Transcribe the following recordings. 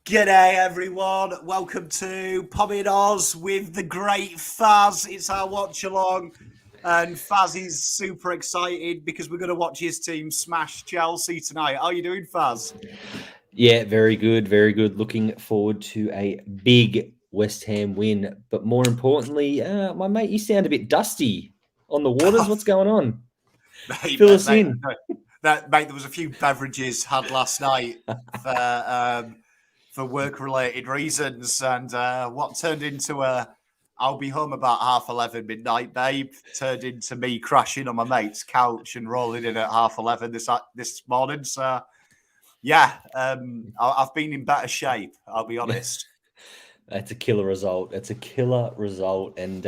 G'day everyone, welcome to Pomming Oz with the great Fazz. It's our watch along, and Fazz is super excited because we're going to watch his team smash Chelsea tonight. How are you doing, Fazz? Yeah, very good, very good. Looking forward to a big West Ham win. But more importantly, my mate, you sound a bit dusty on the waters. What's going on? mate, Fill mate, us mate, in. mate, there was a few beverages had last night for work-related reasons, and what turned into a "I'll be home about 11:30 midnight, babe" turned into me crashing on my mate's couch and rolling in at 11:30 this morning. So yeah, I've been in better shape. I'll be honest. That's a killer result. That's a killer result. And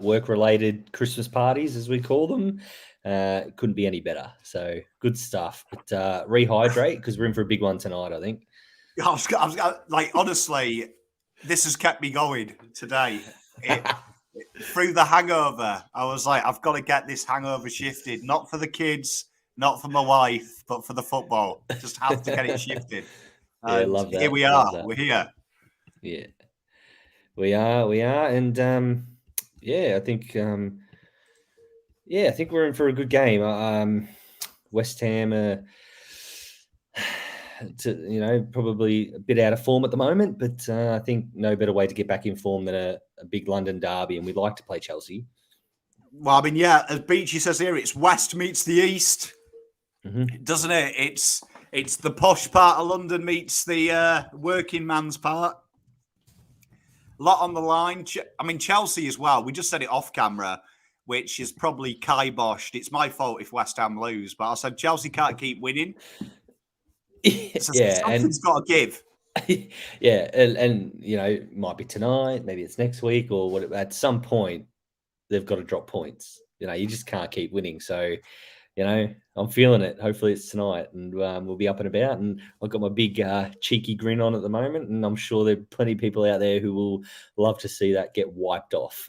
work-related Christmas parties, as we call them, couldn't be any better. So good stuff. But rehydrate because we're in for a big one tonight, I think. Like honestly, this has kept me going today. Through the hangover, I was like, I've got to get this hangover shifted, not for the kids, not for my wife, but for the football. Just have to get it shifted. Yeah, And love here that. we Love are. that. We're here. Yeah, we are, and yeah, I think we're in for a good game. West Ham, probably a bit out of form at the moment, but I think no better way to get back in form than a big London derby, and we'd like to play Chelsea. Well, I mean, yeah, as Beachy says here, it's West meets the East, Mm-hmm. doesn't it? It's the posh part of London meets the working man's part. A lot on the line. I mean, Chelsea as well. We just said it off camera, which is probably kiboshed. It's my fault if West Ham lose, but I said Chelsea can't keep winning. So Yeah, something's and got to give. yeah, and might be tonight, maybe it's next week, or what? At some point, they've got to drop points. You just can't keep winning. So I'm feeling it. Hopefully it's tonight, and we'll be up and about. And I've got my big cheeky grin on at the moment, and I'm sure there are plenty of people out there who will love to see that get wiped off.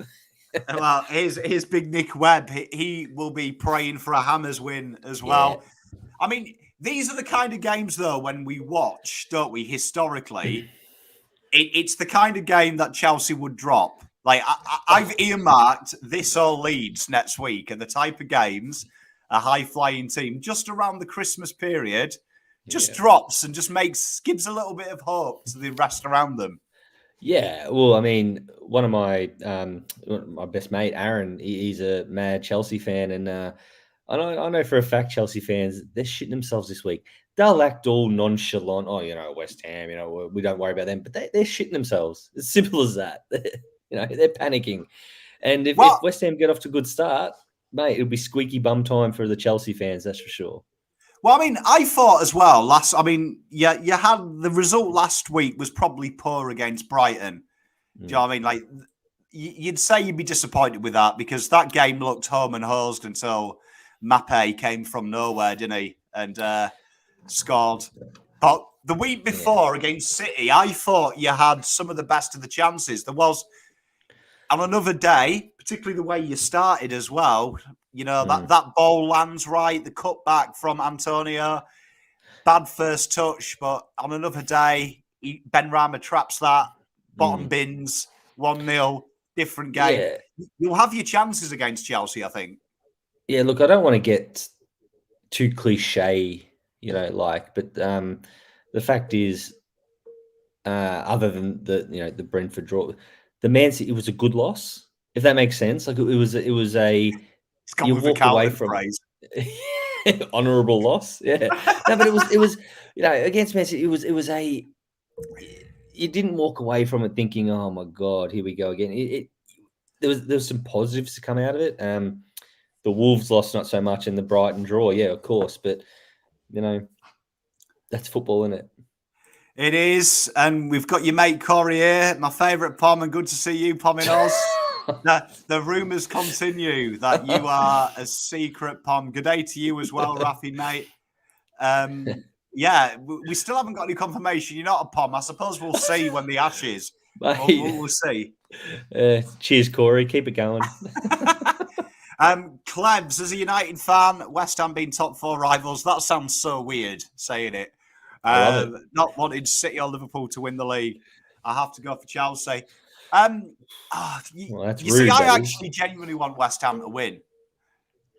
Well, here's Big Nick Webb. He will be praying for a Hammers win as Yeah, well. I mean, these are the kind of games, though, when we watch, don't we, historically, it's the kind of game that Chelsea would drop. Like, I've earmarked this or Leeds next week, and the type of games a high-flying team just around the Christmas period just yeah, drops and just gives a little bit of hope to the rest around them. yeah. Well, I mean, one of my best mate, Aaron, he's a mad Chelsea fan, and I know for a fact Chelsea fans, they're shitting themselves this week. They'll act all nonchalant. Oh, West Ham, we don't worry about them, but they're shitting themselves. As simple as that. They're panicking. And if Well, West Ham get off to a good start, mate, it'll be squeaky bum time for the Chelsea fans, that's for sure. Well, I mean, I thought as well. Yeah, you had the result last week was probably poor against Brighton. Do you know Mm. what I mean? Like, you'd say you'd be disappointed with that because that game looked home and hosed until Mappe came from nowhere, didn't he? And scored. But the week Yeah. before against City, I thought you had some of the best of the chances. There was on another day, particularly the way you started as well. Mm. That ball lands right, the cutback from Antonio, bad first touch, but on another day, Ben Rama traps that, bottom Mm. bins, 1-0, different game. Yeah. You'll have your chances against Chelsea, I think. Yeah, look, I don't want to get too cliche, but the fact is, other than the Brentford draw, the Man City, it was a good loss, if that makes sense. Like it was a It's gone you with the walk away Calvin from phrase. honourable loss. Yeah, no, but it was against Man City. It was a you didn't walk away from it thinking, oh my god, here we go again. There was some positives to come out of it. The Wolves loss not so much, and the Brighton draw, yeah, of course, but you know that's football, isn't it? It is, and we've got your mate Corey here, my favourite Pom, and good to see you, Pom in Oz. The rumours continue that you are a secret Pom. Good day to you as well, Rafi, mate. Yeah, we still haven't got any confirmation. You're not a Pom. I suppose we'll see when the Ashes. We'll see. Cheers, Corey. Keep it going. Clebs, as a United fan, West Ham being top four rivals, that sounds so weird saying it. I love it. Not wanting City or Liverpool to win the league, I have to go for Chelsea. Well, that's You see, rude, I that actually genuinely want West Ham to win.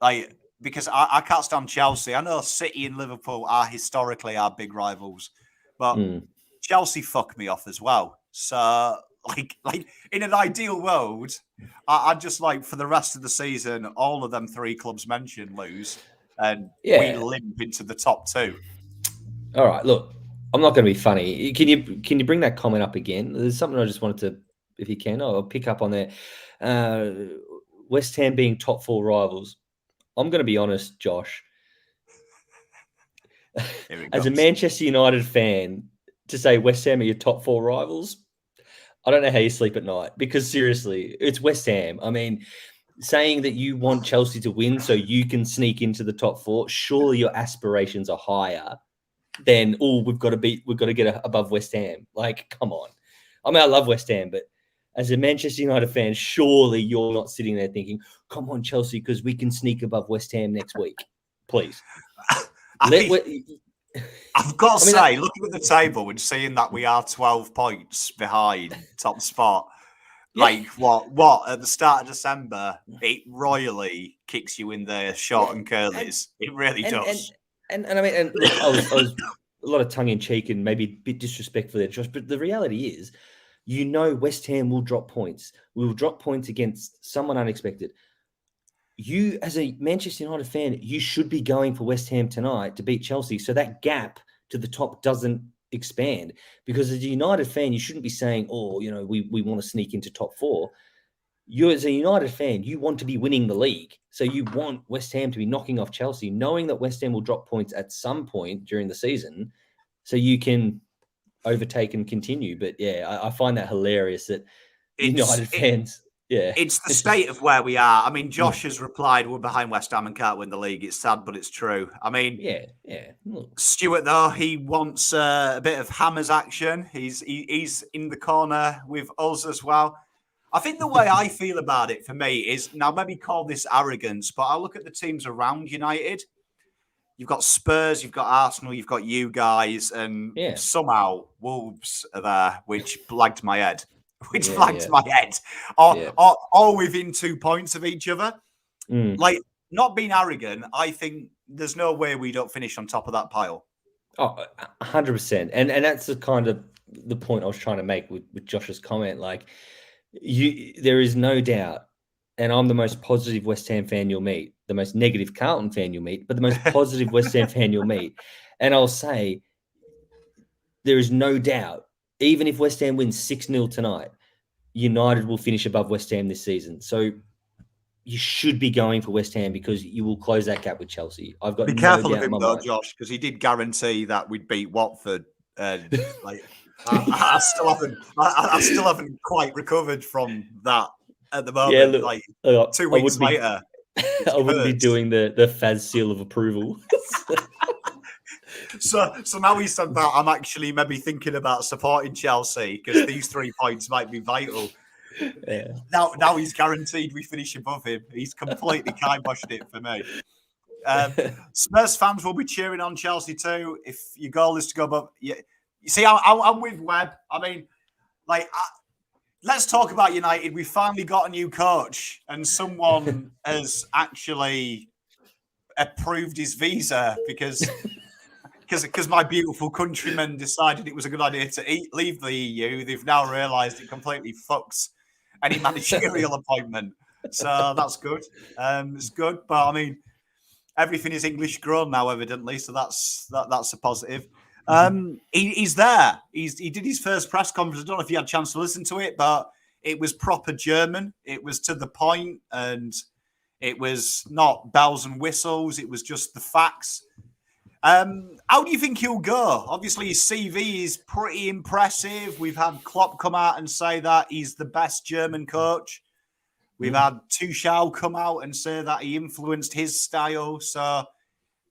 Like, because I can't stand Chelsea. I know City and Liverpool are historically our big rivals, but Chelsea fuck me off as well. So, like in an ideal world, I'd just like for the rest of the season, all of them three clubs mentioned lose, and we limp into the top two. All right, look, I'm not going to be funny. Can you bring that comment up again? There's something I just wanted to, if you can, I'll pick up on there. West Ham being top four rivals. I'm going to be honest, Josh. As a Manchester United fan, to say West Ham are your top four rivals, I don't know how you sleep at night, because seriously, it's West Ham. I mean, saying that you want Chelsea to win so you can sneak into the top four, surely your aspirations are higher than, we've got to get above West Ham. Like, come on. I mean, I love West Ham, but as a Manchester United fan, surely you're not sitting there thinking, come on, Chelsea, because we can sneak above West Ham next week. Please. I've got to say, looking at the table and seeing that we are 12 points behind top spot, like what at the start of December, it royally kicks you in the short and curlies. It really does. And I mean, and I was a lot of tongue in cheek and maybe a bit disrespectful there, Josh. But the reality is, West Ham will drop points. We will drop points against someone unexpected. You, as a Manchester United fan, you should be going for West Ham tonight to beat Chelsea, so that gap to the top doesn't expand. Because as a United fan, you shouldn't be saying, we want to sneak into top four. You, as a United fan, you want to be winning the league. So you want West Ham to be knocking off Chelsea, knowing that West Ham will drop points at some point during the season, so you can overtake and continue. But yeah, I find that hilarious that United fans... Yeah, it's the state of where we are. I mean, Josh has replied, we're behind West Ham and can't win the league. It's sad, but it's true. I mean, Stuart, though, he wants a bit of Hammers action. He's in the corner with us as well. I think the way I feel about it for me is, now maybe call this arrogance, but I look at the teams around United. You've got Spurs, you've got Arsenal, you've got you guys, and somehow Wolves are there, which blagged my head. My head. All within 2 points of each other. Like, not being arrogant, I think there's no way we don't finish on top of that pile. Oh, 100%. And that's the kind of the point I was trying to make with Josh's comment. Like, there is no doubt, and I'm the most positive West Ham fan you'll meet, the most negative Carlton fan you'll meet, but the most positive West Ham fan you'll meet. And I'll say, there is no doubt, even if West Ham wins 6-0 tonight, United will finish above West Ham this season. So you should be going for West Ham, because you will close that gap with Chelsea. I've got be careful of him, though, Josh, because he did guarantee that we'd beat Watford. Like, I still haven't quite recovered from that at the moment. Yeah, look, like 2 weeks later, I wouldn't be doing the Fazz seal of approval. So now he said that, I'm actually maybe thinking about supporting Chelsea, because these 3 points might be vital. Yeah. Now he's guaranteed we finish above him. He's completely kiboshed it for me. Spurs fans will be cheering on Chelsea too if your goal is to go above. You see, I'm with Webb. I mean, let's talk about United. We finally got a new coach, and someone has actually approved his visa because my beautiful countrymen decided it was a good idea to leave the EU. They've now realised it completely fucks any managerial appointment. So that's good. It's good. But, I mean, everything is English grown now, evidently, so that's a positive. He's there. He did his first press conference. I don't know if you had a chance to listen to it, but it was proper German. It was to the point, and it was not bells and whistles. It was just the facts. How do you think he'll go? Obviously, his CV is pretty impressive. We've had Klopp come out and say that he's the best German coach. We've had Tuchel come out and say that he influenced his style. So,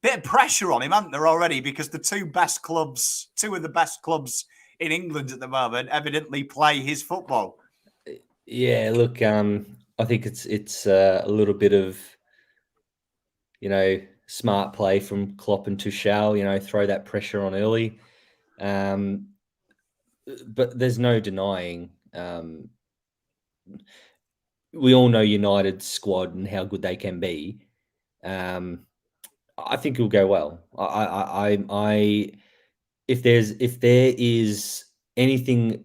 bit of pressure on him, haven't there, already? Because the two of the best clubs in England at the moment, evidently play his football. Yeah, look, I think it's a little bit of, smart play from Klopp and Tuchel, throw that pressure on early. But there's no denying. We all know United's squad and how good they can be. I think it'll go well. If there is anything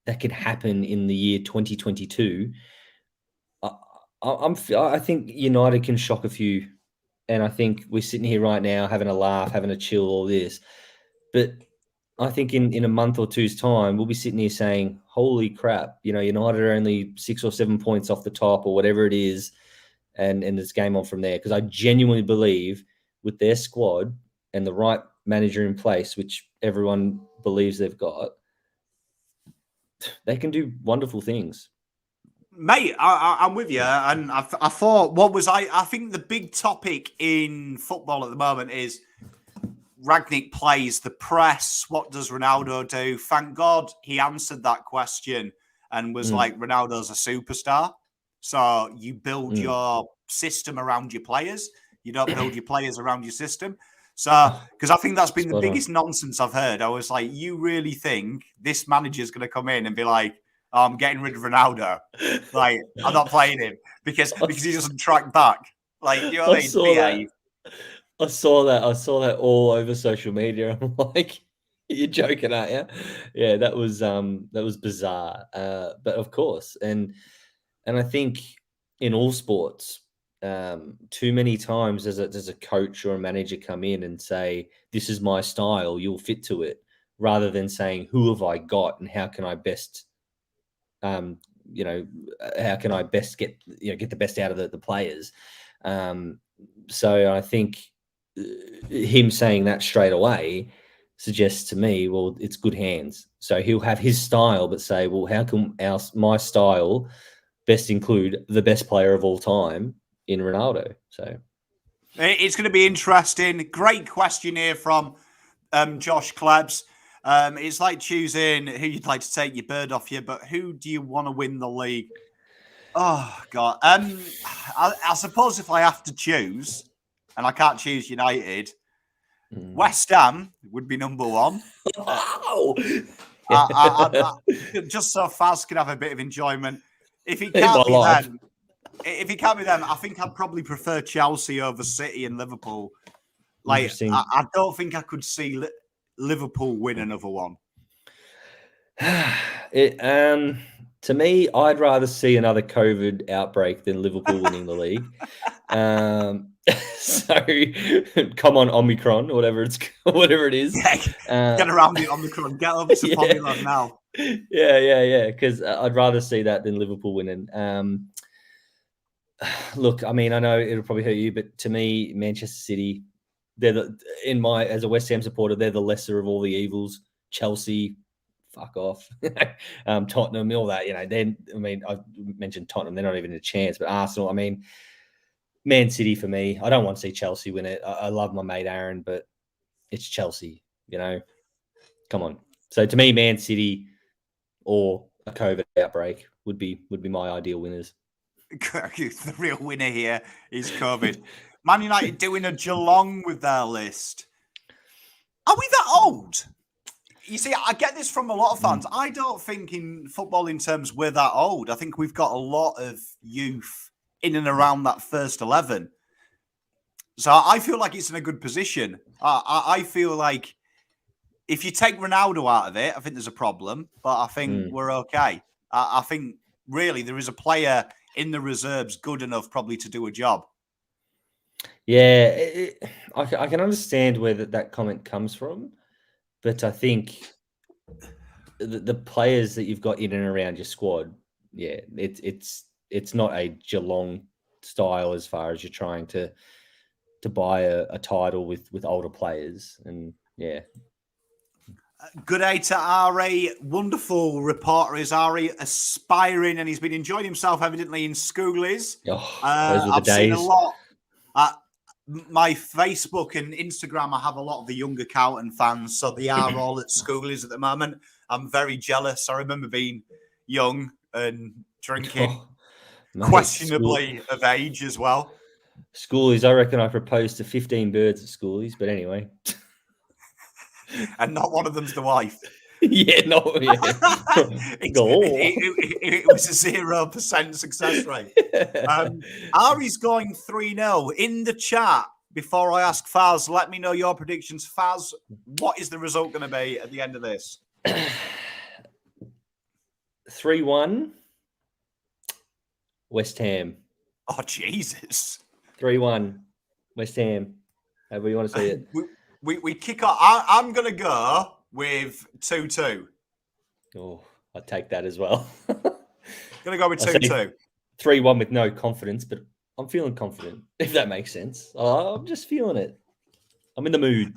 that could happen in the year 2022, I think United can shock a few, and I think we're sitting here right now having a laugh, having a chill, all this, but I think in a month or two's time, we'll be sitting here saying, "Holy crap! United are only 6 or 7 points off the top, or whatever it is," and it's game on from there. Because I genuinely believe with their squad and the right manager in place, which everyone believes they've got, they can do wonderful things. Mate, I'm with you. And I thought, I think the big topic in football at the moment is Rangnick plays the press. What does Ronaldo do? Thank God he answered that question and was like, Ronaldo's a superstar. So you build your system around your players. You don't build your players around your system. So, because I think that's been the biggest nonsense I've heard. I was like, you really think this manager's going to come in and be like, oh, I'm getting rid of Ronaldo. Like, I'm not playing him because he doesn't track back. Like, you know what I mean? I saw that all over social media. I'm like, you're joking, aren't you? Yeah, that was bizarre. But of course, and I think in all sports, too many times does a coach or a manager come in and say, "This is my style. You'll fit to it," rather than saying, "Who have I got, and how can I best, how can I best get the best out of the players?" So I think him saying that straight away suggests to me, well, it's good hands. So he'll have his style, but say, well, how can my style best include the best player of all time in Ronaldo? So it's going to be interesting. Great question here from Josh Klebs. It's like choosing who you'd like to take your bird off you, but who do you want to win the league? Oh God. I suppose if I have to choose, and I can't choose United, West Ham would be number one. Just so Fazz can have a bit of enjoyment. If he can't be them, I think I'd probably prefer Chelsea over City and Liverpool. Like, I don't think I could see Liverpool win another one. To me, I'd rather see another COVID outbreak than Liverpool winning the league. So come on, Omicron, whatever it is. Yeah, get around the Omicron. Get over to Polygon now. Yeah. Because I'd rather see that than Liverpool winning. Look, I mean, I know it'll probably hurt you, but to me, Manchester City, as a West Ham supporter, they're the lesser of all the evils. Chelsea, fuck off. Tottenham, all that, I mentioned Tottenham, they're not even a chance, but Arsenal, I mean, Man City for me. I don't want to see Chelsea win it. I love my mate Aaron, but it's Chelsea, come on. So to me, Man City or a COVID outbreak would be my ideal winners. The real winner here is COVID. Man United doing a Geelong with their list. Are we that old? You see, I get this from a lot of fans. I don't think in football in terms we're that old. I think we've got a lot of youth in and around that first 11. So I feel like it's in a good position. I feel like if you take Ronaldo out of it, I think there's a problem, but I think we're okay. I think really there is a player in the reserves good enough probably to do a job. Yeah, I can understand where that comment comes from, but I think the players that you've got in and around your squad, yeah, it's not a Geelong style as far as you're trying to buy a title with older players. And yeah. Good day to Ari. Wonderful reporter is Ari, aspiring, and he's been enjoying himself evidently in schoolies. Those were the days. Seen a lot. My Facebook and Instagram, I have a lot of the younger Carlton fans, so they are all at schoolies at the moment. I'm very jealous. I remember being young and drinking, questionably of age as well. Schoolies, I reckon I proposed to 15 birds at schoolies, but anyway. and not one of them's the wife. Yeah, no, yeah. It was a 0% success rate. Ari's going 3-0 in the chat. Before I ask Fazz, let me know your predictions. Fazz, what is the result going to be at the end of this? 3-1 West Ham. Oh, Jesus. 3-1 West Ham. However you want to say it. We kick off. I'm going to go with 2-2. Oh, I'll take that as well. Going to go with 2-2. 3-1 with no confidence, but I'm feeling confident, if that makes sense. I'm just feeling it. I'm in the mood.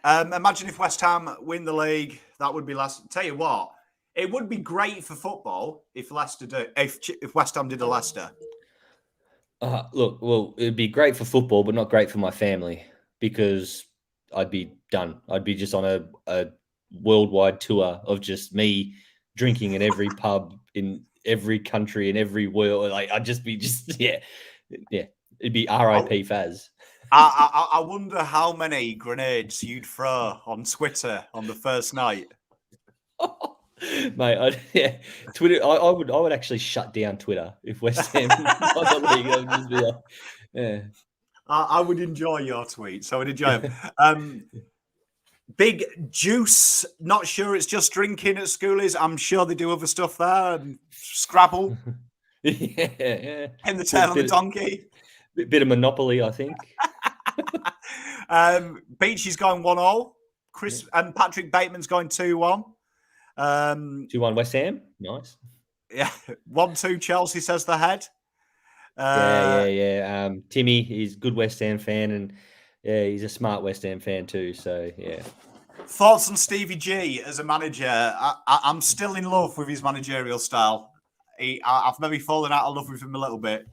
Imagine if West Ham win the league. That would be last. Tell you what, it would be great for football if West Ham did a Leicester. Look, well, it'd be great for football, but not great for my family because I'd be done. I'd be just on a worldwide tour of just me drinking in every pub in every country in every world. Like I'd just be yeah. It'd be R.I.P. Fazz. I wonder how many grenades you'd throw on Twitter on the first night. Mate, Twitter. I would actually shut down Twitter if West Ham won the league. I would just be like, yeah. I would enjoy your tweets. I would enjoy them. Big Juice. Not sure it's just drinking at schoolies. I'm sure they do other stuff there. And Scrabble. Yeah. In the tail of the donkey. Bit of Monopoly, I think. Beachy's going 1-0. Chris and Patrick Bateman's going 2-1. 2-1 West Ham. Nice. Yeah. 1-2 Chelsea, says the head. Yeah. Timmy, he's a good West Ham fan, and yeah, he's a smart West Ham fan too. So yeah. Thoughts on Stevie G as a manager? I'm still in love with his managerial style. I've maybe fallen out of love with him a little bit.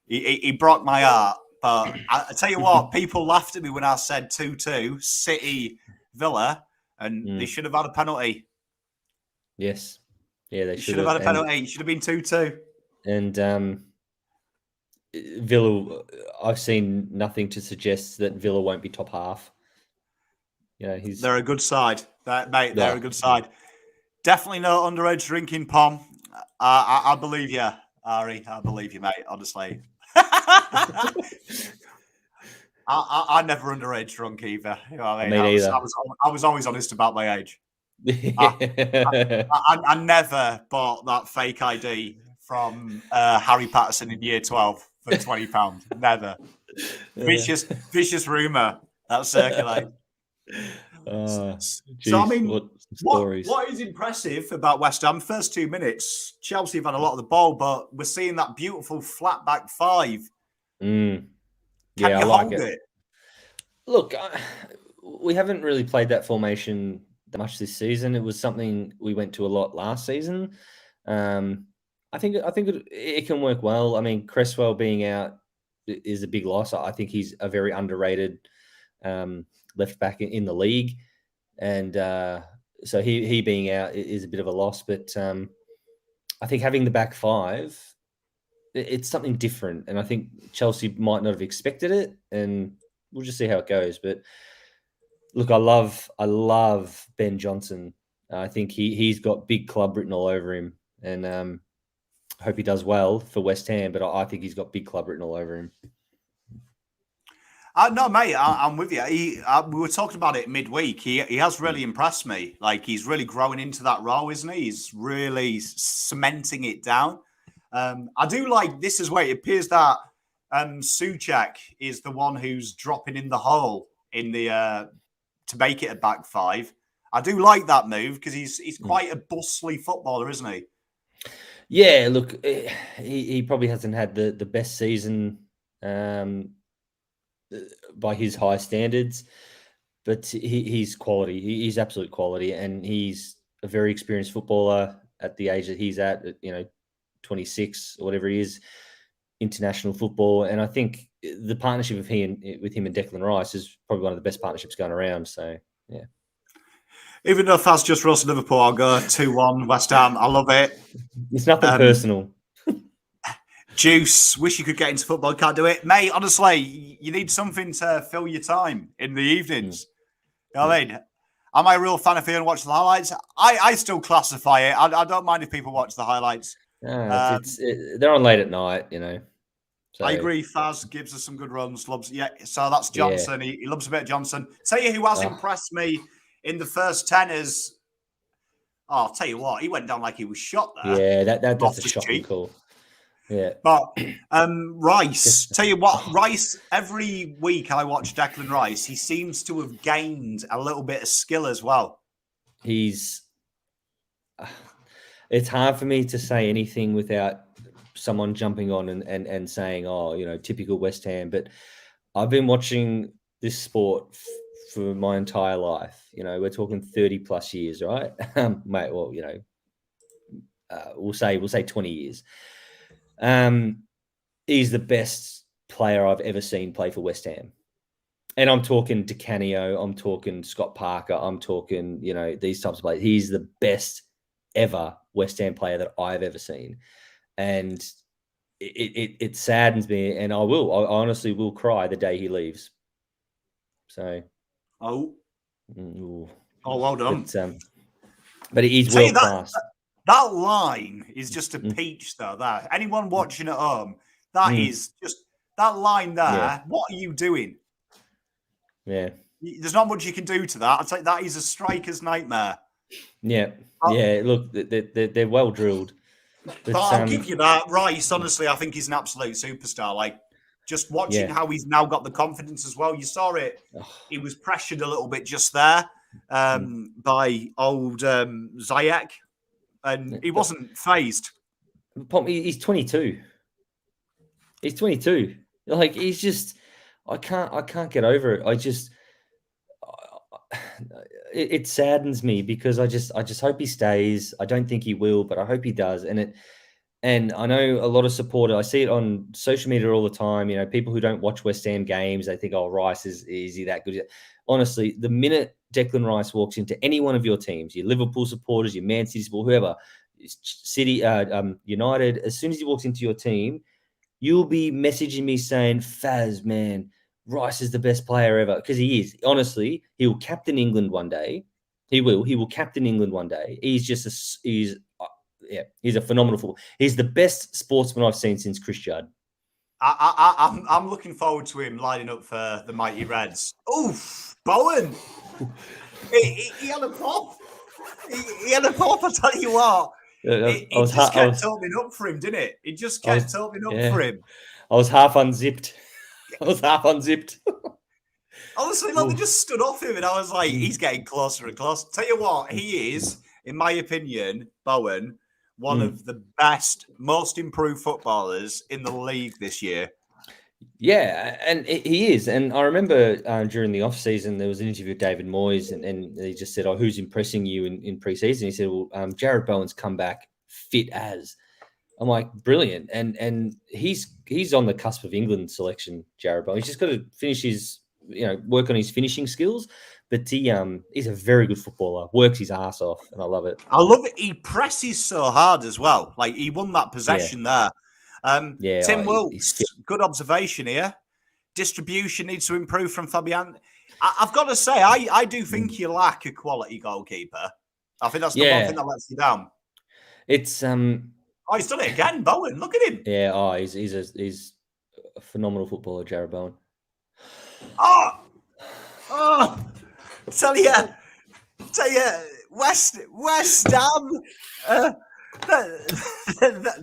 He broke my heart. But I tell you what, people laughed at me when I said 2-2 City Villa, and they should have had a penalty. Yes. Yeah, they should have had a penalty. It should have been 2-2. And Villa, I've seen nothing to suggest that Villa won't be top half. You know, they're a good side, mate. They're a good side. Definitely no underage drinking, Pom. I believe you, Ari. I believe you, mate. Honestly. I never underage drunk either. You know what I mean? I was always honest about my age. I never bought that fake ID from Harry Patterson in year 12 for £20. Never. Vicious rumor that circulates. So I mean, what is impressive about West Ham? First 2 minutes, Chelsea have had a lot of the ball, but we're seeing that beautiful flat back five. Can you hold it? Look, we haven't really played that formation that much this season. It was something we went to a lot last season. I think it can work well. I mean, Cresswell being out is a big loss. I think he's a very underrated left back in the league, and so he being out is a bit of a loss. But I think having the back five, it's something different, and I think Chelsea might not have expected it, and we'll just see how it goes. But look, I love Ben Johnson. I think he's got big club written all over him, and I hope he does well for West Ham. But I think he's got big club written all over him. No, mate, I'm with you. We were talking about it midweek. He has really impressed me. Like, he's really growing into that role, isn't he? He's really cementing it down. I do like, this is where it appears that Souček is the one who's dropping in the hole in the to make it a back five. I do like that move because he's quite a bustly footballer, isn't he? Yeah, look, he probably hasn't had the best season by his high standards, but he's quality. He's absolute quality, and he's a very experienced footballer at the age that he's at, 26 or whatever he is, international football. And I think the partnership with him and Declan Rice is probably one of the best partnerships going around. So, yeah. Even though Fazz just roasted Liverpool, I'll go 2-1 West Ham. I love it. It's nothing personal. Juice, wish you could get into football, can't do it. Mate, honestly, you need something to fill your time in the evenings. I mean, am I a real fan if you don't watch the highlights? I still classify it. I don't mind if people watch the highlights. They're on late at night, you know. So, I agree. Fazz gives us some good runs. Loves, yeah. So that's Johnson. Yeah. He loves a bit of Johnson. Tell you who has impressed me in the first 10 is. Oh, I'll tell you what, he went down like he was shot there. Yeah, that's a shocking call. Yeah. But Rice, tell you what, Rice, every week I watch Declan Rice, he seems to have gained a little bit of skill as well. It's hard for me to say anything without someone jumping on and saying, oh, you know, typical West Ham. But I've been watching this sport for my entire life. You know, we're talking 30 plus years, right? Mate, well, you know, we'll say 20 years. He's the best player I've ever seen play for West Ham. And I'm talking DiCanio, I'm talking Scott Parker, I'm talking, you know, these types of players. He's the best ever West Ham player that I've ever seen. And it saddens me, and I honestly will cry the day he leaves. So, well done. But he's world class. That line is just a peach, though. That anyone watching at home, that is just that line there. Yeah. What are you doing? Yeah, there's not much you can do to that. I'd say that is a striker's nightmare. Yeah, yeah. Look, they're well drilled. But I'll give you that. Rice, honestly, I think he's an absolute superstar. Like, just watching how he's now got the confidence as well. You saw it. He was pressured a little bit just there by old Ziyech, and he wasn't phased. He's 22. He's 22. Like, he's just, I can't get over it. It saddens me because I just hope he stays. I don't think he will, but I hope he does. And I know a lot of supporters, I see it on social media all the time. You know, people who don't watch West Ham games, they think, oh, Rice is he that good? Honestly, the minute Declan Rice walks into any one of your teams, your Liverpool supporters, your Man City supporters, whoever, City, United, as soon as he walks into your team, you'll be messaging me saying, Fazz, man, Rice is the best player ever, because he is. Honestly, he will captain England one day. He will captain England one day. He's a phenomenal footballer. He's the best sportsman I've seen since Chris Judd. I'm looking forward to him lining up for the mighty Reds. Oof, Bowen. he had a pop. He had a pop. I tell you what. It just kept opening up for him, didn't it? It just kept opening up for him. I was half unzipped. Honestly, they just stood off him, and I was like, he's getting closer and closer. Tell you what, he is, in my opinion, Bowen, one of the best, most improved footballers in the league this year. Yeah, and he is. And I remember during the off-season, there was an interview with David Moyes, and he just said, oh, who's impressing you in pre-season? He said, well, Jared Bowen's come back fit as. I'm like, brilliant. And he's on the cusp of England selection, Jared Bowen. He's just got to finish his, work on his finishing skills. But he's a very good footballer, works his ass off, and I love it. I love it. He presses so hard as well. Like, he won that possession there. Tim Wilkes, good observation here. Distribution needs to improve from Fabian. I've got to say, I do think you lack a quality goalkeeper. I think that's the one thing that lets you down. It's Oh, he's done it again, Bowen. Look at him. Yeah. He's a phenomenal footballer, Jared Bowen. Tell you, West Ham.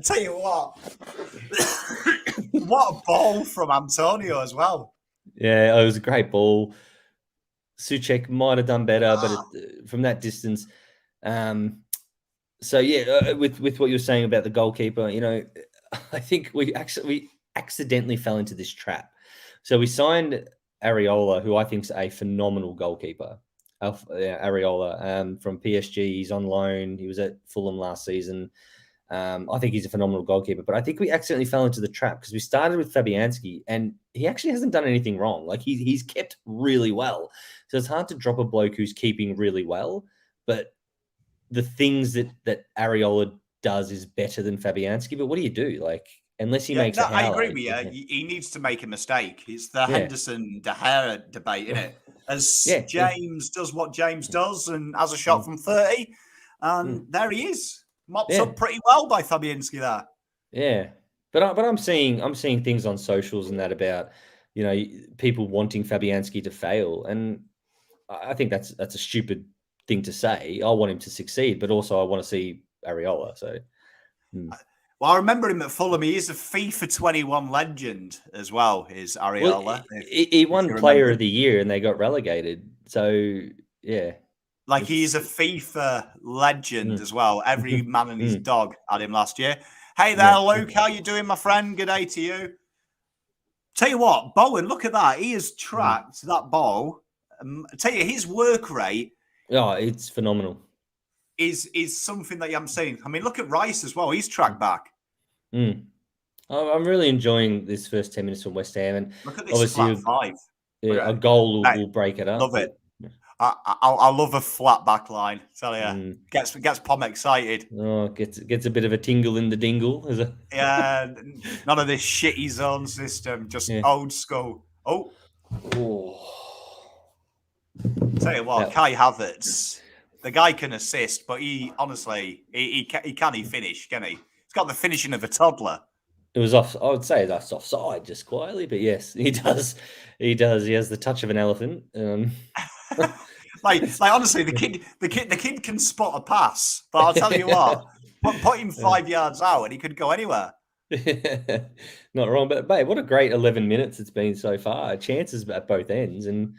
Tell you what, what a ball from Antonio as well. Yeah, it was a great ball. Souček might have done better, but from that distance. So yeah, with what you're saying about the goalkeeper, I think we accidentally fell into this trap. So we signed Areola, who I think is a phenomenal goalkeeper. Areola from PSG. He's on loan. He was at Fulham last season. I think he's a phenomenal goalkeeper, but I think we accidentally fell into the trap because we started with Fabianski and he actually hasn't done anything wrong. Like he's kept really well. So it's hard to drop a bloke who's keeping really well, but the things that Areola does is better than Fabianski. But what do you do? Like, unless he Yeah, makes no, a I agree howler. with you. He needs to make a mistake. It's the Yeah, Henderson De Gea debate, isn't it? As yeah, yeah. James does what James does and has a shot Mm, from 30, mm. and there he is, mops Yeah, up pretty well by Fabianski there. yeah. But I'm seeing things on socials and that about people wanting Fabianski to fail, and I think that's a stupid thing to say. I want him to succeed, but also I want to see Areola. So mm. Well, I remember him at Fulham. He is a FIFA 21 legend as well, is Well, Areola, he if won you Player remember of him. the Year and they got relegated. So yeah, Like he is it's a FIFA legend mm, as well. Every man and his mm, dog had him last year. Hey there, yeah. Luke. How you doing, my friend? Good day to you. Tell you what, Bowen, look at that. He has Mm. tracked that ball. Tell you, his work rate Oh, it's phenomenal. is something that you haven't seen. I mean, look at Rice as well. He's tracked back. Mm. I'm really enjoying this first 10 minutes from West Ham, and Look at this obviously flat five. Look a at it. goal will, Mate, will break it up. love But it. I love a flat back line. Tell you, mm, gets Pom excited. oh, gets a bit of a tingle in the dingle. Yeah, none of this shitty zone system. Just Yeah. old school. Oh, Oh. tell you what, That, Kai Havertz, the guy can assist, but he honestly, he can't finish, can he? He's got the finishing of a toddler. it was off. I would say that's offside, just quietly, but yes, he does. He does. He has the touch of an elephant. like honestly, the kid can spot a pass. But I'll tell you what, put him 5 yards out and he could go anywhere. Not wrong, but mate, what a great 11 minutes it's been so far. Chances at both ends, and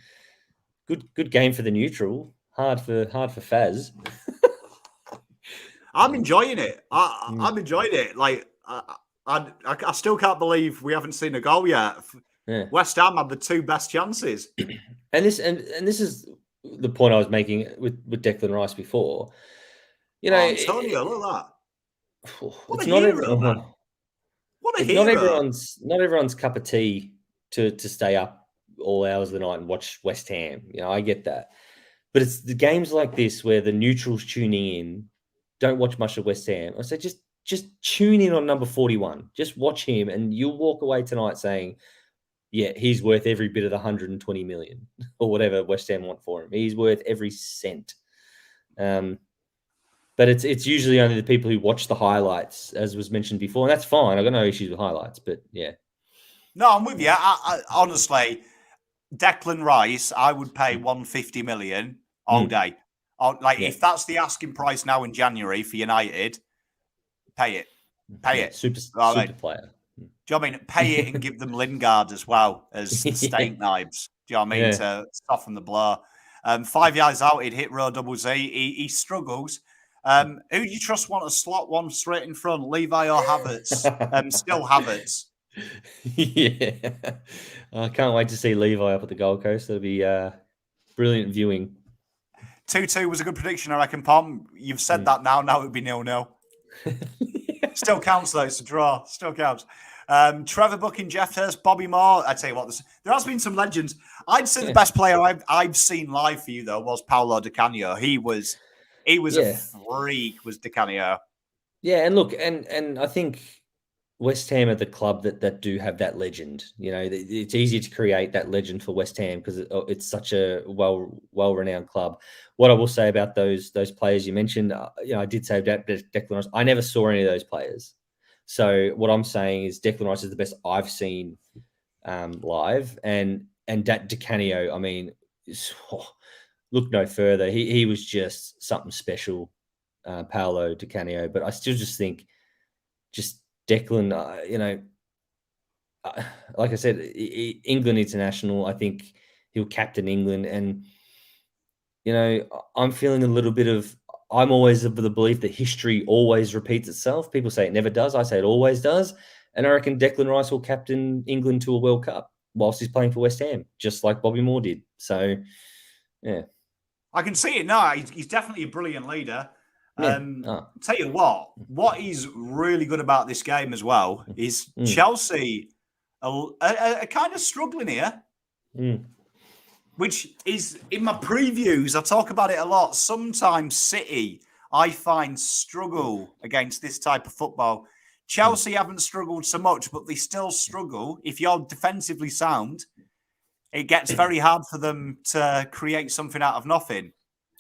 good game for the neutral. Hard for Fazz. I'm enjoying it. Mm, I'm enjoying it. Like I still can't believe we haven't seen a goal yet. yeah. West Ham had the two best chances. And this is the point I was making with Declan Rice before. You know, Oh, Antonio, look at that. What it's a not hero, man. What a it's not hero. everyone's cup of tea to stay up all hours of the night and watch West Ham. I get that. But it's the games like this where the neutrals tuning in don't watch much of West Ham. I say just tune in on number 41. Just watch him and you'll walk away tonight saying, yeah, he's worth every bit of the 120 million or whatever West Ham want for him. He's worth every cent. But it's usually only the people who watch the highlights, as was mentioned before, and that's fine. I've got no issues with highlights, but yeah. No, I'm with you. I honestly, Declan Rice, I would pay 150 million all day. Yeah. If that's the asking price now in January for United, pay it. Pay it. Super player. Do you know what I mean? Pay it and give them Lingard as well as the steak knives. Do you know what I mean? To soften the blow. 5 yards out, he'd hit row double Z. He struggles. Who do you trust want to slot one straight in front, Levi or Havertz? Still Havertz. Yeah. I can't wait to see Levi up at the Gold Coast. That'll be brilliant viewing. 2-2 was a good prediction, I reckon, Pom. You've said that now. Now it would be 0-0. Still counts, though. It's a draw. Still counts. Trevor Booking, Jeff Hurst, Bobby Moore. I tell you what, there has been some legends. I'd say the best player I've seen live for you, though, was Paolo Di Canio. He was a freak, was Di Canio. Yeah, and look, and I think West Ham are the club that do have that legend. It's easy to create that legend for West Ham because it's such a well-renowned club. What I will say about those players you mentioned, I did say about Declan Rice. I never saw any of those players. So what I'm saying is Declan Rice is the best I've seen live, and that Di Canio, I mean, look no further. He was just something special, Paolo Di Canio. But I still just think, just Declan, like I said, England international. I think he'll captain England, and I'm feeling a little bit of. I'm always of the belief that history always repeats itself. People say it never does. I say it always does. And I reckon Declan Rice will captain England to a World Cup whilst he's playing for West Ham, just like Bobby Moore did. So, yeah. I can see it now. He's definitely a brilliant leader. Yeah. Tell you what is really good about this game as well is Chelsea are kind of struggling here. Which is, in my previews, I talk about it a lot. Sometimes City, I find, struggle against this type of football. Chelsea haven't struggled so much, but they still struggle. If you're defensively sound, it gets very hard for them to create something out of nothing.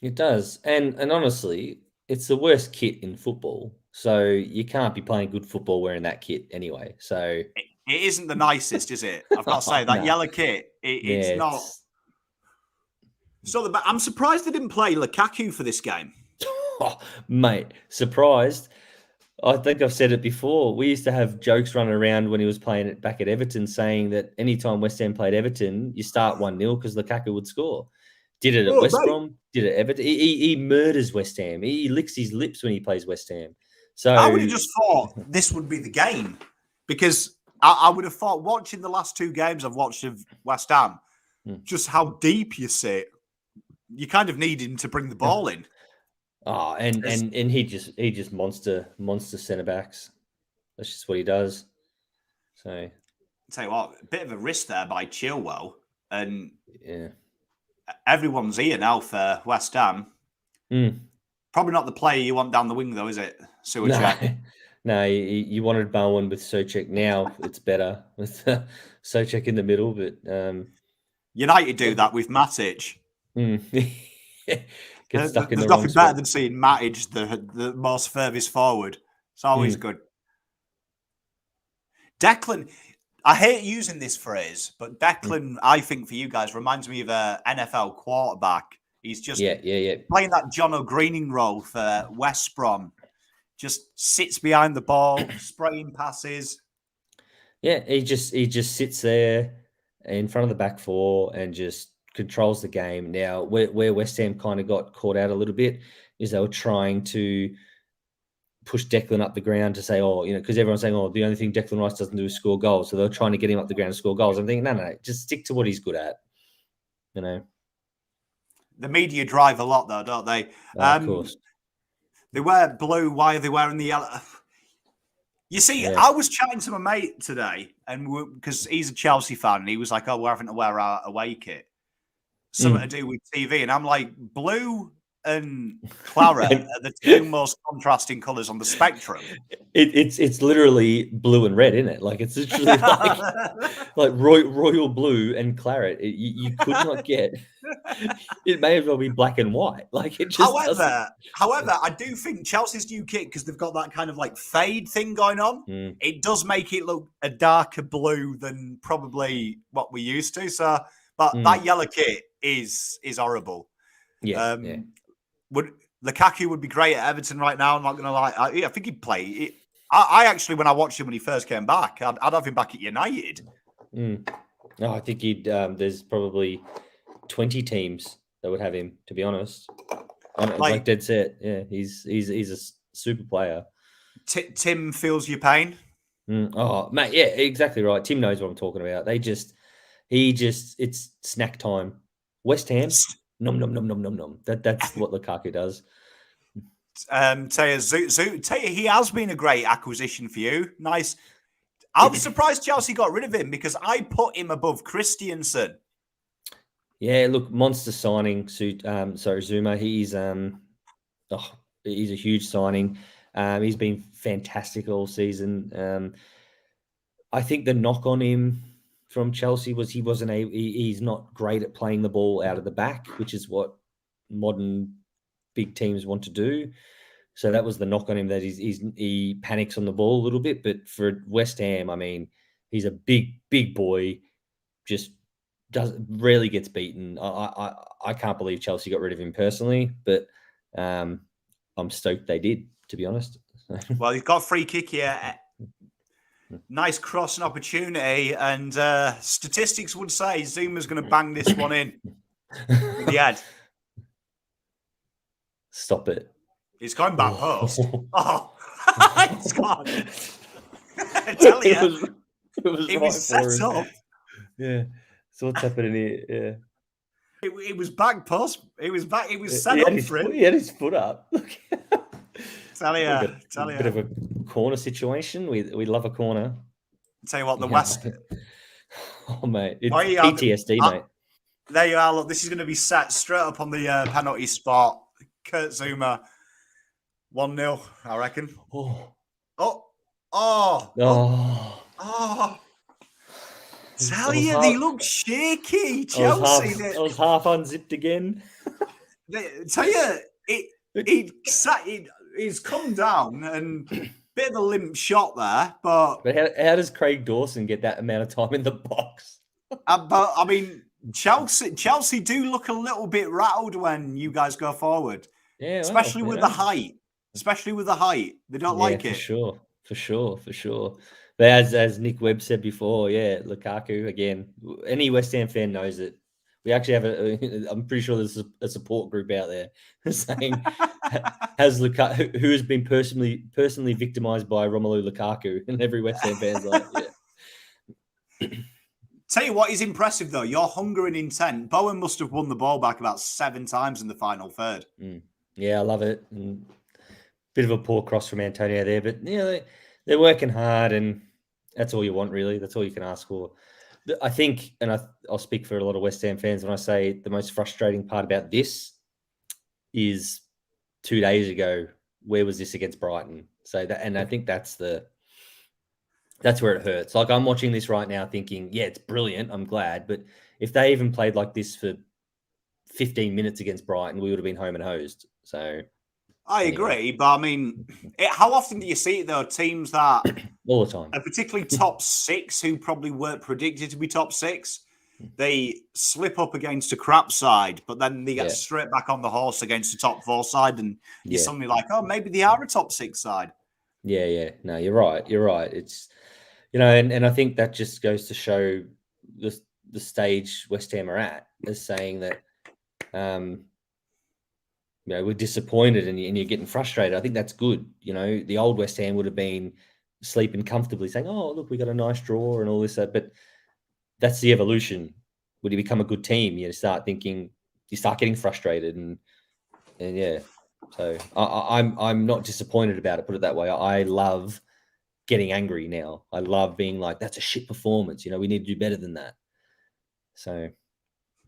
It does. And honestly, it's the worst kit in football. So you can't be playing good football wearing that kit anyway. So it isn't the nicest, is it? I've got to say, that yellow kit, it's not. So I'm surprised they didn't play Lukaku for this game. Oh, mate, surprised. I think I've said it before. We used to have jokes running around when he was playing it back at Everton saying that anytime West Ham played Everton, you start 1-0 because Lukaku would score. Did it at West Brom, did it at Everton. He murders West Ham. He licks his lips when he plays West Ham. So I would have just thought this would be the game, because I would have thought, watching the last 2 games I've watched of West Ham, just how deep you sit, you kind of need him to bring the ball in. Oh, and he just monster centre backs. That's just what he does. So I'll tell you what, a bit of a risk there by Chilwell, and everyone's here now for West Ham. Probably not the player you want down the wing, though, is it? No, you wanted Bowen with Souček. Now it's better with Souček in the middle, but United do that with Matic. There's nothing better than seeing Matic the most furthest forward. It's always good. Declan, I hate using this phrase, but Declan, I think for you guys, reminds me of an NFL quarterback. He's just playing that John O'Greening role for West Brom. Just sits behind the ball, spraying passes. Yeah, he just sits there in front of the back four and just controls the game. Now, where West Ham kind of got caught out a little bit is they were trying to push Declan up the ground to say, because everyone's saying, the only thing Declan Rice doesn't do is score goals. So they're trying to get him up the ground and score goals. I'm thinking, no, just stick to what he's good at. The media drive a lot, though, don't they? Of course. They wear blue. Why are they wearing the yellow? You see, I was chatting to my mate today, and because he's a Chelsea fan, and he was like, we're having to wear our away kit. Something to do with TV. And I'm like, blue and claret are the 2 most contrasting colours on the spectrum. It's literally blue and red, isn't it? Like, it's literally like royal blue and claret. You could not get. It may as well be black and white. Like, it just. However, I do think Chelsea's new kit, because they've got that kind of like fade thing going on, it does make it look a darker blue than probably what we used to. So, but that yellow kit is horrible. Lukaku would be great at Everton right now. I'm not going to lie. I think he'd play. I actually, when I watched him when he first came back, I'd have him back at United. No, I think he'd. There's probably 20 teams that would have him. To be honest, like dead set. Yeah, he's a super player. Tim feels your pain. Oh, mate, yeah, exactly right. Tim knows what I'm talking about. It's snack time. West Ham. Nom nom nom nom nom nom. That's what Lukaku does. Taya, he has been a great acquisition for you. Nice. I'm surprised Chelsea got rid of him, because I put him above Christiansen. Yeah, look, monster signing. Zuma. He's a huge signing. He's been fantastic all season. I think the knock on him from Chelsea was he's not great at playing the ball out of the back, which is what modern big teams want to do. So that was the knock on him, that he panics on the ball a little bit. But for West Ham, I mean, he's a big boy, just rarely gets beaten. I can't believe Chelsea got rid of him personally, but I'm stoked they did, to be honest. Well, he's got a free kick here. Nice crossing opportunity, and statistics would say Zuma's going to bang this one in with the head. Stop it. He's going back post. It's gone. I tell you. It was set up. Yeah. So what's happening here? Yeah. It was back post. It was set up for him. He had his foot up. Tell you. A bit of a corner situation. We love a corner. Tell you what, the West. Oh, mate. It's PTSD, mate. There you are. Look, this is going to be set straight up on the penalty spot. Kurt Zuma, 1-0, I reckon. Oh. Oh, Oh, I tell was you, they half, look shaky. I was Chelsea, I was half unzipped again. tell you, he's come down and bit of a limp shot there, but how does Craig Dawson get that amount of time in the box? but I mean, Chelsea do look a little bit rattled when you guys go forward, Yeah, well, especially with the height. Especially with the height, they don't like for it. sure, for sure, for sure. But as Nick Webb said before, yeah, Lukaku again. Any West Ham fan knows it. We actually have I'm pretty sure there's a support group out there saying has Lukaku who has been personally victimized by Romelu Lukaku, and every West Ham fan's like, yeah. Tell you what is impressive though, your hunger and intent. Bowen must have won the ball back about 7 times in the final third. Yeah, I love it. And bit of a poor cross from Antonio there, but they're working hard, and that's all you want, really. That's all you can ask for. I think, and I'll speak for a lot of West Ham fans when I say the most frustrating part about this is 2 days ago, where was this against Brighton? So that, and I think that's where it hurts. Like, I'm watching this right now thinking, yeah, it's brilliant. I'm glad. But if they even played like this for 15 minutes against Brighton, we would have been home and hosed. So I agree, but I mean, how often do you see it though? Teams that all the time, are particularly top 6 who probably weren't predicted to be top 6, they slip up against a crap side, but then they get straight back on the horse against the top 4 side, and you're suddenly like, oh, maybe they are a top 6 side. Yeah. No, you're right. It's, and I think that just goes to show the stage West Ham are at, as saying that, we're disappointed and you're getting frustrated. I think that's good. The old West Ham would have been sleeping comfortably saying, oh, look, we got a nice draw and all this, but that's the evolution. When you become a good team, you start getting frustrated and yeah. So I'm not disappointed about it, put it that way. I love getting angry now. I love being like, that's a shit performance. We need to do better than that. So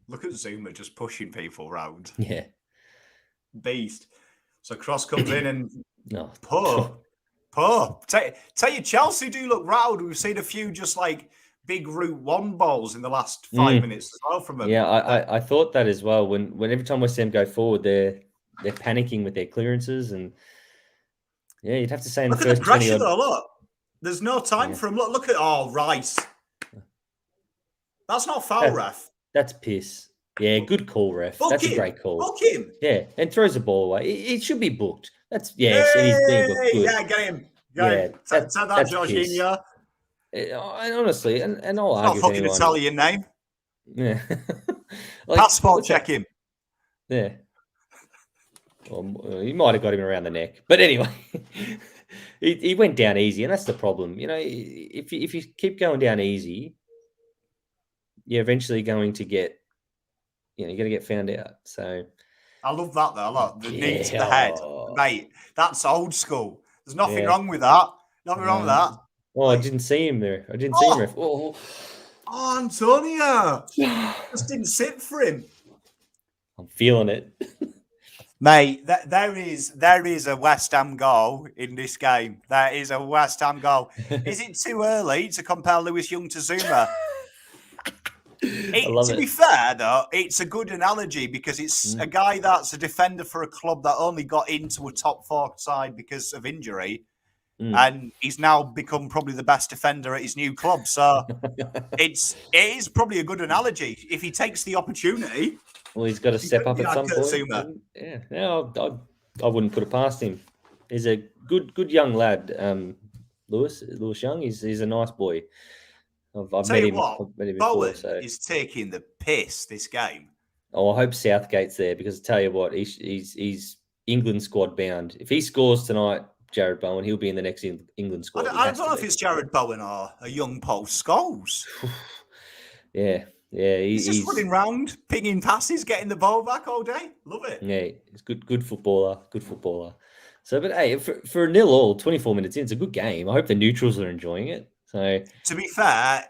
look at Zuma just pushing people around. Yeah. Beast. So cross comes in and poor. Tell you, Chelsea do look rattled. We've seen a few just like big route 1 balls in the last 5 minutes as well from them. Yeah, I thought that as well. When every time West Ham go forward, they're panicking with their clearances, and yeah, you'd have to say in look the first at the pressure 20 though. Look, there's no time for him. Look at Rice. That's not foul, ref. That's piss. Yeah, good call, ref. That's a great call. Book him. Yeah, and throws the ball away. It should be booked. That's and he's being booked. Good. Yeah, get him. Tell that Jorginho. Honestly, and I'll argue with anyone. Not fucking Italian name. Yeah. Passport check him. Yeah. Well, he might have got him around the neck, but anyway, he went down easy, and that's the problem. If you keep going down easy, you're eventually going to get, you're going to get found out. So I love that though. I love the knee to the head, mate. That's old school. There's nothing wrong with that. Nothing wrong with that. Oh, I didn't see him there. I didn't see him. Ref. Oh, Antonio. Just didn't sit for him. I'm feeling it. Mate, there is a West Ham goal in this game. There is a West Ham goal. Is it too early to compare Lewis Young to Zuma? To be fair, though, it's a good analogy because it's a guy that's a defender for a club that only got into a top 4 side because of injury. And he's now become probably the best defender at his new club. So it is probably a good analogy. If he takes the opportunity. Well, he's got to step up at some point. Yeah, I wouldn't put it past him. He's a good young lad, Lewis Young. He's a nice boy. I've met him. Bowen is taking the piss this game. Oh, I hope Southgate's there because I tell you what, he's England squad bound. If he scores tonight, Jared Bowen, he'll be in the next England squad. I don't know if it's Jared Bowen or a young Paul Scholes. Yeah, he's just running around, pinging passes, getting the ball back all day. Love it. Yeah, he's good footballer. So, but hey, for 0-0, 24 minutes in, it's a good game. I hope the neutrals are enjoying it. So, to be fair,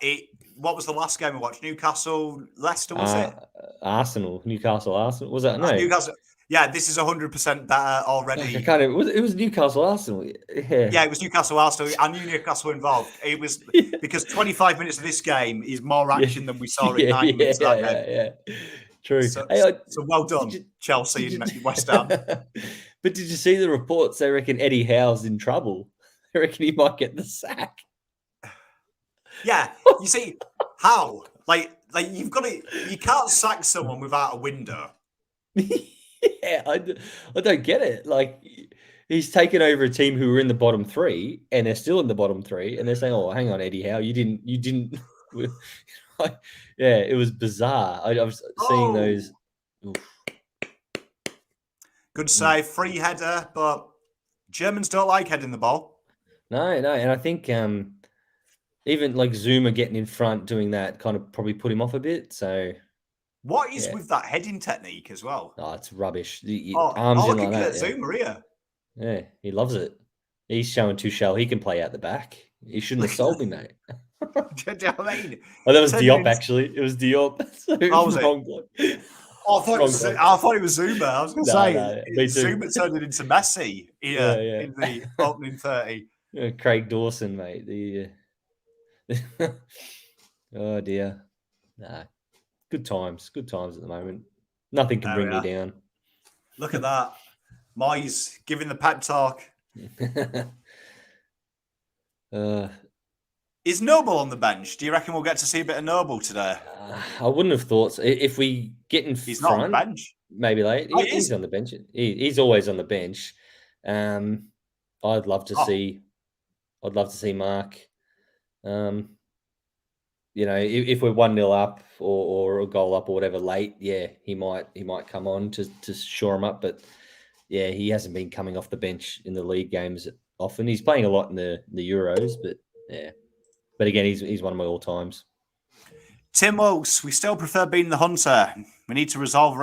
what was the last game we watched? Newcastle, Leicester, was it? Arsenal, Newcastle, Arsenal. Was that? No. Newcastle. Yeah, this is 100% better already. Like, it was Newcastle Arsenal. Yeah, it was Newcastle Arsenal. I knew Newcastle were involved. It was because 25 minutes of this game is more action than we saw in 90 minutes of that game. Yeah. True. So, Hey, so well done, Chelsea and West Ham. But did you see the reports? They reckon Eddie Howe's in trouble. They reckon he might get the sack. Yeah, you see how like you've got to. You can't sack someone without a window. Yeah, I don't get it. Like, he's taken over a team who were in the bottom three, and they're still in the bottom three, and they're saying, "Oh, hang on, Eddie Howe, you didn't." Yeah, it was bizarre. I was seeing those. Oof. Good save, free header, but Germans don't like heading the ball. No, and I think even like Zuma getting in front doing that kind of probably put him off a bit. So what is with that heading technique as well? Oh, it's rubbish. Arms in like that. Zuma here. Yeah, he loves it. He's showing Tuchel he can play out the back. He shouldn't have sold me, mate. Do you know what I mean? Oh, that was Diop, actually. It was Diop. So was wrong it? Oh, I thought it was Zuma. I was going to say Zuma turned it into Messi here in the opening 30. Craig Dawson, mate. Oh dear. Nah. Good times at the moment. Nothing can bring me down. Look at that. Moyes giving the pep talk. Is Noble on the bench? Do you reckon we'll get to see a bit of Noble today? I wouldn't have thought so. If we get in he's front, not on the bench. Maybe late. He's on the bench. He's always on the bench. I'd love to see. I'd love to see Mark. You know, if we're 1-0 up or a goal up or whatever late, yeah, he might come on to shore him up. But yeah, he hasn't been coming off the bench in the league games often. He's playing a lot in the Euros, but yeah. But again, he's one of my all times. Tim Wilkes, we still prefer being the hunter. We need to resolve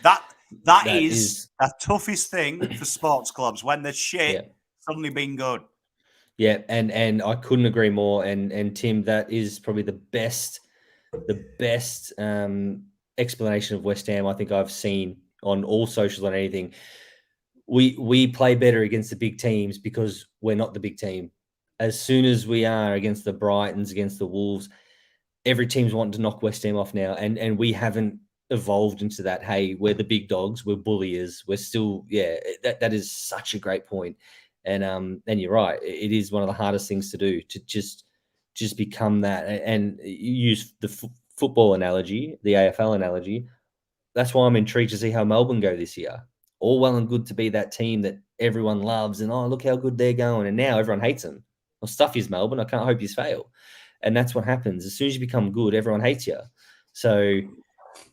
that is the toughest thing for sports clubs when they're shit suddenly being good. Yeah, and I couldn't agree more. And Tim, that is probably the best explanation of West Ham I think I've seen on all socials on anything. We play better against the big teams because we're not the big team. As soon as we are against the Brightons, against the Wolves, every team's wanting to knock West Ham off now, and we haven't evolved into that. Hey, we're the big dogs, we're bulliers, we're still that is such a great point. And you're right, it is one of the hardest things to do, to just become that. And use the football analogy, the AFL analogy. That's why I'm intrigued to see how Melbourne go this year. All well and good to be that team that everyone loves, and look how good they're going, and now everyone hates them. Well, stuff is Melbourne. I can't hope you fail. And that's what happens. As soon as you become good, everyone hates you. So,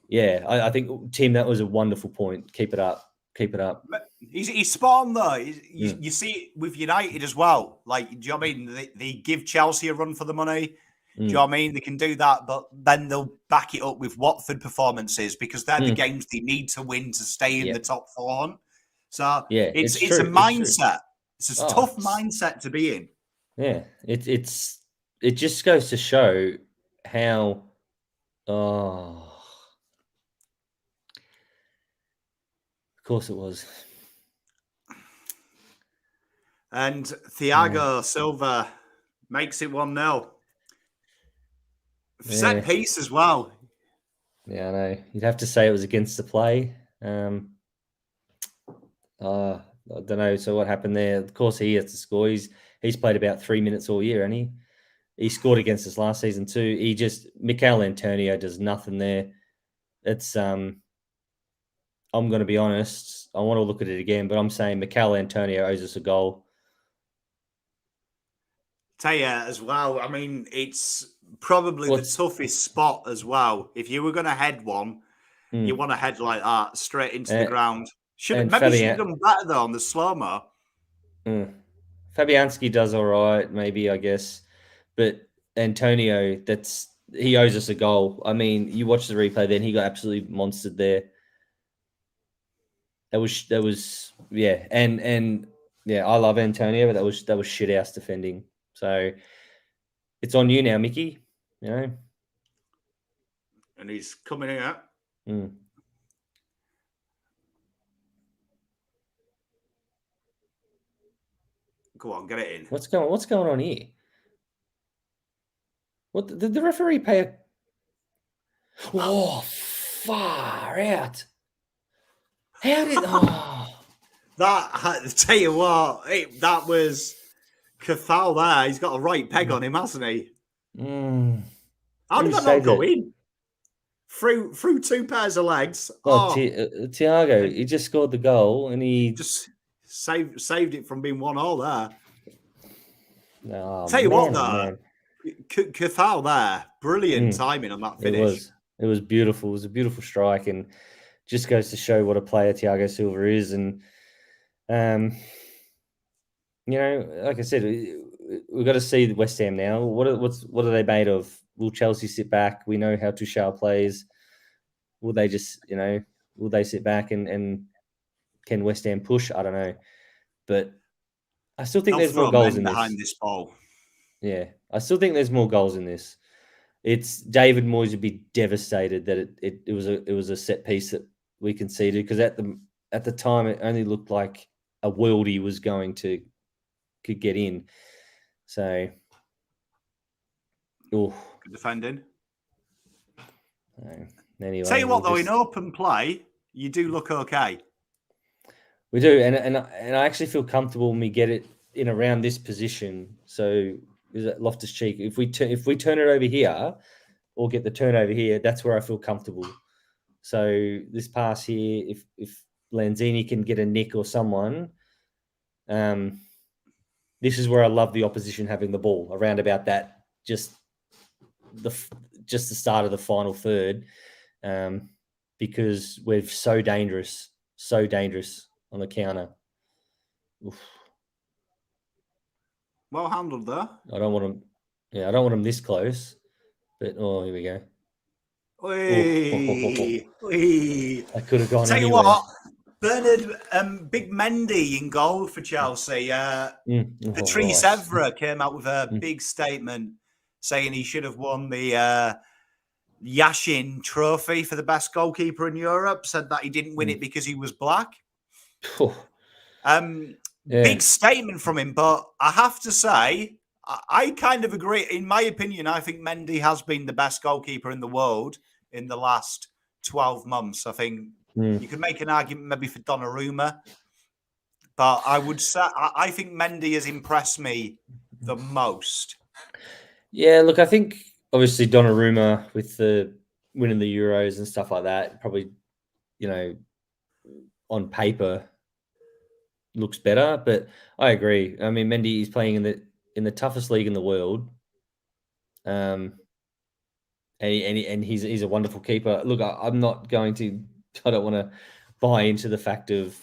yeah, I think, Tim, that was a wonderful point. Keep it up. Keep it up. He's spot on, though. You see it with United as well. Like, do you know what I mean? They give Chelsea a run for the money. Do you know what I mean? They can do that, but then they'll back it up with Watford performances because they're the games they need to win to stay in the top 4. So, it's a mindset. It's a tough mindset to be in. Yeah, it just goes to show how of course it was. And Thiago Silva makes it 1-0. Set piece as well. Yeah, I know. You'd have to say it was against the play. I don't know. So what happened there? Of course, he has to score. He's played about 3 minutes all year, and he scored against us last season too. Mikel Antonio does nothing there. It's I'm going to be honest. I want to look at it again, but I'm saying Mikel Antonio owes us a goal. Tell you as well. I mean, it's probably the toughest spot as well. If you were going to head one, you want to head like that straight into the ground. Should have done better though on the slow-mo. Fabianski does all right, maybe, I guess, but Antonio, he owes us a goal. I mean, you watch the replay, then he got absolutely monstered there. That was and I love Antonio, but that was shit house defending. So it's on you now, Mickey. You know, and he's coming out. Go on, get it in. What's going on here? What did the referee pay a... Oh, far out. How did... Oh. That, I tell you what, that was Cathal there. He's got a right peg on him, hasn't he? How did that not go in? Through two pairs of legs. Oh, Thiago, he just scored the goal and he just saved it from being 1-1 there. Oh, tell you what, though, Cathal there, brilliant timing on that finish. It was beautiful. It was a beautiful strike, and just goes to show what a player Thiago Silva is. And you know, like I said, we've got to see the West Ham now. What are they made of? Will Chelsea sit back? We know how Tuchel plays. Will they just, you know, will they sit back and can West Ham push? I don't know, but I still think there's more goals in behind this ball. Yeah, I still think there's more goals in this. It's David Moyes would be devastated that it was a set piece that we conceded, because at the time it only looked like a worldie was could get in. So, good defending. Anyway, tell you what, though, in open play, you do look okay. We do, and I actually feel comfortable when we get it in around this position. So is it Loftus-Cheek? If we turn it over here, or get the turnover here, that's where I feel comfortable. So this pass here, if Lanzini can get a nick or someone, this is where I love the opposition having the ball around about that, just the start of the final third, because we're so dangerous on the counter. Oof. Well handled there. I don't want them this close, but here we go. I could have gone. Tell you what, Bernard, Big Mendy in goal for Chelsea. Patrice Evra came out with a big statement saying he should have won the Yashin Trophy for the best goalkeeper in Europe. Said that he didn't win it because he was black. Big statement from him, but I have to say, I kind of agree. In my opinion, I think Mendy has been the best goalkeeper in the world in the last 12 months. I think you could make an argument maybe for Donnarumma, but I would say I think Mendy has impressed me the most. Yeah, look, I think obviously Donnarumma with the winning the Euros and stuff like that, probably, you know, on paper looks better, but I agree. I mean, Mendy is playing in the toughest league in the world, and he's a wonderful keeper. Look, I'm not going to. I don't want to buy into the fact of,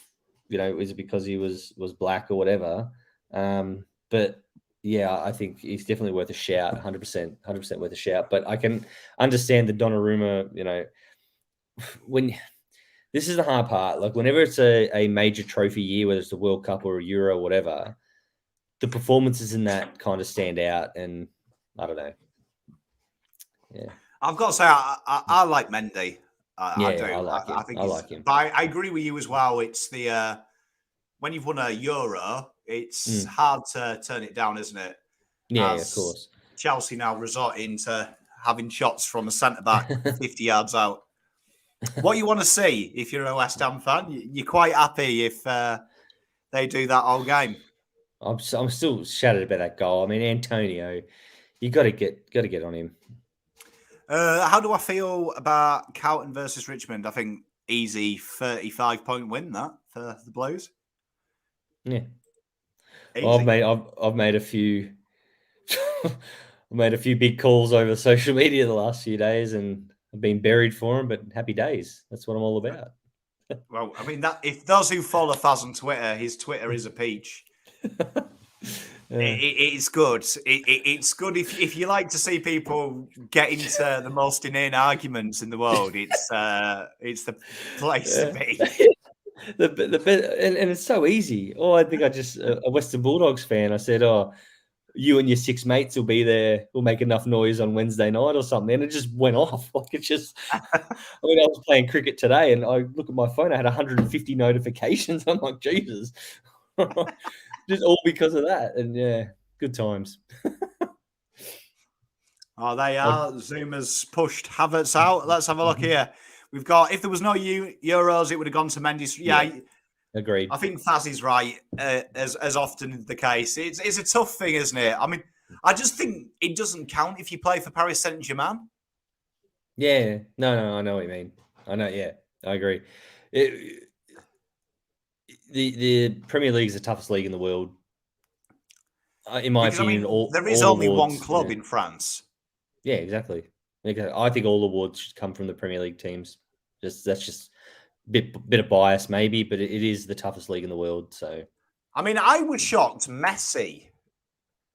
you know, is it because he was black or whatever. But yeah, I think he's definitely worth a shout. 100% worth a shout. But I can understand the Donnarumma. You know, when this is the hard part. Like whenever it's a major trophy year, whether it's the World Cup or a Euro or whatever, the performances in that kind of stand out. And I don't know. Yeah, I've got to say I like Mendy. I do. I like him. I think I like him. But I agree with you as well. It's the when you've won a Euro, it's hard to turn it down, isn't it? Yeah, of course. Chelsea now resorting to having shots from a centre back 50 yards out. What you want to see if you're a West Ham fan? You're quite happy if they do that all game. I'm still shattered about that goal. I mean, Antonio, you got to get on him. How do I feel about Carlton versus Richmond? I think easy 35-point win that for the Blues. Yeah, well, I've made a few I've made a few big calls over social media the last few days, and I've been buried for them. But happy days. That's what I'm all about. Well, I mean, that if those who follow Fazz on Twitter, his Twitter is a peach. It's good. It's good if you like to see people get into the most inane arguments in the world. It's the place to be. And it's so easy. I think I just a Western Bulldogs fan. I said, you and your 6 mates will be there. We'll make enough noise on Wednesday night or something. And it just went off. Like it just. I mean, I was playing cricket today, and I look at my phone. I had 150 notifications. I'm like, Jesus. Just all because of that. And yeah, good times. Oh, they are. Zuma's pushed Havertz out. Let's have a look here. We've got, if there was no Euros, it would have gone to Mendy's. Yeah, agreed. I think Fazz is right, as often the case. It's a tough thing, isn't it? I mean, I just think it doesn't count if you play for Paris Saint-Germain. Yeah, no, I know what you mean. I know, yeah, I agree. The Premier League is the toughest league in the world, in my opinion. There is all only awards, one club in France. Yeah, exactly. I think all awards should come from the Premier League teams. That's just a bit of bias, maybe, but it is the toughest league in the world. So, I mean, I was shocked Messi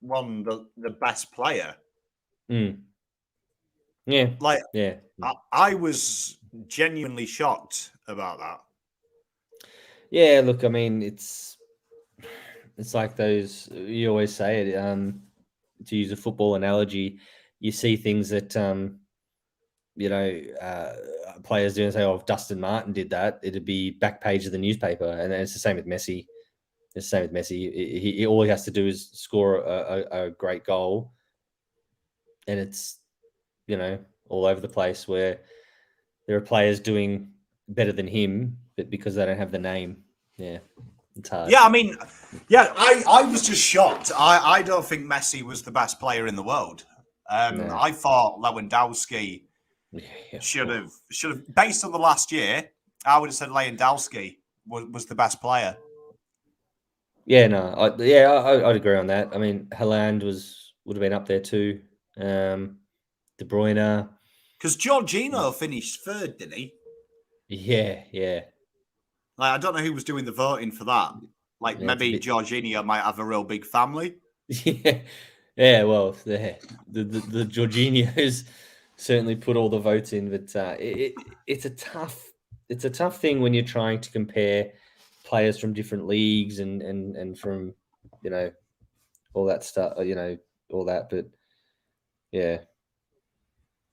won the best player. Yeah, like yeah. I was genuinely shocked about that. Yeah, look, I mean, it's like those, you always say it, to use a football analogy, you see things that players do and say, "Oh, if Dustin Martin did that, it'd be back page of the newspaper." And it's the same with Messi. It's the same with Messi. He all he has to do is score a great goal, and it's all over the place where there are players doing better than him, but because they don't have the name, it's hard. Yeah, I mean, I was just shocked. I don't think Messi was the best player in the world. No. I thought Lewandowski should have, based on the last year, I would have said Lewandowski was the best player. Yeah, no, I'd agree on that. I mean, Haaland would have been up there too. De Bruyne, because Jorginho finished third, didn't he? Yeah. Like, I don't know who was doing the voting for that. Like, maybe Jorginho might have a real big family. Yeah. Well, the Jorginhos certainly put all the votes in, but it's a tough thing when you're trying to compare players from different leagues and from all that stuff, all that. But yeah,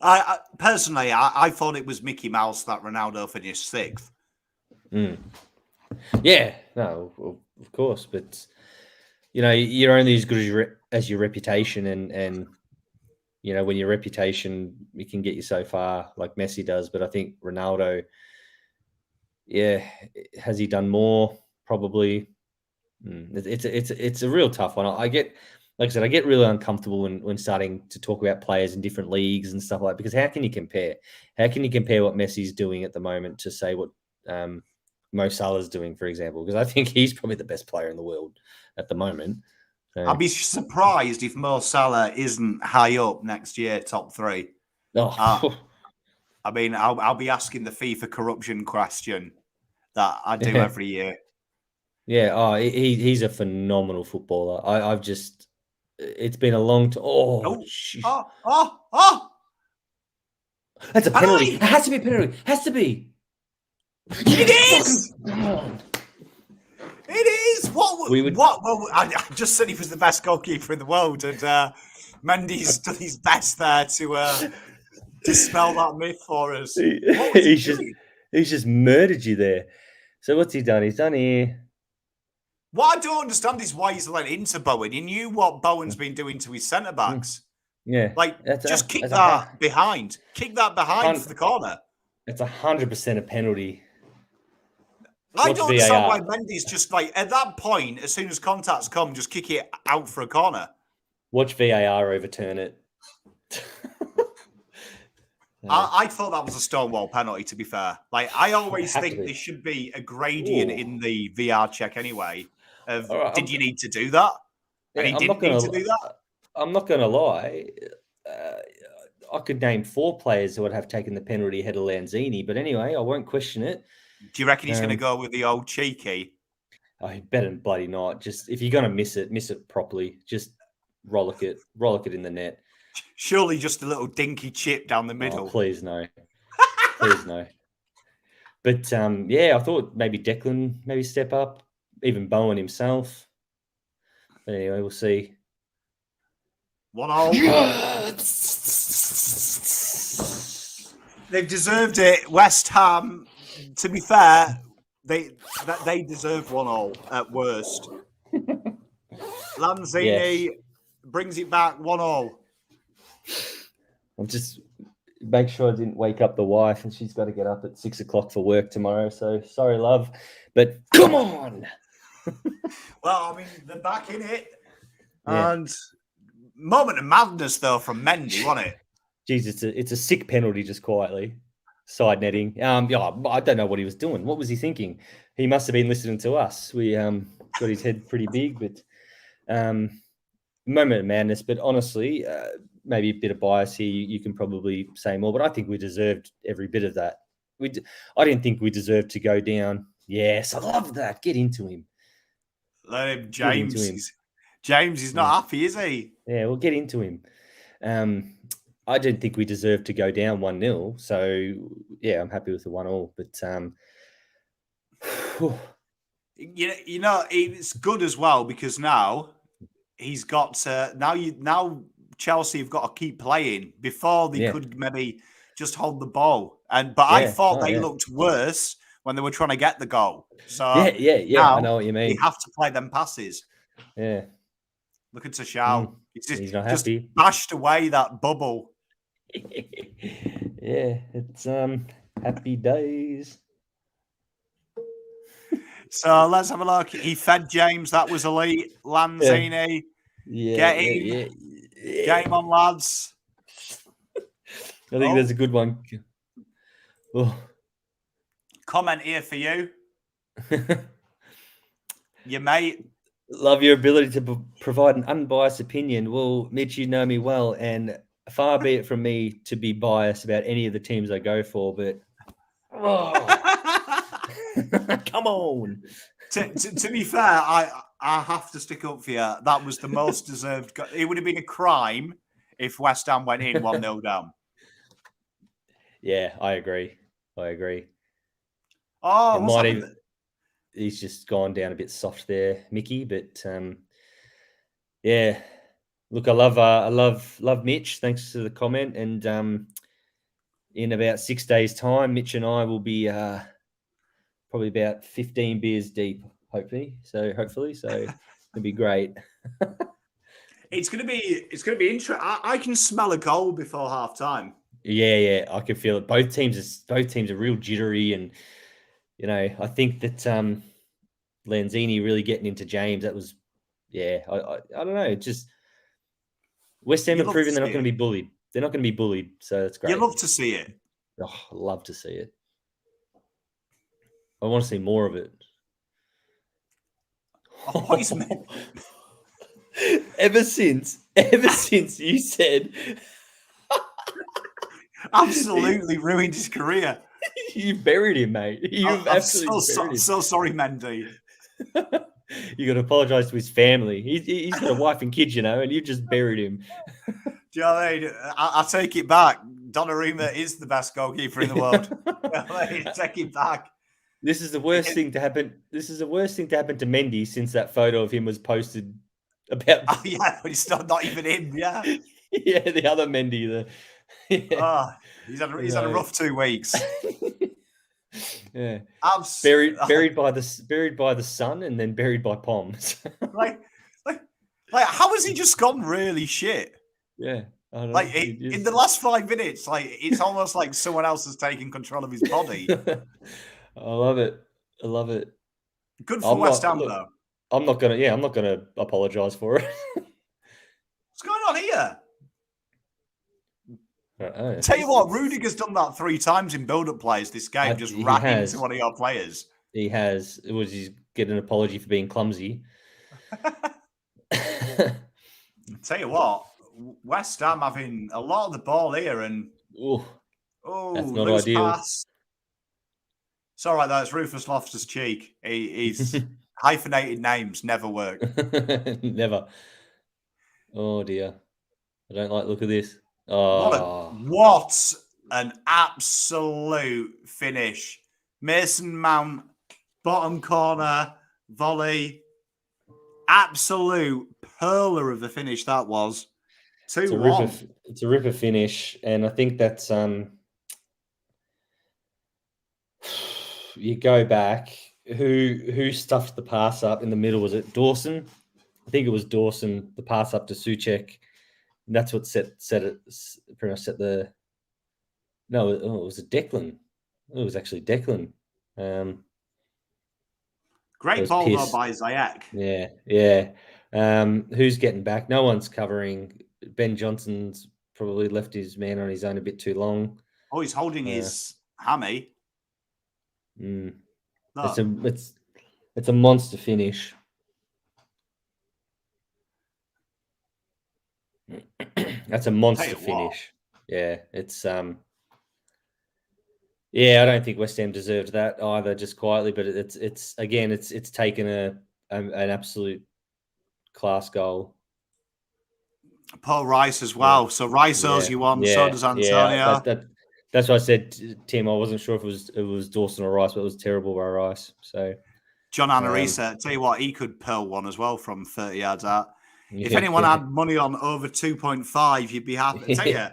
I personally, I thought it was Mickey Mouse that Ronaldo finished sixth. Yeah, no, of course, but you're only as good as your reputation, and when your reputation, you can get you so far, like Messi does. But I think Ronaldo, has he done more? Probably. It's a real tough one. Like I said, I get really uncomfortable when starting to talk about players in different leagues and stuff like that, because how can you compare? How can you compare what Messi's doing at the moment to say what Mo Salah's doing, for example? Because I think he's probably the best player in the world at the moment. So. I'd be surprised if Mo Salah isn't high up next year, top 3. Oh. I mean, I'll be asking the FIFA corruption question that I do every year. Yeah, he's a phenomenal footballer. It's been a long time. Oh, that's a penalty. It has to be a penalty. It has to be. It is. It is. Well, I just said he was the best goalkeeper in the world, and Mendy's done his best there to dispel that myth for us. He's just murdered you there. So what's he done? He's done here. What I don't understand is why he's let into Bowen. He knew what Bowen's been doing to his centre backs. Yeah, just kick that behind. Kick that behind for the corner. It's 100% a penalty. I don't understand why Mendy's just at that point, as soon as contacts come, just kick it out for a corner. Watch VAR overturn it. I thought that was a stonewall penalty, to be fair. I always think there should be a gradient in the VR check anyway. Did you need to do that? And he didn't need to do that? I'm not going to lie. I could name 4 players who would have taken the penalty ahead of Lanzini, but anyway, I won't question it. Do you reckon he's going to go with the old cheeky? I better bloody not. Just if you're going to miss it properly. Just rollick it in the net. Surely just a little dinky chip down the middle. Oh, please no. Please no. But I thought maybe Declan maybe step up, even Bowen himself. But anyway, we'll see. 1-0. They've deserved it. West Ham, to be fair, they deserve 1-0 at worst. Lanzini brings it back 1-1. I'm just make sure I didn't wake up the wife, and she's got to get up at 6 o'clock for work tomorrow. So sorry, love, but come on. Well, I mean, they're back in it. Yeah. And moment of madness, though, from Mendy, wasn't it? Jeez, it's a sick penalty, just quietly. Side netting. I don't know what he was doing. What was he thinking? He must have been listening to us. We got his head pretty big, but moment of madness. But honestly, maybe a bit of bias here. You can probably say more, but I think we deserved every bit of that. I didn't think we deserved to go down. Yes, I love that. Get into him. Let him, James. He's not happy, is he? Yeah, we'll get into him. I didn't think we deserved to go down 1-0. So, yeah, I'm happy with the 1-1. But, you know, it's good as well because now he's got now Chelsea have got to keep playing. Before they could maybe just hold the ball. But I thought they looked worse when they were trying to get the goal. So I know what you mean. They have to play them passes. Yeah. Look at Tashao. He's not happy. Just bashed away that bubble. Yeah, it's happy days. So let's have a look. He fed James. That was elite. Lanzini. Game on, lads. I think there's a good one. Oh. Comment here for you. Your mate. Love your ability to provide an unbiased opinion. Well, Mitch, you know me well, and far be it from me to be biased about any of the teams I go for, but come on. To be fair, I have to stick up for you. That was the most deserved. It would have been a crime if West Ham went in 1-0 down. Yeah, I agree. Oh, he's just gone down a bit soft there, Mickey. But yeah, look, I love Mitch. Thanks to the comment. And in about 6 days' time, Mitch and I will be probably about 15 beers deep, hopefully. So it'll be great. It's gonna be interesting. I can smell a goal before half time. Yeah, I can feel it. Both teams are real jittery, and I think that Lanzini really getting into James. That was, I don't know. Just West Ham have proven they're not going to be bullied. They're not going to be bullied, so that's great. You love to see it. Oh, I love to see it. I want to see more of it. Ever since you said. Absolutely ruined his career. You buried him, mate. I'm so sorry, Mendy. You got to apologise to his family. He's got a wife and kids, and you just buried him. Do you know what I mean? I take it back. Donnarumma is the best goalkeeper in the world. Take it back. This is the worst thing to happen. This is the worst thing to happen to Mendy since that photo of him was posted about. Oh, yeah, but it's not even him. Yeah, yeah, the other Mendy. He's had a rough 2 weeks. Yeah, buried by the sun and then buried by Poms. like, how has he just gone really shit? Yeah, I don't know. In the last 5 minutes, it's almost like someone else has taken control of his body. I love it. Good for West Ham, though. I'm not gonna apologise for it. What's going on here? Tell you what, Rudiger's done that 3 times in build-up plays this game, just racking into one of your players. He has. He's getting an apology for being clumsy. Tell you what, West Ham having a lot of the ball here, and that's not ideal. Pass. It's all right though. It's Rufus Loftus-Cheek. He's hyphenated names never work. Never. Oh dear, I don't like the look of this. Oh. What an absolute finish. Mason Mount, bottom corner, volley. Absolute perler of a finish that was. 2-1. It's a ripper finish. And I think that's you go back. Who stuffed the pass up in the middle? Was it Dawson? I think it was Dawson, the pass up to Suchek. And that's what set it pretty much set the. No, it was a Declan. It was actually Declan. Great ball though by Ziyech. Yeah. Who's getting back? No one's covering. Ben Johnson's probably left his man on his own a bit too long. Oh, he's holding his hammy. It's a monster finish. That's a monster finish. Yeah, it's yeah, I don't think West Ham deserved that either, just quietly. But it's taken an absolute class goal. Paul Rice as well. Yeah. So Rice owes you one. So does Antonio. Yeah, that's what I said, Tim. I wasn't sure if it was Dawson or Rice, but it was terrible by Rice. So John Anarisa, tell you what, he could pearl one as well from 30 yards out. If anyone had money on over 2.5, you'd be happy. I tell you,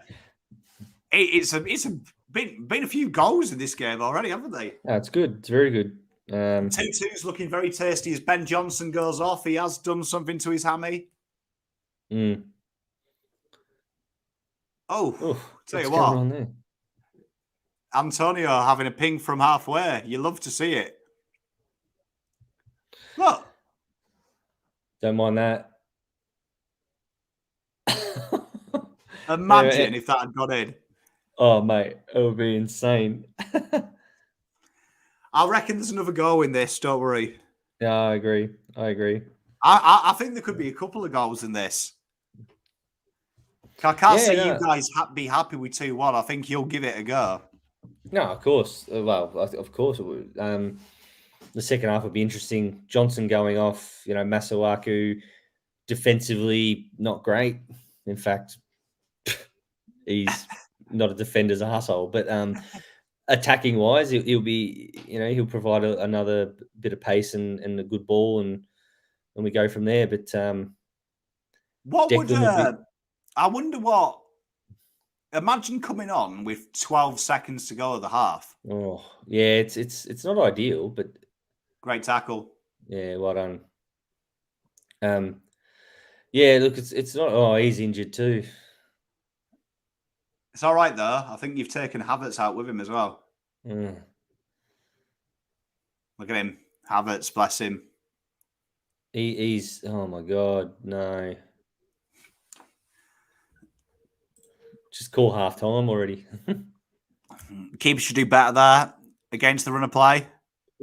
it's been a few goals in this game already, haven't they? Yeah, it's good. It's very good. 2-2's looking very tasty as Ben Johnson goes off. He has done something to his hammy. Oh, tell you what. Antonio having a ping from halfway. You love to see it. Look. Don't mind that. Imagine if that had got in. Oh, mate, it would be insane. I reckon there's another goal in this. Don't worry. Yeah, I agree. I think there could be a couple of goals in this. I can't see you guys be happy with 2-1. I think you'll give it a go. No, of course. Well, of course it would. The second half would be interesting. Johnson going off. Masuaku defensively not great. In fact, he's not a defender's arsehole. But attacking wise, he'll be. He'll provide another bit of pace and a good ball, and we go from there. But what would I wonder what? Imagine coming on with 12 seconds to go of the half. Oh, yeah, it's not ideal, but great tackle. Yeah, well done. Yeah, look, it's not. Oh, he's injured too. It's all right though. I think you've taken Havertz out with him as well. Look at him, Havertz, bless him. He's. Oh my God, no. Just call half time already. Keeper should do better there against the run of play.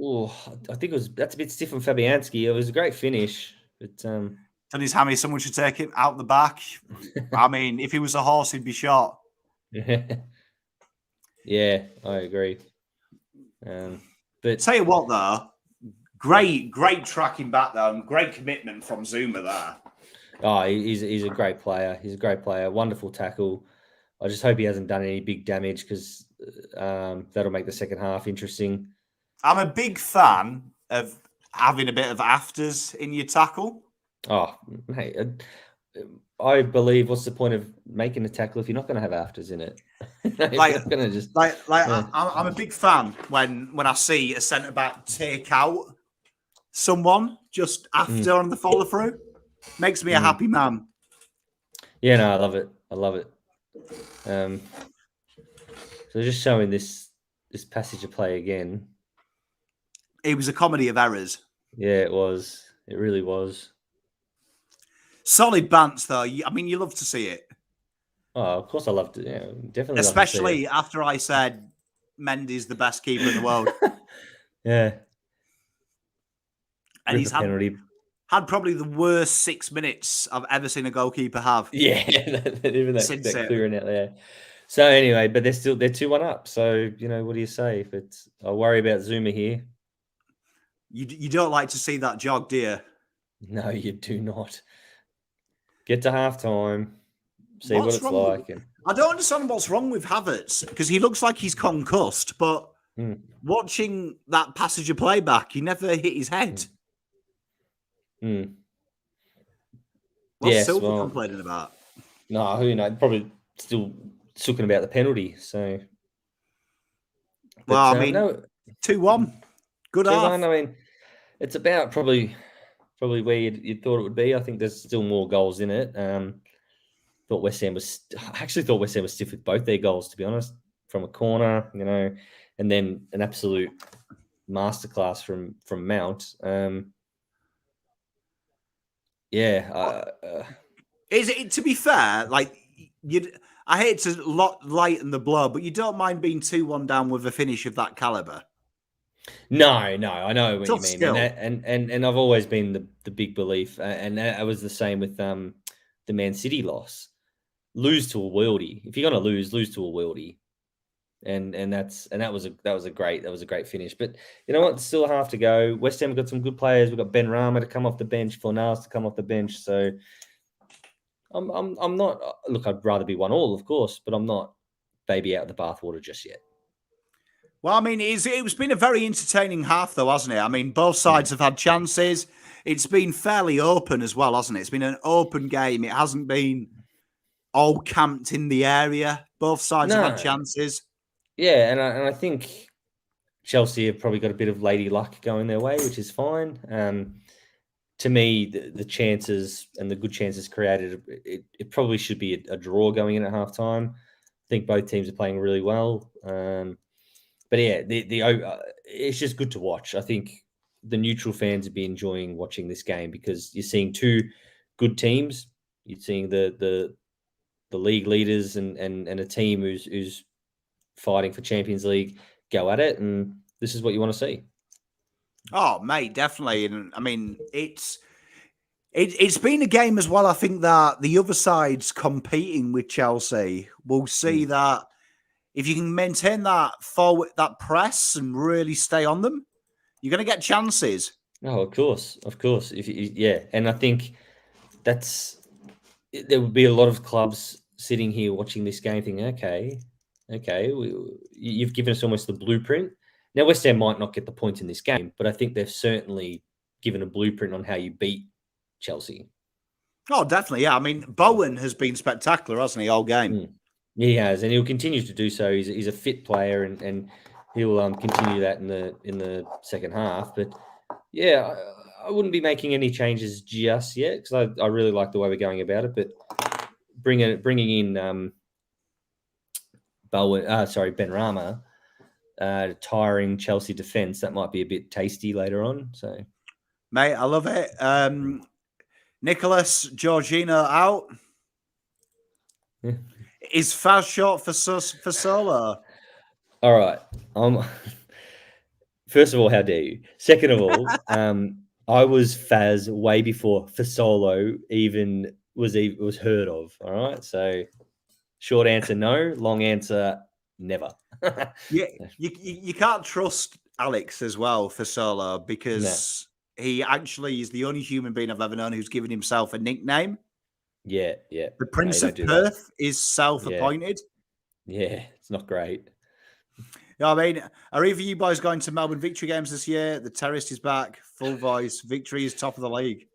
Oh, I think that's a bit stiff from Fabianski. It was a great finish, but Tony's hammy. Someone should take him out the back. I mean, if he was a horse, he'd be shot. Yeah, I agree. But tell you what, though, great tracking back there, and great commitment from Zuma there. Oh, he's a great player. He's a great player. Wonderful tackle. I just hope he hasn't done any big damage because that'll make the second half interesting. I'm a big fan of having a bit of afters in your tackle. Oh, mate, I believe. What's the point of making a tackle if you're not going to have afters in it? I'm a big fan when I see a centre back take out someone just after on the follow through. Makes me a happy man. Yeah, no, I love it. So just showing this passage of play again. It was a comedy of errors. Yeah, it was. It really was. Solid bants, though. I mean, you love to see it. Oh, of course I loved it. Yeah, definitely. Especially after I said Mendy's the best keeper in the world. Yeah. And he's had probably the worst 6 minutes I've ever seen a goalkeeper have. Yeah, even that clearing out there. So anyway, but they're 2-1 up. So what do you say? I worry about Zuma here. You don't like to see that jog, do you? No, you do not. Get to halftime, see what it's like. I don't understand what's wrong with Havertz because he looks like he's concussed, but watching that passage of play back, he never hit his head. What's Silva complaining about? No, who knows? Probably still talking about the penalty. So, well, I mean, 2-1. Good half. I mean, it's about probably probably where you thought it would be. I think there's still more goals in it. I actually thought West Ham was stiff with both their goals, to be honest, from a corner, and then an absolute masterclass from Mount. Is it, to be fair, like I hate to lighten the blow, but you don't mind being 2-1 down with a finish of that caliber? No, I know what you mean, Skill. and I've always been the big belief, and I was the same with the Man City loss. Lose to a worldie. If you're gonna lose to a worldie, and that was a great finish. But you know what? Still half to go. West Ham have got some good players. We've got Ben Rama to come off the bench, Fornals to come off the bench. So I'm not. Look, I'd rather be 1-1, of course, but I'm not baby out of the bathwater just yet. Well, I mean, it's been a very entertaining half, though, hasn't it? I mean, both sides have had chances. It's been fairly open as well, hasn't it? It's been an open game. It hasn't been all camped in the area. Both sides have had chances. Yeah, and I think Chelsea have probably got a bit of lady luck going their way, which is fine. To me, the chances and the good chances created, it probably should be a draw going in at halftime. I think both teams are playing really well. But yeah, it's just good to watch. I think the neutral fans would be enjoying watching this game because you're seeing two good teams. You're seeing the league leaders and a team who's fighting for Champions League go at it, and this is what you want to see. Oh, mate, definitely. And I mean, it's been a game as well. I think that the other side's competing with Chelsea. We'll see that if you can maintain that that press and really stay on them, you're going to get chances. Oh, of course. And I think there would be a lot of clubs sitting here watching this game thinking, okay, you've given us almost the blueprint. Now, West Ham might not get the points in this game, but I think they've certainly given a blueprint on how you beat Chelsea. Oh, definitely, yeah. I mean, Bowen has been spectacular, hasn't he, all game? He has, and he'll continue to do so. He's a fit player, and he'll continue that in the second half. But yeah, I wouldn't be making any changes just yet because I really like the way we're going about it. But bringing in Ben Rama, tiring Chelsea defense, that might be a bit tasty later on. So, mate, I love it. Nicholas Georgina out. Yeah. Is Fazz short for Solo? All right. First of all, how dare you? Second of all, I was Fazz way before Fasolo even was heard of. All right. So short answer, no. Long answer, never. Yeah, you can't trust Alex as well for Solo because he actually is the only human being I've ever known who's given himself a nickname. Yeah. The Prince of Perth is self-appointed. Yeah, it's not great. I mean, are either you boys going to Melbourne Victory games this year? The Terrorist is back, full voice. Victory is top of the league.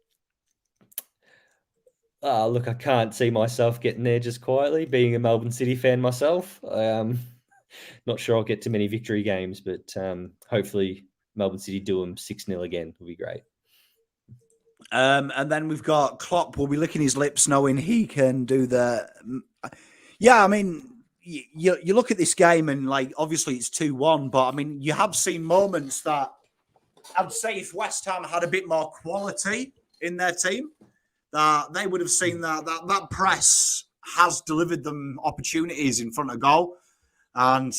Look, I can't see myself getting there just quietly, being a Melbourne City fan myself. Not sure I'll get to many Victory games, but hopefully Melbourne City do them 6-0 again would be great. And then we've got Klopp will be licking his lips knowing he can do the... Yeah, I mean, you look at this game and, like, obviously it's 2-1, but, I mean, you have seen moments that I'd say if West Ham had a bit more quality in their team, that they would have seen that press has delivered them opportunities in front of goal. And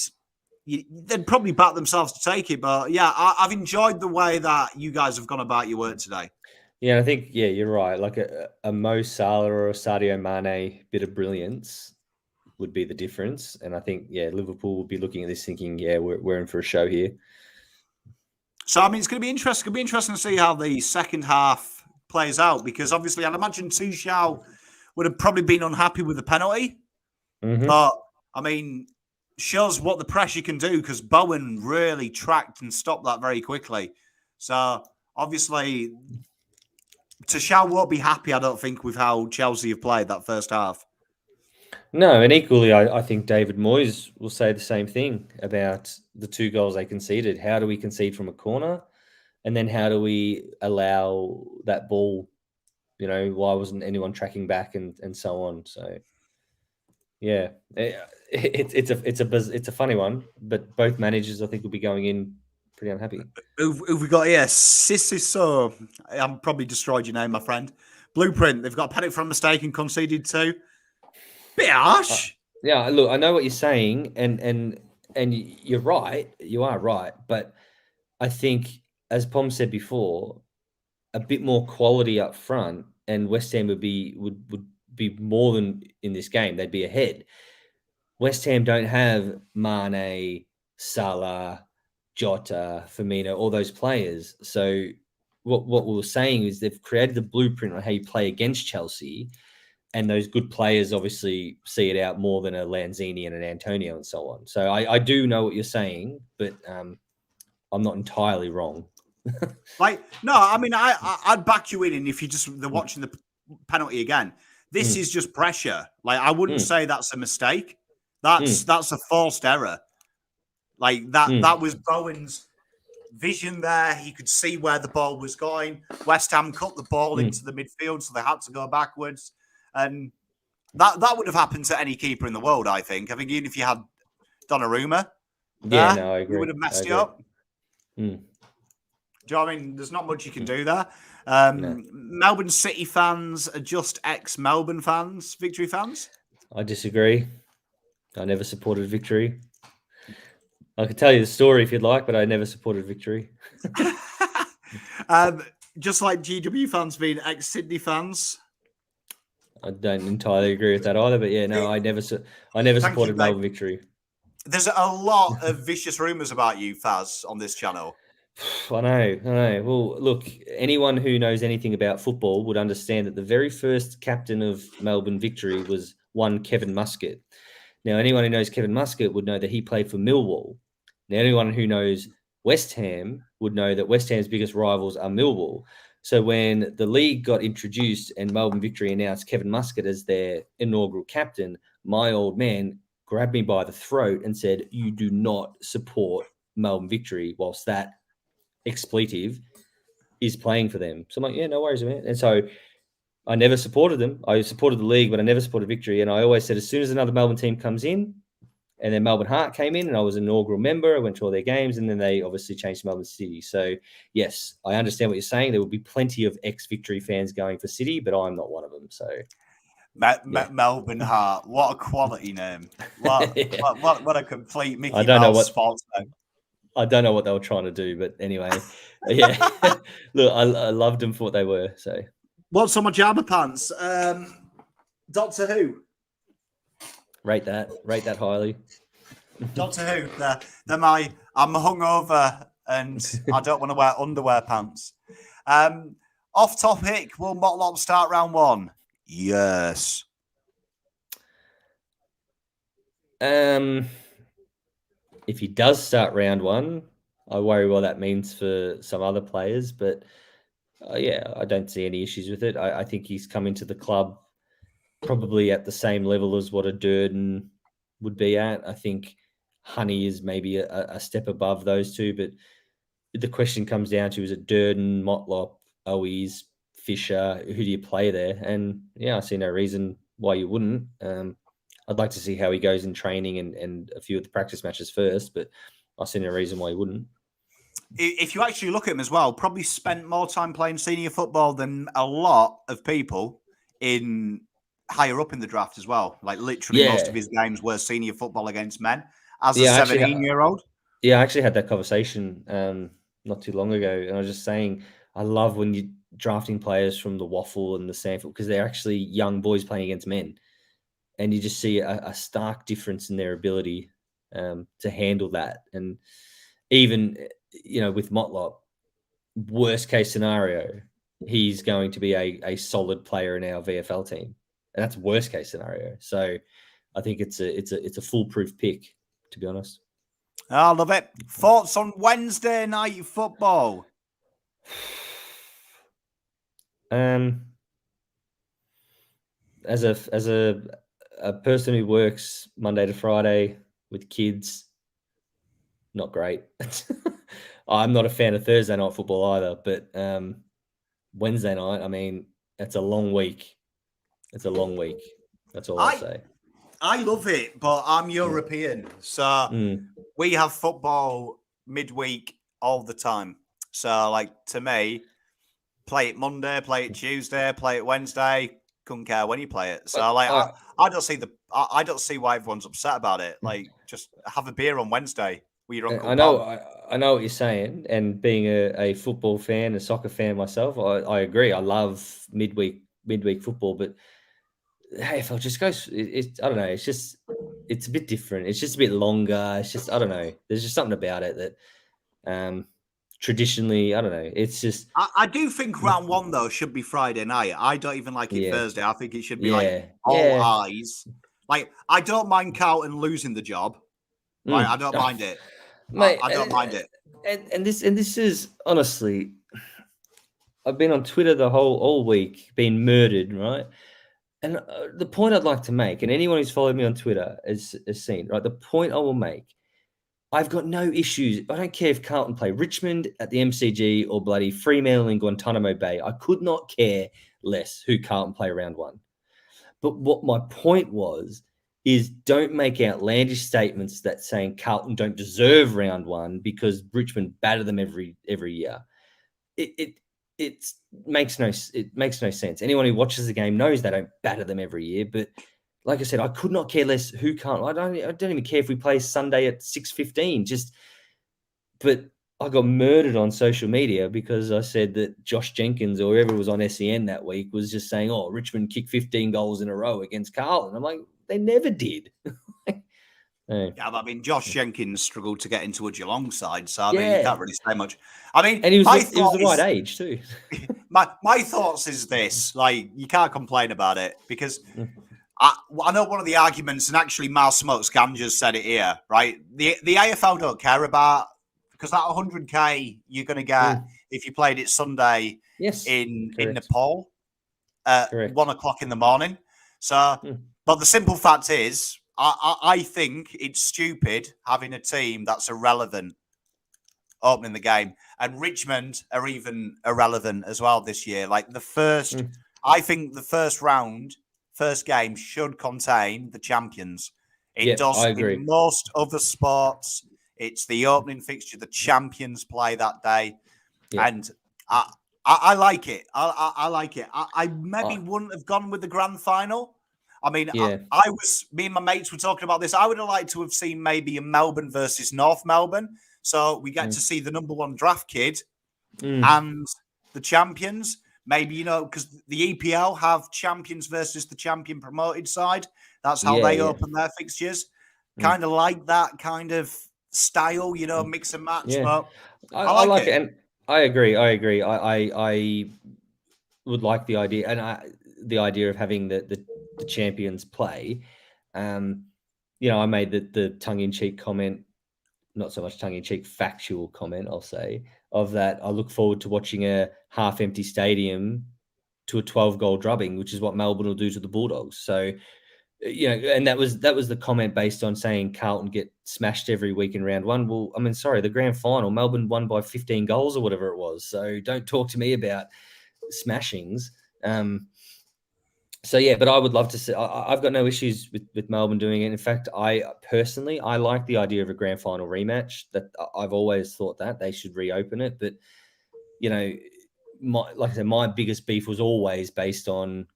they'd probably back themselves to take it. But, yeah, I've enjoyed the way that you guys have gone about your work today. Yeah, I think, you're right. Like a Mo Salah or a Sadio Mane bit of brilliance would be the difference. And I think, Liverpool will be looking at this thinking, we're in for a show here. So, I mean, it's going to be interesting. It's going to be interesting to see how the second half plays out because obviously I'd imagine Tuchel would have probably been unhappy with the penalty. Mm-hmm. But, I mean, shows what the pressure can do because Bowen really tracked and stopped that very quickly. So, obviously... Tuchel won't be happy, I don't think, with how Chelsea have played that first half. No, and equally, I think David Moyes will say the same thing about the 2 goals they conceded. How do we concede from a corner? And then how do we allow that ball? You know, why wasn't anyone tracking back and so on? So yeah, it's a funny one, but both managers I think will be going in pretty unhappy. Who've we got here? Sissy, so I'm probably destroyed your name, my friend. Blueprint. They've got a panic from mistake and conceded two. Bit harsh. Yeah, look, I know what you're saying, and you're right. You are right, but I think, as Pom said before, a bit more quality up front, and West Ham would be more than in this game. They'd be ahead. West Ham don't have Mane, Salah, Jota, Firmino, all those players. So what we were saying is they've created the blueprint on how you play against Chelsea, and those good players obviously see it out more than a Lanzini and an Antonio and so on. So I do know what you're saying, but I'm not entirely wrong. Like, no, I mean, I'd back you in, and if you just they're watching the penalty again, this is just pressure. Like, I wouldn't say that's a mistake. That's a forced error. Like that was Bowen's vision there. He could see where the ball was going. West Ham cut the ball into the midfield, so they had to go backwards. And that would have happened to any keeper in the world, I think. I think even if you had Donnarumma, yeah, no, I agree. you would have messed you up. Do you know what I mean? There's not much you can do there. No. Melbourne City fans are just ex-Melbourne fans, Victory fans. I disagree. I never supported Victory. I could tell you the story if you'd like, but I never supported Victory. Just like GW fans being ex-Sydney fans. I don't entirely agree with that either, but yeah, no, I never supported Melbourne Victory. There's a lot of vicious rumours about you, Fazz, on this channel. I know. Well, look, anyone who knows anything about football would understand that the very first captain of Melbourne Victory was one Kevin Muscat. Now, anyone who knows Kevin Muscat would know that he played for Millwall. Now, anyone who knows West Ham would know that West Ham's biggest rivals are Millwall. So when the league got introduced and Melbourne Victory announced Kevin Muscat as their inaugural captain, my old man grabbed me by the throat and said, "You do not support Melbourne Victory whilst that expletive is playing for them." So I'm like, yeah, no worries, man. And so I never supported them. I supported the league, but I never supported Victory. And I always said, as soon as another Melbourne team comes in, and then Melbourne Heart came in, and I was an inaugural member. I went to all their games, and then they obviously changed to Melbourne City. So, yes, I understand what you're saying. There will be plenty of ex-Victory fans going for City, but I'm not one of them. So, Melbourne Heart, what a quality name! What a complete Mickey Mouse sports name. I don't know what they were trying to do, but anyway, yeah. Look, I loved them for what they were. So, what's on my Jabba pants? Doctor Who. Rate that highly. Doctor Who. I'm hungover and I don't want to wear underwear pants. Off topic. Will Motlop start round one? Yes. If he does start round one, I worry what that means for some other players. But yeah, I don't see any issues with it. I think he's come into the club probably at the same level as what a Durden would be at. I think Honey is maybe a step above those two, but the question comes down to, is it Durden, Motlop, Owies, Fisher? Who do you play there? And yeah, I see no reason why you wouldn't. I'd like to see how he goes in training and a few of the practice matches first, but I see no reason why he wouldn't. If you actually look at him as well, probably spent more time playing senior football than a lot of people in higher up in the draft as well. Like literally most of his games were senior football against men as a 17-year-old. Yeah, I actually had that conversation not too long ago. And I was just saying, I love when you're drafting players from the Waffle and the Sanford, because they're actually young boys playing against men. And you just see a stark difference in their ability to handle that. And even, with Motlop, worst case scenario, he's going to be a solid player in our VFL team. And that's worst case scenario. So I think it's a foolproof pick, to be honest. I love it. Thoughts on Wednesday night football? As a person who works Monday to Friday with kids, not great. I'm not a fan of Thursday night football either, but Wednesday night, I mean, it's a long week. It's a long week. That's all I'll say. I love it, but I'm European, so we have football midweek all the time. So, like, to me, play it Monday, play it Tuesday, play it Wednesday. Couldn't care when you play it. So, like, I don't see I don't see why everyone's upset about it. Like, just have a beer on Wednesday with your Uncle Bob. I know what you're saying, and being a football fan, a soccer fan myself, I agree. I love midweek football, but AFL just goes. I don't know. It's a bit different. It's just a bit longer. It's just I don't know. There's just something about it that traditionally I don't know. It's just I do think round one though should be Friday night. I don't even like it Thursday. I think it should be like all eyes. Like I don't mind Carlton losing the job. Right, I don't mind it. Mate, I don't mind it. And this is honestly, I've been on Twitter the all week, been murdered, right? And the point I'd like to make, and anyone who's followed me on Twitter has seen, right? The point I will make, I've got no issues. I don't care if Carlton play Richmond at the MCG or bloody Fremantle in Guantanamo Bay. I could not care less who Carlton play round one. But what my point was is don't make outlandish statements that saying Carlton don't deserve round one because Richmond batter them every year. It makes no sense. Anyone who watches the game knows they don't batter them every year. But like I said, I could not care less who can't. I don't even care if we play Sunday at 6:15. But I got murdered on social media because I said that Josh Jenkins or whoever was on SEN that week was just saying, "Oh, Richmond kicked 15 goals in a row against Carlton." I'm like, they never did. Yeah, but I mean, Josh Jenkins struggled to get into a Geelong side, so I mean, you can't really say much. I mean, and he was the right age too. my thoughts is this: like, you can't complain about it because I know one of the arguments, and actually, Miles Smokes Ganges said it here, right? The AFL don't care about because that 100K you're going to get if you played it Sunday in Nepal at 1 o'clock in the morning. So, but the simple fact is, I think it's stupid having a team that's irrelevant opening the game. And Richmond are even irrelevant as well this year. Like I think the first game should contain the champions. It does in most other sports. It's the opening fixture, the champions play that day. Yeah. And I like it. I like it. I maybe wouldn't have gone with the grand final. I mean, me and my mates were talking about this. I would have liked to have seen maybe a Melbourne versus North Melbourne. So we get to see the number one draft kid and the champions. Maybe, because the EPL have champions versus the champion promoted side. That's how they open their fixtures. Kind of like that kind of style, mix and match. Yeah. But I like it. And I agree. I would like the idea. And the idea of having the champions play. I made the tongue-in-cheek comment, not so much tongue-in-cheek, factual comment, I'll say, of that I look forward to watching a half-empty stadium to a 12-goal drubbing, which is what Melbourne will do to the Bulldogs. So, and that was the comment based on saying Carlton get smashed every week in round one. Well, I mean, sorry, the grand final, Melbourne won by 15 goals or whatever it was. So don't talk to me about smashings. So, yeah, but I would love to see. I've got no issues with Melbourne doing it. In fact, I personally like the idea of a grand final rematch. That I've always thought that they should reopen it. But, like I said, my biggest beef was always based on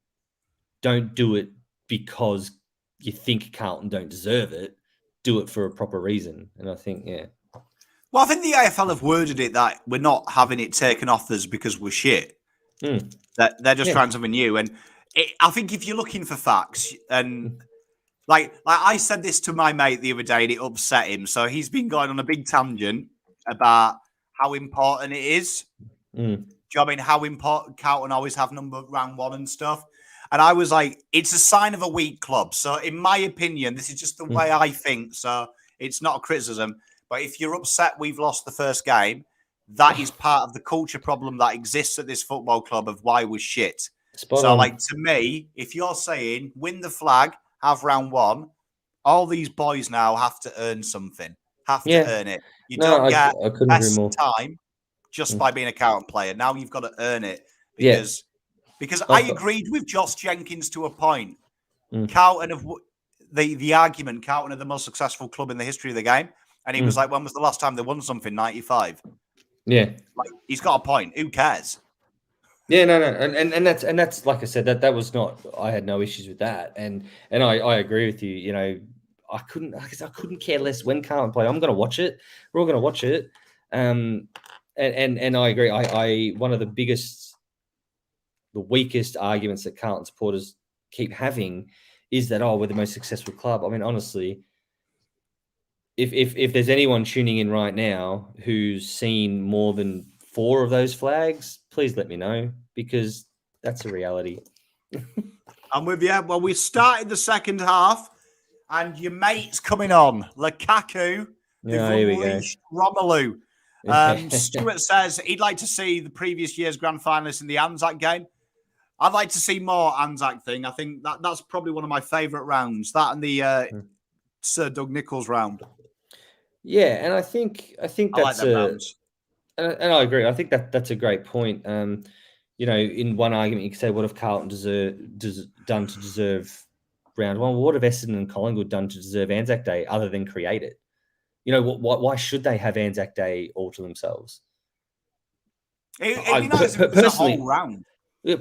don't do it because you think Carlton don't deserve it. Do it for a proper reason. And I think, Well, I think the AFL have worded it that we're not having it taken off us because we're shit. That they're just trying something new. And I think if you're looking for facts, and like I said this to my mate the other day, and it upset him. So he's been going on a big tangent about how important it is. Do you know what I mean? How important Carlton always have round one and stuff. And I was like, it's a sign of a weak club. So in my opinion, this is just the way I think. So it's not a criticism. But if you're upset we've lost the first game, that is part of the culture problem that exists at this football club of why we're shit. Like, to me, if you're saying win the flag, have round one, all these boys now have to earn something. have to Yeah. earn it. You No, don't get I couldn't agree best more. time just by being a Carlton player. Now you've got to earn it Yeah. because I I've got- agreed with Josh Jenkins to a point. Mm. Carlton have the argument. Carlton are the most successful club in the history of the game, and he was like, "When was the last time they won something? 95." Yeah. Like, he's got a point. Who cares? Yeah, no, and that's like I said, that was not. I had no issues with that, and I agree with you. You know, I couldn't care less when Carlton play. I'm going to watch it. We're all going to watch it. And I agree. I one of the weakest arguments that Carlton supporters keep having is that, we're the most successful club. I mean, honestly, if there's anyone tuning in right now who's seen more than 4 of those flags, please let me know, because that's a reality. I'm with you. Well, we started the second half, and your mate's coming on. Lukaku, Yeah, they've here we go. unleashed Romelu. Stuart says he'd like to see the previous year's grand finalists in the Anzac game. I'd like to see more Anzac thing. I think that's probably one of my favourite rounds. That and the Sir Doug Nicholls round. Yeah, and I think I that's like them rounds. and I agree. I think that's a great point. You know, in one argument, you could say, what have Carlton done to deserve round one? Well, what have Essendon and Collingwood done to deserve Anzac Day other than create it? You know, why should they have Anzac Day all to themselves? It'd be nice if it was a whole round.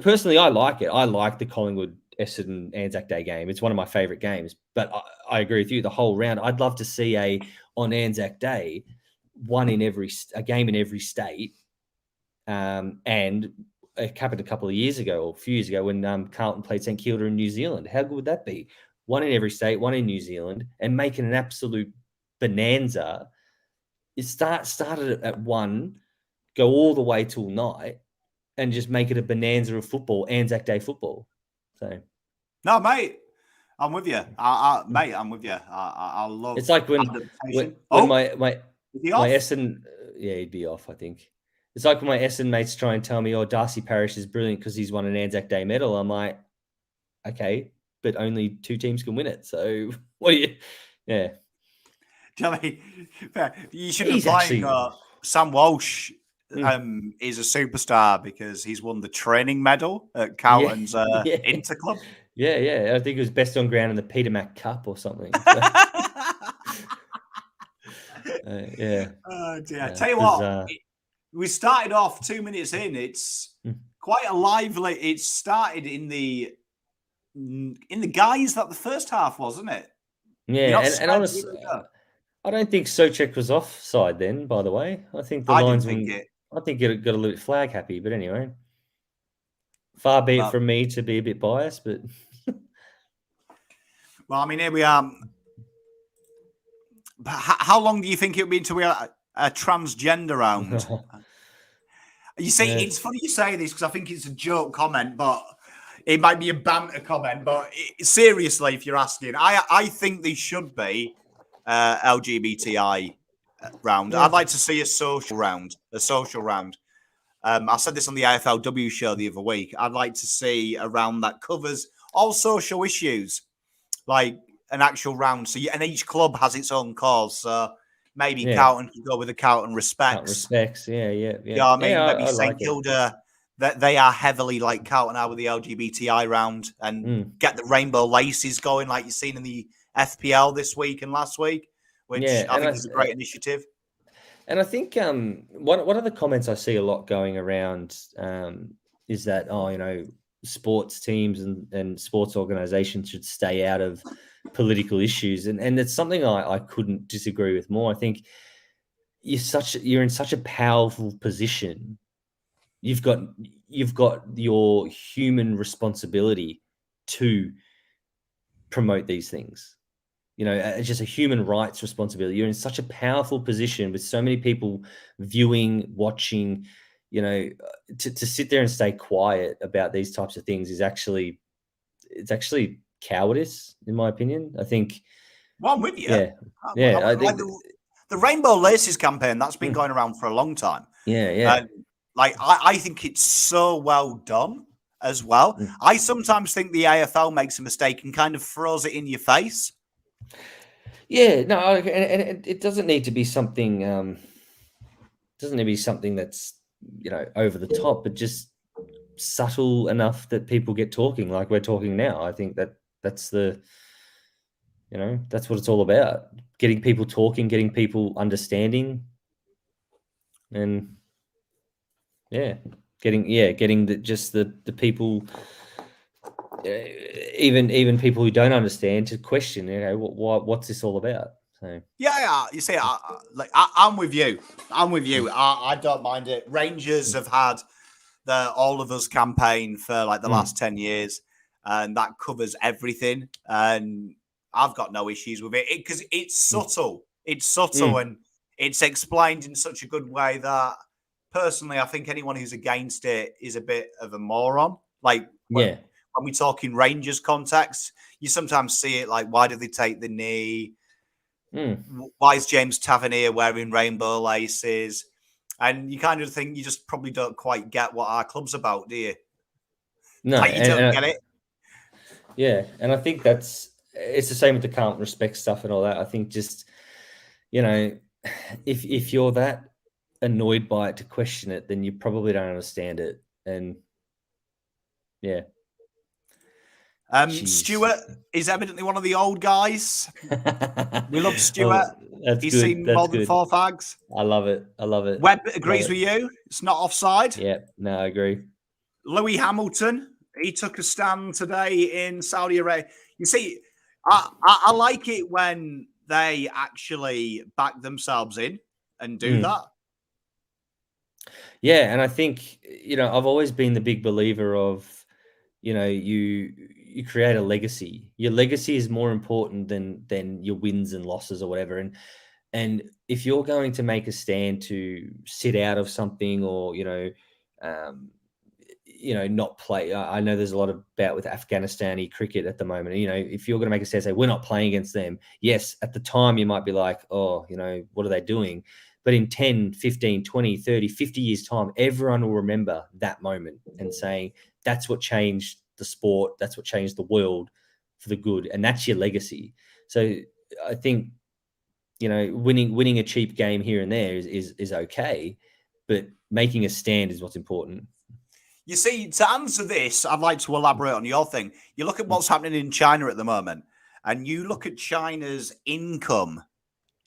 Personally, I like it. I like the Collingwood Essendon Anzac Day game. It's one of my favourite games. But I agree with you. The whole round, I'd love to see on Anzac Day, a game in every state, and it happened a couple of years ago or a few years ago when Carlton played St Kilda in New Zealand. How good would that be? One in every state, one in New Zealand, and making an absolute bonanza. It started at 1, go all the way till night, and just make it a bonanza of football, Anzac Day football. So, no, mate, I'm with you. Mate, I'm with you. I love. It's like when my Essendon, he'd be off. I think it's like when my Essendon mates try and tell me, Darcy Parish is brilliant because he's won an Anzac Day medal. I'm like, okay, but only 2 teams can win it. So what do you? Yeah. Tell me, you should have like Sam Walsh. Is a superstar because he's won the training medal at Carlton's Inter Club. Yeah. I think it was best on ground in the Peter Mac Cup or something. Yeah. Oh dear. Tell you what, we started off 2 minutes in. It's quite a lively. It started in the guise that the first half was, isn't it? Yeah, and honestly, I don't think Socek was offside then. By the way, I think the linesman. I think it got a little bit flag happy, but anyway, far be it from me to be a bit biased, but well, I mean, here we are. How long do you think it'll be until we are a transgender round? You see, it's funny you say this because I think it's a joke comment, but it might be a banter comment. But seriously, if you're asking, I think they should be LGBTI round. I'd like to see a social round. I said this on the AFLW show the other week. I'd like to see a round that covers all social issues, like an actual round. So, and each club has its own cause. So maybe Carlton can go with the Carlton Respects. Yeah. You know what I mean? Maybe St Kilda, that they are heavily like Carlton are with the LGBTI round, and get the rainbow laces going like you've seen in the FPL this week and last week, which I think is a great initiative. And I think one of the comments I see a lot going around is that, sports teams and sports organizations should stay out of political issues. And it's something I couldn't disagree with more. I think you're in such a powerful position. You've got your human responsibility to promote these things. It's just a human rights responsibility. You're in such a powerful position with so many people viewing, watching, to sit there and stay quiet about these types of things is actually cowardice, in my opinion. I think. Well, I'm with you. Yeah. I think the Rainbow Laces campaign that's been going around for a long time. Yeah. I think it's so well done as well. I sometimes think the AFL makes a mistake and kind of throws it in your face. Yeah, no, and it doesn't need to be something. Doesn't need to be something that's over the top, but just subtle enough that people get talking, like we're talking now. I think that's that's what it's all about: getting people talking, getting people understanding, and getting the people, even people who don't understand, to question, what's this all about? So Yeah. You see, I'm with you. I'm with you. I don't mind it. Rangers have had the All of Us campaign for like the last 10 years, and that covers everything. And I've got no issues with it because it's subtle. It's subtle and it's explained in such a good way that personally, I think anyone who's against it is a bit of a moron. Like when we talk in Rangers context, you sometimes see it like, why did they take the knee? Why is James Tavernier wearing rainbow laces? And you kind of think you just probably don't quite get what our club's about, do you? No, Like you don't get it. Yeah, and I think it's the same with the can't respect stuff and all that. I think just if you're that annoyed by it to question it, then you probably don't understand it. And yeah. Stuart is evidently one of the old guys. We love Stuart. Well, that's He's good. seen That's more than good. 4 fags. I love it. I love it. Webb agrees with you. It's not offside. Yeah, no, I agree. Louis Hamilton, he took a stand today in Saudi Arabia. You see, I like it when they actually back themselves in and do that. Yeah, and I think I've always been the big believer of you create a legacy. Your legacy is more important than your wins and losses or whatever. And if you're going to make a stand to sit out of something, or not play. I know there's a lot about with Afghanistani cricket at the moment. If you're going to make a stand, say we're not playing against them. Yes, at the time you might be like, oh, what are they doing? But in 10, 15, 20, 30, 50 years time, everyone will remember that moment and saying that's what changed the sport. That's what changed the world for the good. And that's your legacy. So I think, winning a cheap game here and there is okay, but making a stand is what's important. You see, to answer this, I'd like to elaborate on your thing. You look at what's happening in China at the moment, and you look at China's income.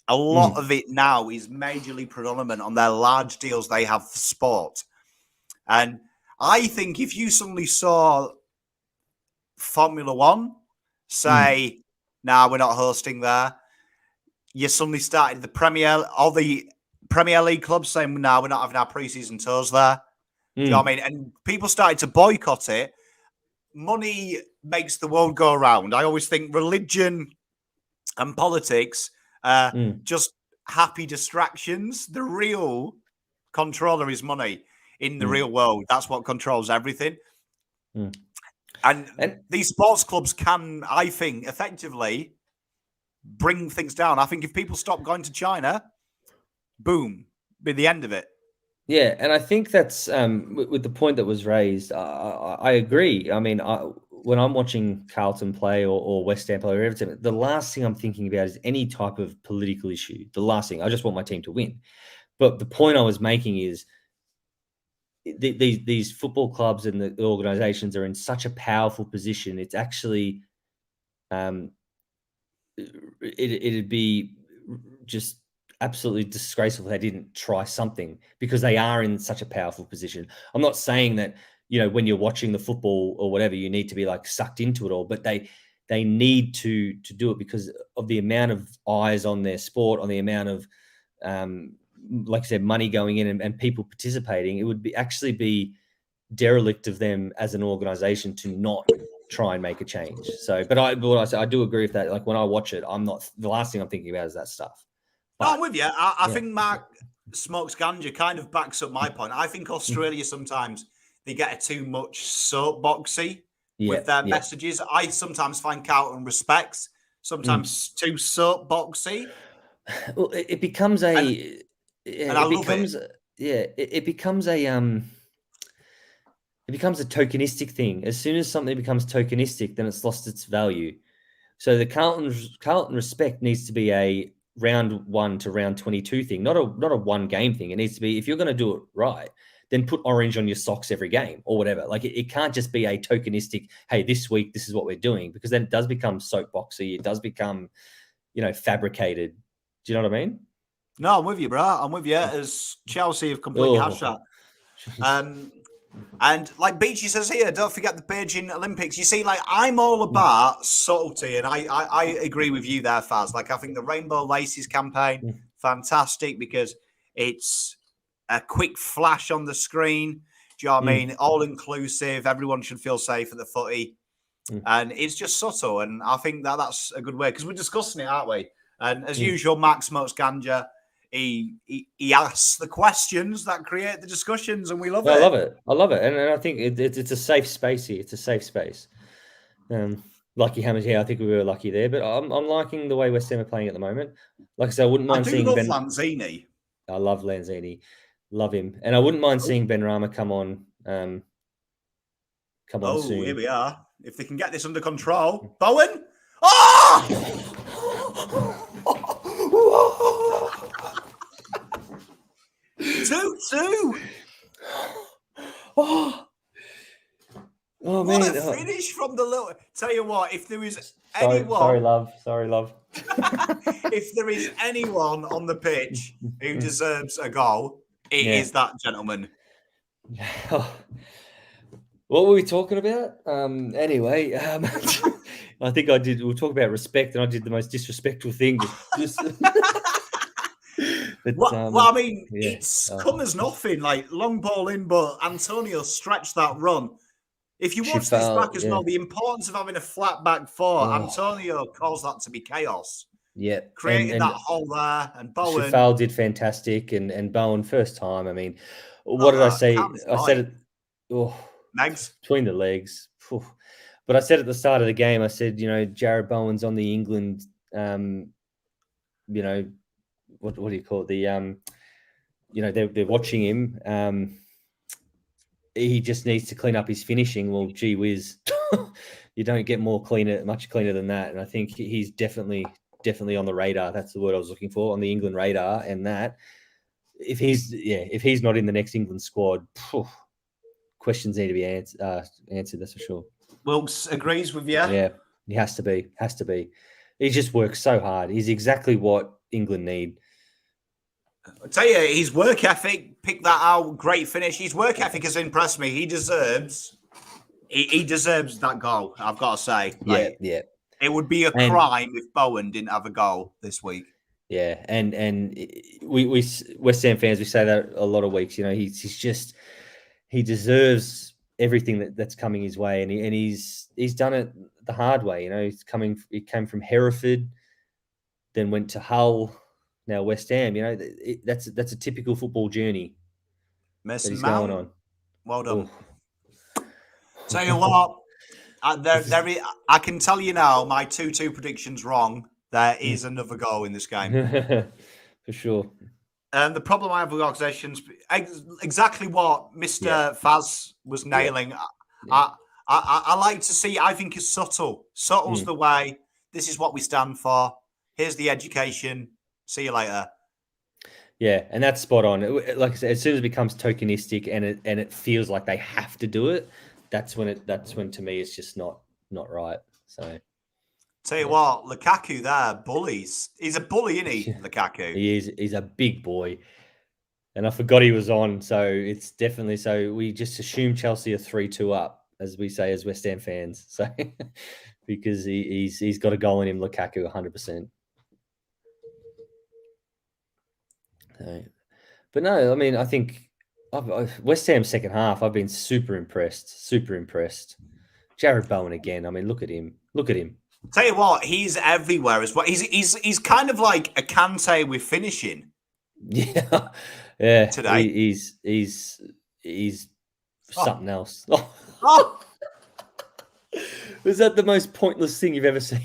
A lot of it now is majorly predominant on their large deals they have for sport. And I think if you suddenly saw Formula One say, we're not hosting there, you suddenly started the Premier League clubs saying, we're not having our preseason tours there. Do you know what I mean? And people started to boycott it. Money makes the world go around. I always think religion and politics just happy distractions. The real controller is money in the real world. That's what controls everything. And these sports clubs can, I think, effectively bring things down. I think if people stop going to China, boom, be the end of it. Yeah, and I think that's with the point that was raised. I agree. I mean, when I'm watching Carlton play or West Ham play or Everton, the last thing I'm thinking about is any type of political issue. The last thing, I just want my team to win. But the point I was making is these football clubs and the organizations are in such a powerful position. It's actually, it'd be just absolutely disgraceful if they didn't try something, because they are in such a powerful position. I'm not saying that, when you're watching the football or whatever, you need to be like sucked into it all, but they need to do it because of the amount of eyes on their sport, on the amount of, like I said, money going in and people participating. It would actually be derelict of them as an organization to not try and make a change. So, but I do agree with that. Like when I watch it, the last thing I'm thinking about is that stuff. But, I'm with you. I think Mark Smokes Ganja kind of backs up my point. I think Australia sometimes they get too much soapboxy with their messages. I sometimes find Carlton respects sometimes too soapboxy. Well, it becomes a tokenistic thing. As soon as something becomes tokenistic, then it's lost its value. So the Carlton respect needs to be a round 1 to round 22 thing, not a one game thing. It needs to be, if you're going to do it right, then put orange on your socks every game or whatever. Like it can't just be a tokenistic, hey, this week this is what we're doing, because then it does become soapboxy. It does become, fabricated. Do you know what I mean? No, I'm with you, bro. I'm with you. As Chelsea have completely hashed that. And like Beachy says here, don't forget the Beijing Olympics. You see, like I'm all about subtlety, and I agree with you there, Faz. Like I think the Rainbow Laces campaign, fantastic, because it's a quick flash on the screen. Do you know what I mean? All inclusive. Everyone should feel safe at the footy. And it's just subtle. And I think that's a good way, because we're discussing it, aren't we? And as usual, Max smokes ganja. He asks the questions that create the discussions, and we love it. I love it. And I think it's a safe space here. It's a safe space. Lucky Hammers, I think we were lucky there. But I'm liking the way West Ham are playing at the moment. Like I said, I wouldn't mind seeing Ben Lanzini. I love Lanzini. Love him. And I wouldn't mind seeing Ben Rama come on soon. Here we are. If they can get this under control. Bowen? Oh! 2-2. Oh man. What a finish from the little... Tell you what, if there is anyone... Sorry, love. If there is anyone on the pitch who deserves a goal, it is that gentleman. What were we talking about? Anyway, I think we'll talk about respect, and I did the most disrespectful thing. But, I mean, it's come as nothing. Like, long ball in, but Antonio stretched that run. If you watch this back as well, the importance of having a flat back four, Antonio caused that to be chaos. Yeah. Created that hole there, and Bowen... Sheffield did fantastic, and Bowen, first time, I mean, what did I say? I said it... Legs? Between the legs. But I said at the start of the game, I said, Jared Bowen's on the England, what do you call it? They're watching him. He just needs to clean up his finishing. Well, gee whiz, you don't get much cleaner than that. And I think he's definitely on the radar. That's the word I was looking for, on the England radar. And that, if he's not in the next England squad, questions need to be answered. That's for sure. Wilkes agrees with you. Yeah, he has to be. He just works so hard. He's exactly what England need. I tell you, his work ethic, pick that out, great finish. His work ethic has impressed me. He deserves that goal, I've got to say. Yeah. It would be a crime if Bowen didn't have a goal this week. Yeah, and we West Ham fans, we say that a lot of weeks. He deserves everything that's coming his way, and he's done it the hard way. He came from Hereford, then went to Hull. Now West Ham, that's a typical football journey that he's going on. Well done. Tell you what, I can tell you now, my 2-2 prediction's wrong. There is another goal in this game. For sure. The problem I have with organisations, exactly what Mr. Fazz was nailing. Yeah. I like to see, I think it's subtle. Subtle's the way. This is what we stand for. Here's the education. See you later. Yeah, and that's spot on. Like I said, as soon as it becomes tokenistic and it feels like they have to do it, that's when to me it's just not right. So tell you what, Lukaku there bullies. He's a bully, isn't he, Lukaku? He is. He's a big boy. And I forgot he was on, so it's definitely so we just assume Chelsea are 3-2 up, as we say as West Ham fans. So because he's got a goal in him, Lukaku, 100%. But no, I mean, I think West Ham's second half, I've been super impressed. Jared Bowen again. I mean, look at him. Tell you what, he's everywhere as well. He's kind of like a Kante with finishing. Yeah. Today, he's something else. Was that the most pointless thing you've ever seen?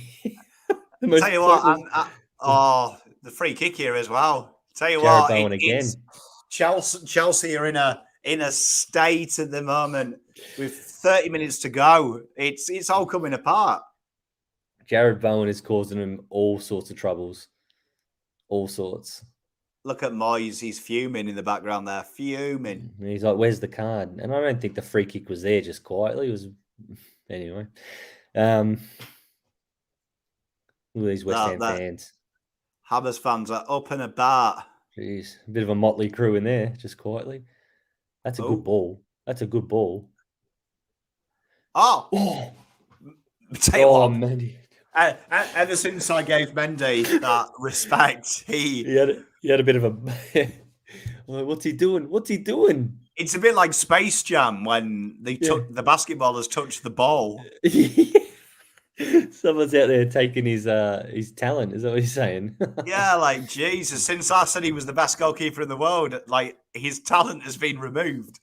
Tell you what, the free kick here as well. Tell you Jared what, Bowen again. Chelsea are in a state at the moment with 30 minutes to go. It's all coming apart. Jared Bowen is causing him all sorts of troubles. All sorts. Look at Moyes. He's fuming in the background there. Fuming. And he's like, where's the card? And I don't think the free kick was there just quietly. It was anyway. Look at these West Ham fans. Hammers fans are up and about. Jeez, a bit of a motley crew in there, just quietly. That's a good ball. That's a good ball. Oh! Tell you what, Mendy. Ever since I gave Mendy that respect, he had a bit of a. What's he doing? What's he doing? It's a bit like Space Jam when the basketballers touch the ball. Someone's out there taking his talent. Is that what he's saying? Yeah, like Jesus. Since I said he was the best goalkeeper in the world, like his talent has been removed.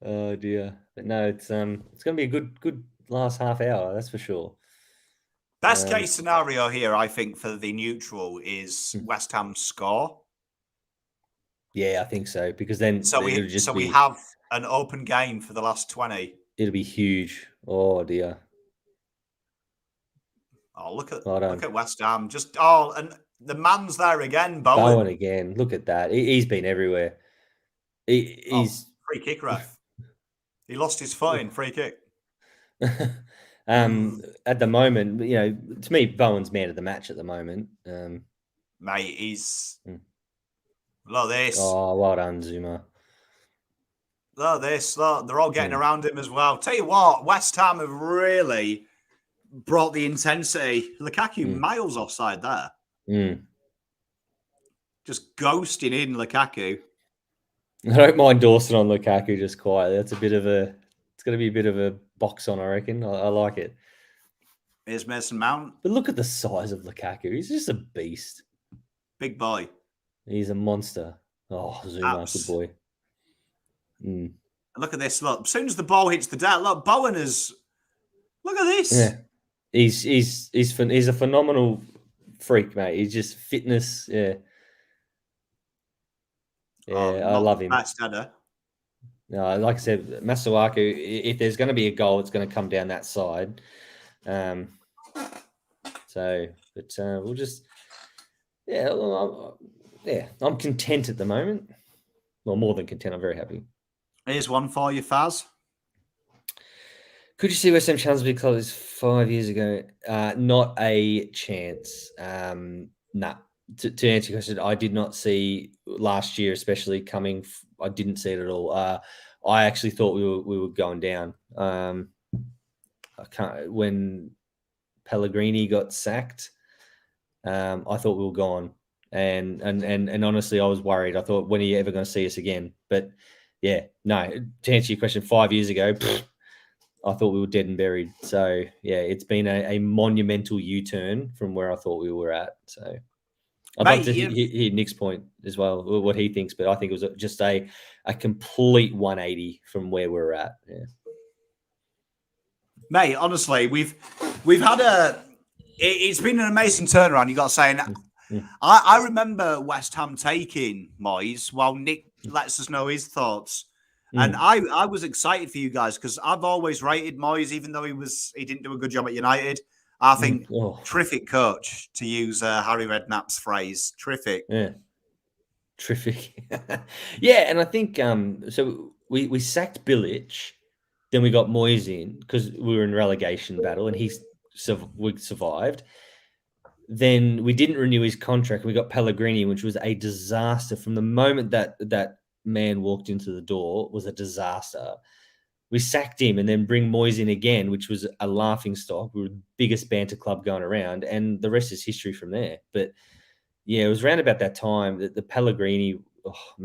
Oh dear! But no, it's going to be a good last half hour. That's for sure. Best case scenario here, I think, for the neutral is West Ham score. Yeah, I think so, because then we have an open game for the last 20. It'll be huge. Oh dear. Oh, look at West Ham. And the man's there again, Bowen. Bowen again. Look at that. He's been everywhere. He's free kick ref. He lost his foot in free kick. At the moment, to me, Bowen's man of the match at the moment. Mate, he's look at this. Oh, well done, Zuma. Look at this. Look, they're all getting around him as well. Tell you what, West Ham have really brought the intensity. Lukaku miles offside there. Just ghosting in Lukaku. I don't mind Dawson on Lukaku just quietly. It's going to be a bit of a box on, I reckon. I like it. Here's Mason Mount. But look at the size of Lukaku. He's just a beast. Big boy. He's a monster. Oh, Zuma, good boy. And look at this. Look, as soon as the ball hits the deck, look, Bowen is. Look at this. Yeah, he's a phenomenal freak, mate. He's just fitness. Yeah, I love him. No, like I said, Masuaku. If there's going to be a goal, it's going to come down that side. We'll just. I'm content at the moment. Well, more than content. I'm very happy. Here's one for you, Fazz. Could you see West Ham Champions League clubs 5 years ago? Not a chance. Nah. To answer your question, I did not see last year, especially coming. I didn't see it at all. I actually thought we were going down. When Pellegrini got sacked, I thought we were gone. And honestly, I was worried. I thought, when are you ever going to see us again? But yeah, no. To answer your question, 5 years ago, I thought we were dead and buried. So yeah, it's been a monumental U-turn from where I thought we were at. So I'd love to hear Nick's point as well, what he thinks. But I think it was just a complete 180 from where we're at. Yeah, mate. Honestly, we've had it's been an amazing turnaround. You got to say. I remember West Ham taking Moyes while Nick lets us know his thoughts. And I was excited for you guys because I've always rated Moyes, even though he didn't do a good job at United. I think terrific coach, to use Harry Redknapp's phrase. Terrific. Yeah. Terrific. Yeah, and I think so we sacked Bilic, then we got Moyes in because we were in relegation battle and we survived. Then we didn't renew his contract. We got Pellegrini, which was a disaster. From the moment that man walked into the door, was a disaster. We sacked him and then bring Moyes in again, which was a laughing stock. We were the biggest banter club going around, and the rest is history from there. But yeah, it was around about that time that the Pellegrini,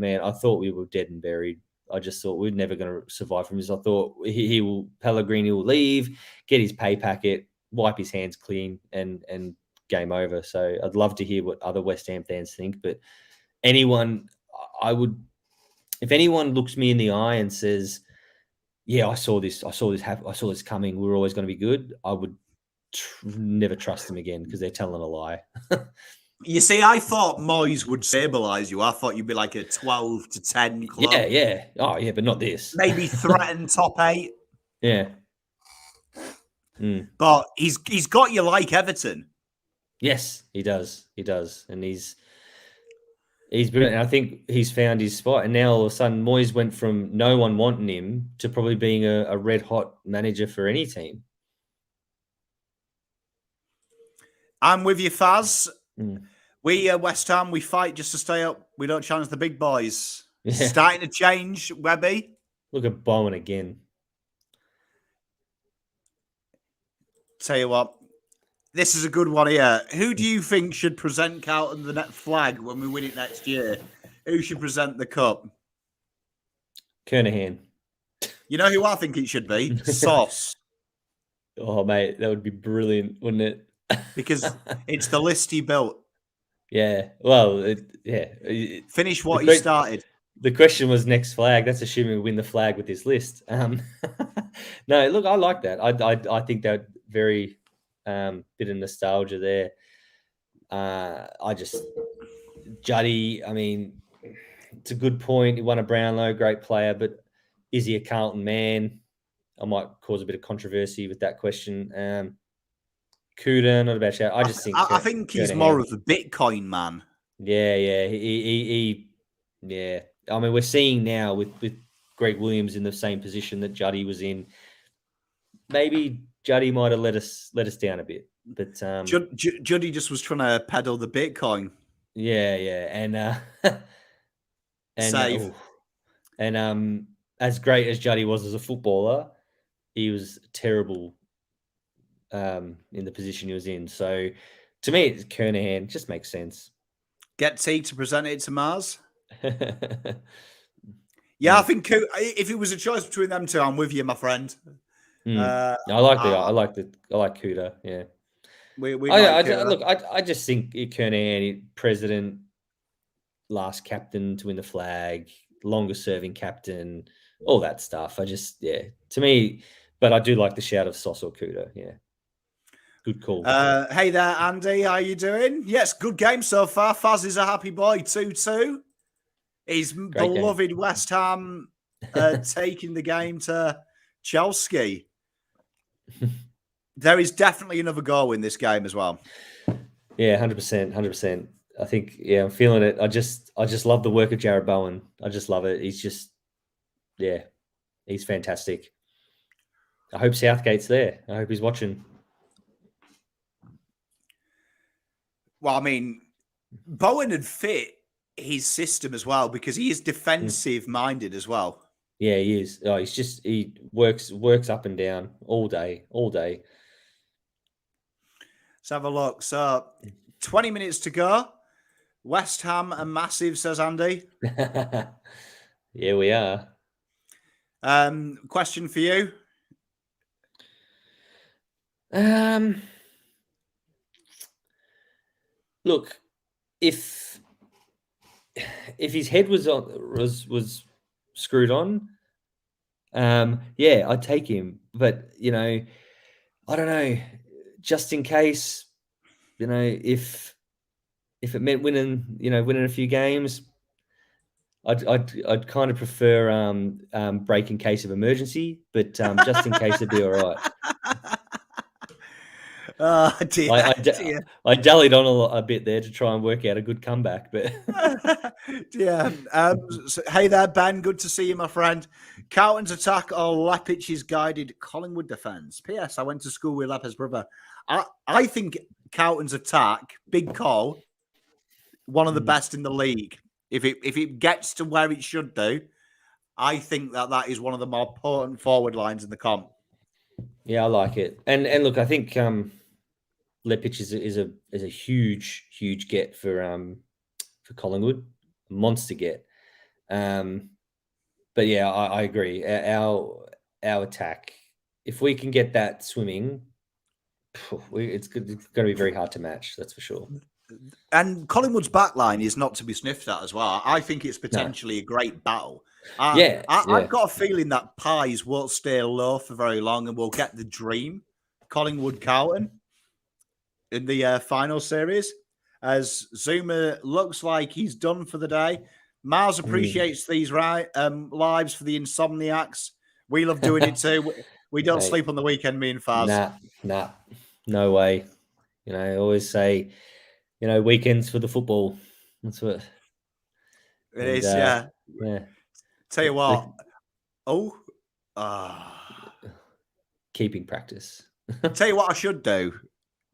I thought we were dead and buried. I just thought we're never going to survive from this. I thought Pellegrini will leave, get his pay packet, wipe his hands clean, and game over. So I'd love to hear what other West Ham fans think. But if anyone looks me in the eye and says, yeah, I saw this happen, I saw this coming, we're always going to be good, I would never trust them again because they're telling a lie. You see, I thought Moyes would stabilise you. I thought you'd be like a 12-10 club. Yeah. Oh, yeah, but not this. Maybe threaten top 8. Yeah. But he's got you like Everton. Yes, he does. He does, and he's brilliant. I think he's found his spot, and now all of a sudden, Moyes went from no one wanting him to probably being a red hot manager for any team. I'm with you, Fazz. We West Ham, we fight just to stay up. We don't challenge the big boys. Yeah. Starting to change, Webby. Look at Bowen again. Tell you what, this is a good one here. Who do you think should present Carlton the net flag when we win it next year? Who should present the cup? Kernahan. You know who I think it should be? Sauce. Oh, mate, that would be brilliant, wouldn't it? Because it's the list he built. Yeah. Well, Finish what he started. The question was next flag. That's assuming we win the flag with this list. No, look, I like that. I think that very bit of nostalgia there. Juddy, I mean, it's a good point. He won a Brownlow, great player, but is he a Carlton man? I might cause a bit of controversy with that question. Kuda, not about shout. I think he's more of a Bitcoin man. Yeah. Yeah. I mean, we're seeing now with Greg Williams in the same position that Juddy was in. Maybe Juddy might have let us down a bit, but Juddy just was trying to peddle the Bitcoin. Yeah, and save. As great as Juddy was as a footballer, he was terrible in the position he was in. So, to me, it's Kernahan. Just makes sense. Get T to present it to Mars. Yeah, I think if it was a choice between them two, I'm with you, my friend. I like Kuda. Yeah, I just think Kernahan, president, last captain to win the flag, longest serving captain, all that stuff. To me, but I do like the shout of Sauce or Kuda. Yeah, good call. Hey there, Andy. How you doing? Yes, good game so far. Fazz is a happy boy. 2-2. His beloved game. West Ham taking the game to Chelsea. There is definitely another goal in this game as well. Yeah, 100%. I think, I'm feeling it. I just love the work of Jared Bowen. I just love it. He's fantastic. I hope Southgate's there. I hope he's watching. Well, I mean, Bowen had fit his system as well because he is defensive minded as well. Yeah, he is. Oh, he works up and down all day. Let's have a look. So 20 minutes to go. West Ham are massive, says Andy. Yeah, we are. Question for you. Look, if his head was screwed on, I'd take him. But I don't know. Just in case, if it meant winning a few games, I'd kind of prefer break in case of emergency. But just in case, it'd be all right. Oh, dear, I dallied on a bit there to try and work out a good comeback, but yeah. Hey there, Ben. Good to see you, my friend. Carlton's attack or Lepic's guided Collingwood defence. P.S. I went to school with Lepic's brother. I think Carlton's attack, big call, one of the best in the league. If it gets to where it should do, I think that is one of the more potent forward lines in the comp. Yeah, I like it. And look, I think Lepic is a huge get for Collingwood, monster get. But yeah, I agree. Our attack, if we can get that swimming, it's going to be very hard to match. That's for sure. And Collingwood's backline is not to be sniffed at as well. I think it's potentially a great battle. I've got a feeling that Pies won't stay low for very long, and we'll get the dream Collingwood-Carlton in the final series. As Zuma looks like he's done for the day. Mars appreciates these lives for the insomniacs. We love doing it too. We don't Mate, sleep on the weekend, me and Fazz. Nah, no way. You know, I always say, you know, weekends for the football. That's what. It And is, yeah. yeah. Tell you The what. Oh, ah. keeping practice. Tell you what I should do.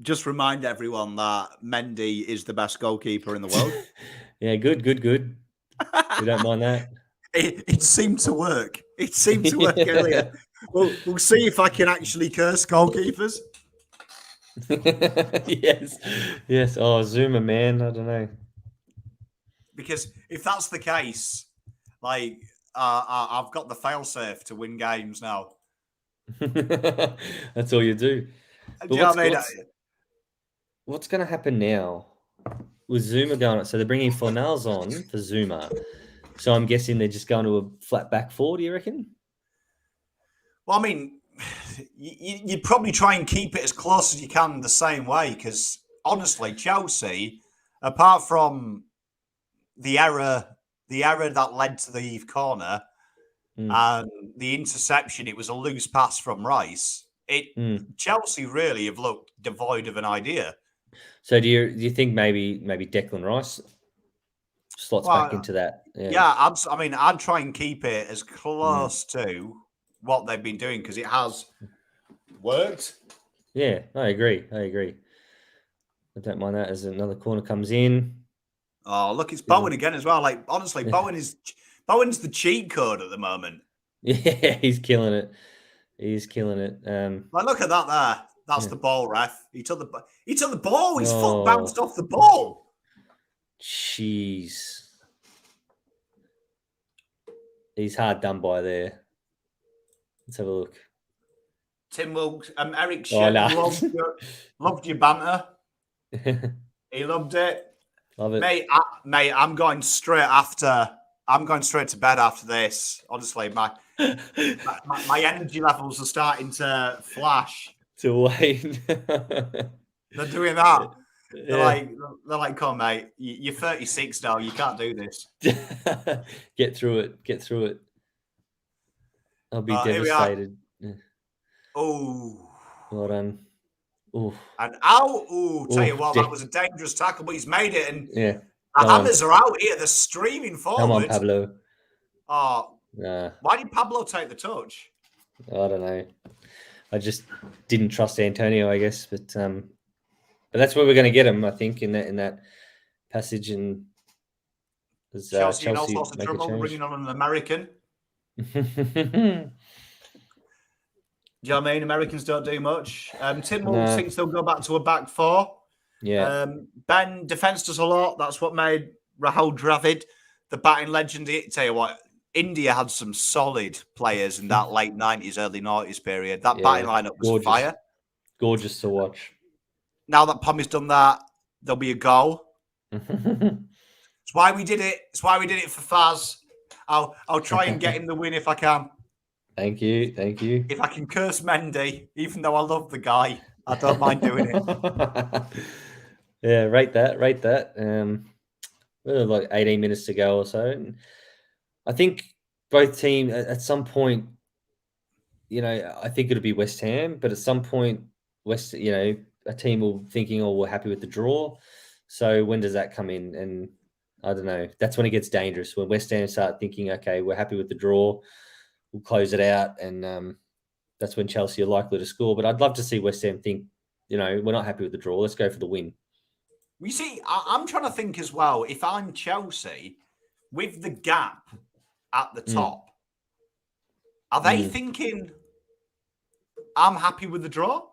Just remind everyone that Mendy is the best goalkeeper in the world. Yeah, good. We don't mind that. It seemed to work. It seemed to work earlier. We'll see if I can actually curse goalkeepers. Yes. Oh, Zuma, man. I don't know. Because if that's the case, like I've got the failsafe to win games now. That's all you do. But Do you know what I mean? what's going to happen now with Zuma going? So they're bringing Fornals on for Zuma. So I'm guessing they're just going to a flat back four. Do you reckon? Well, I mean, you'd probably try and keep it as close as you can the same way. Because honestly, Chelsea, apart from the error that led to the corner and the interception, it was a loose pass from Rice. Chelsea really have looked devoid of an idea. So do you think maybe Declan Rice slots back into that? Yeah, I'd try and keep it as close to what they've been doing because it has worked. Yeah, I agree. I don't mind that as another corner comes in. Oh, look, it's Bowen again as well. Like, honestly, Bowen's the cheat code at the moment. Yeah, he's killing it. He's killing it. Like, look at that there. That's the ball, ref. He took the ball. His foot bounced off the ball. Jeez. He's hard done by there. Let's have a look. Tim Wilkes, Eric loved your banter. He loved it. Love it. Mate, I'm going straight to bed after this. Honestly, my energy levels are starting to flash. To Wayne. They're doing that. They're like, come on, mate. You're 36 now. You can't do this. Get through it. I'll be devastated. Oh. Well done. Ooh. And ow. Ooh, tell you what, that was a dangerous tackle, but he's made it. And the hammers are out here. They're streaming forward. Come on, Pablo. Oh. Why did Pablo take the touch? I don't know. I just didn't trust Antonio, I guess. But that's where we're going to get him, I think, in that passage. And Chelsea and all sorts of trouble bringing on an American. Do you know what I mean? Americans don't do much. Tim Wolves thinks they'll go back to a back four. Yeah. Ben, defence does a lot. That's what made Rahul Dravid the batting legend. Tell you what, India had some solid players in that late 90s, early 90s period. That batting lineup was fire. Gorgeous to watch. Now that Pommy's done that, there'll be a goal. It's why we did it. It's why we did it for Fazz. I'll try and get him the win if I can. Thank you. If I can curse Mendy, even though I love the guy, I don't mind doing it. Yeah, rate that. Like 18 minutes to go or so. And I think both teams at some point, you know, I think it'll be West Ham, but at some point, a team will thinking, oh, we're happy with the draw. So when does that come in? And I don't know. That's when it gets dangerous. When West Ham start thinking, okay, we're happy with the draw, we'll close it out, and that's when Chelsea are likely to score. But I'd love to see West Ham think, we're not happy with the draw. Let's go for the win. You see, I'm trying to think as well, if I'm Chelsea, with the gap at the top, are they thinking, I'm happy with the draw?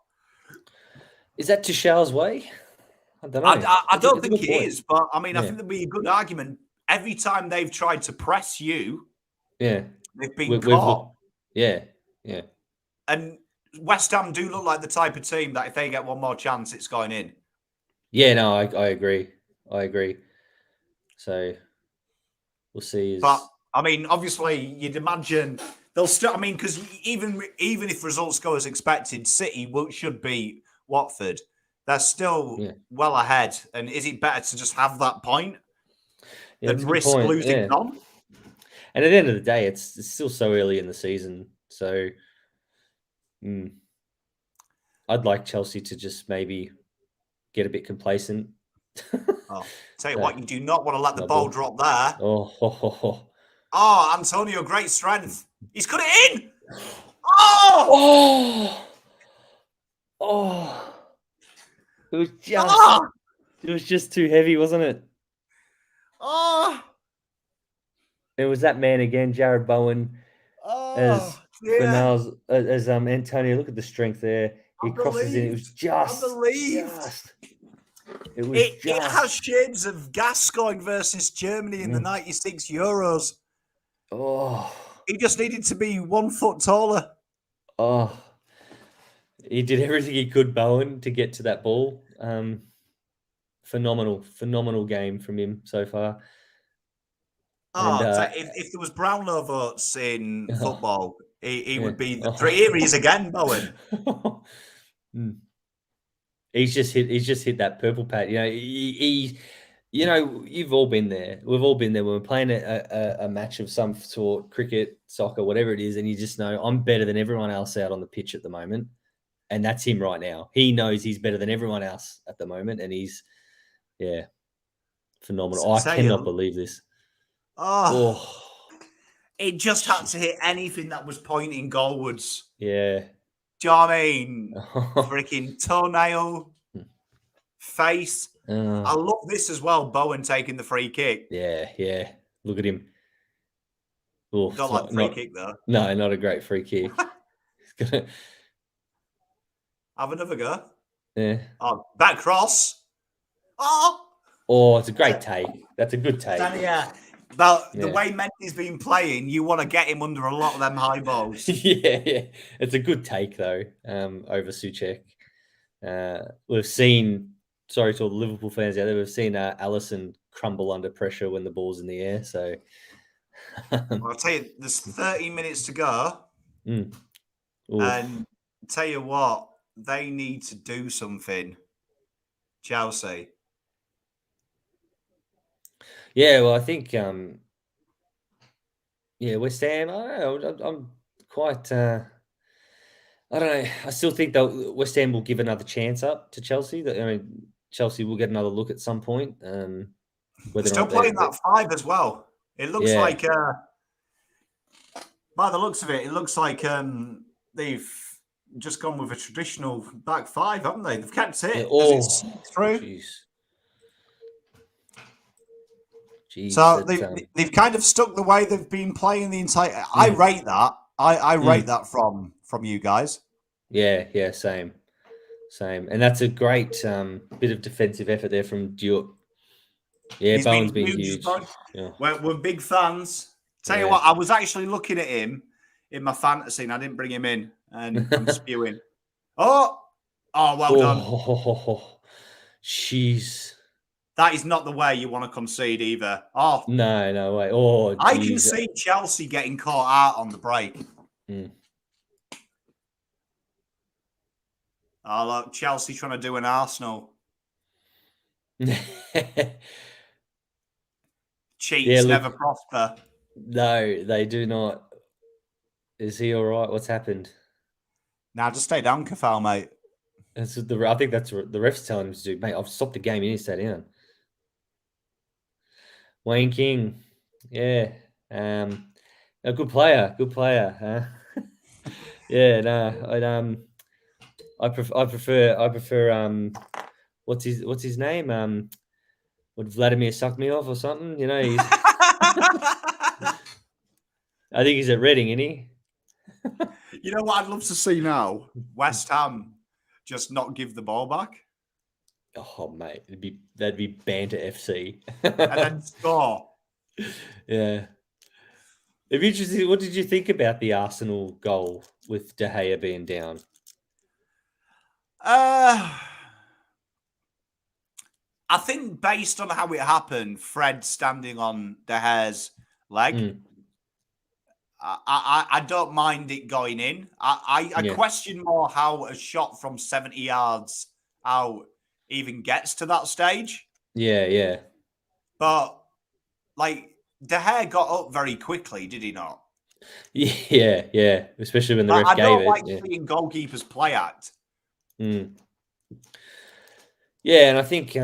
Is that Tuchel's way? I don't know. I don't think it is, but I mean, I think there'd be a good argument. Every time they've tried to press you, they've been caught. Yeah. And West Ham do look like the type of team that if they get one more chance, it's going in. Yeah, no, I agree. So we'll see. But I mean, obviously, you'd imagine they'll still. I mean, because even if results go as expected, City should beat Watford. They're still well ahead. And is it better to just have that point than risk losing on? And at the end of the day, it's still so early in the season. So, I'd like Chelsea to just maybe get a bit complacent. Oh, tell you what, you do not want to let the Not ball good. drop there. Oh. Oh, Antonio, great strength. He's cut it in. Oh! Oh. It was Oh! just too heavy, wasn't it? Oh! It was that man again, Jared Bowen, as Yeah. Bernal's, as Antonio. Look at the strength there. He crosses in. It was I believed. It was It has shades of Gascoigne versus Germany in the 96 Euros. Oh. He just needed to be 1 foot taller. Oh. He did everything he could, Bowen, to get to that ball. Phenomenal game from him so far. Oh, if there was Brownlow votes in football, he would be the three. Here he is again, Bowen. He's just hit that purple pad. You know, you've all been there. We've all been there when we're playing a match of some sort, cricket, soccer, whatever it is, and you just know I'm better than everyone else out on the pitch at the moment. And that's him right now. He knows he's better than everyone else at the moment, and he's phenomenal. I cannot believe this. Oh. It just had to hit anything that was pointing goalwards. Yeah. Do you know what I mean? Freaking toenail, face. I love this as well, Bowen taking the free kick. Yeah. Look at him. Oh, don't like the free kick, though. No, not a great free kick. Have another go. Yeah. Oh, back cross. Oh, it's a great take. That's a good take. Yeah. But the way Mendy's been playing, you want to get him under a lot of them high balls. Yeah. It's a good take, though, over Souček. We've seen, sorry to all the Liverpool fans out there, we've seen Alisson crumble under pressure when the ball's in the air. So I'll tell you, there's 30 minutes to go. And tell you what, they need to do something. Chelsea. Yeah, well, I think, West Ham, I don't know, I'm quite, I don't know. I still think that West Ham will give another chance up to Chelsea. Chelsea will get another look at some point. They're still playing that 5 as well. It looks like, by the looks of it, it looks like they've just gone with a traditional back 5, haven't they? They've kept it. It's through. Jeez, so they've kind of stuck the way they've been playing the entire. I rate that. I rate that from you guys. Yeah, same, and that's a great bit of defensive effort there from Diop. Yeah, Bowen's been huge. Yeah. We're big fans. Tell you what, I was actually looking at him in my fantasy, and I didn't bring him in, and I'm spewing. Well done. Jeez. That is not the way you want to concede either. Oh. No way. Oh, I can see Chelsea getting caught out on the break. Oh, look, Chelsea trying to do an Arsenal. Cheats never prosper. No, they do not. Is he all right? What's happened? Now, just stay down, Kafal, mate. I think that's what the ref's telling him to do. Mate, I've stopped the game. You need to stay down. Wayne King, a good player. Huh? I prefer. What's his name? Would Vladimir suck me off or something? You know, he's. I think he's at Reading, isn't he? You know what I'd love to see now? West Ham just not give the ball back. Oh mate, that'd be banter FC. And then score. Yeah. It'd be interesting. What did you think about the Arsenal goal with De Gea being down? I think based on how it happened, Fred standing on De Gea's leg, I don't mind it going in. I question more how a shot from 70 yards out even gets to that stage. Yeah. But, like, De Gea got up very quickly, did he not? Yeah. Especially when the ref I gave don't it. like Yeah. seeing goalkeepers play act. Yeah, and I think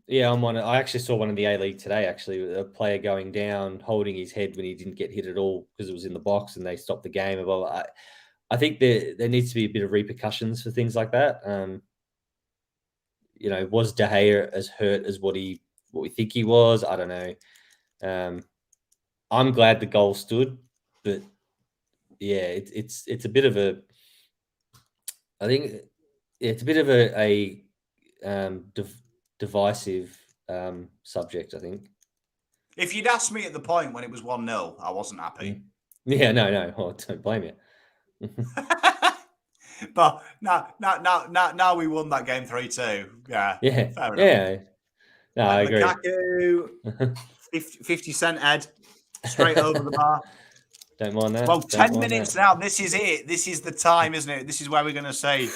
yeah, I actually saw one in the A League today. Actually, a player going down, holding his head when he didn't get hit at all because it was in the box, and they stopped the game. And I think there needs to be a bit of repercussions for things like that. Was De Gea as hurt as what we think he was? I don't know. I'm glad the goal stood, but yeah, it's a bit of a. I think it's a bit of a divisive subject. I think. If you'd asked me at the point when it was 1-0, I wasn't happy. Yeah, no. Oh, don't blame you. But now we won that game 3-2. Yeah, Yeah, fair enough. yeah. No, I agree. Lukaku, 50-cent head, straight over the bar. Don't mind that. Well, Don't 10 mind minutes that. now. This is it. This is the time, isn't it? This is where we're going to say.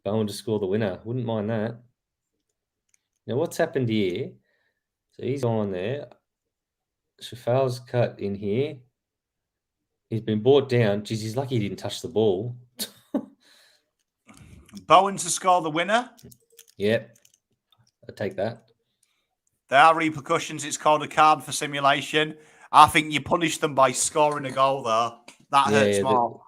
Going to score the winner. Wouldn't mind that. Now, what's happened here? So he's on there. Shafal's cut in here. He's been brought down. Geez, he's lucky he didn't touch the ball. Bowen to score the winner. Yep. I take that. There are repercussions. It's called a card for simulation. I think you punish them by scoring a goal, though. That hurts more.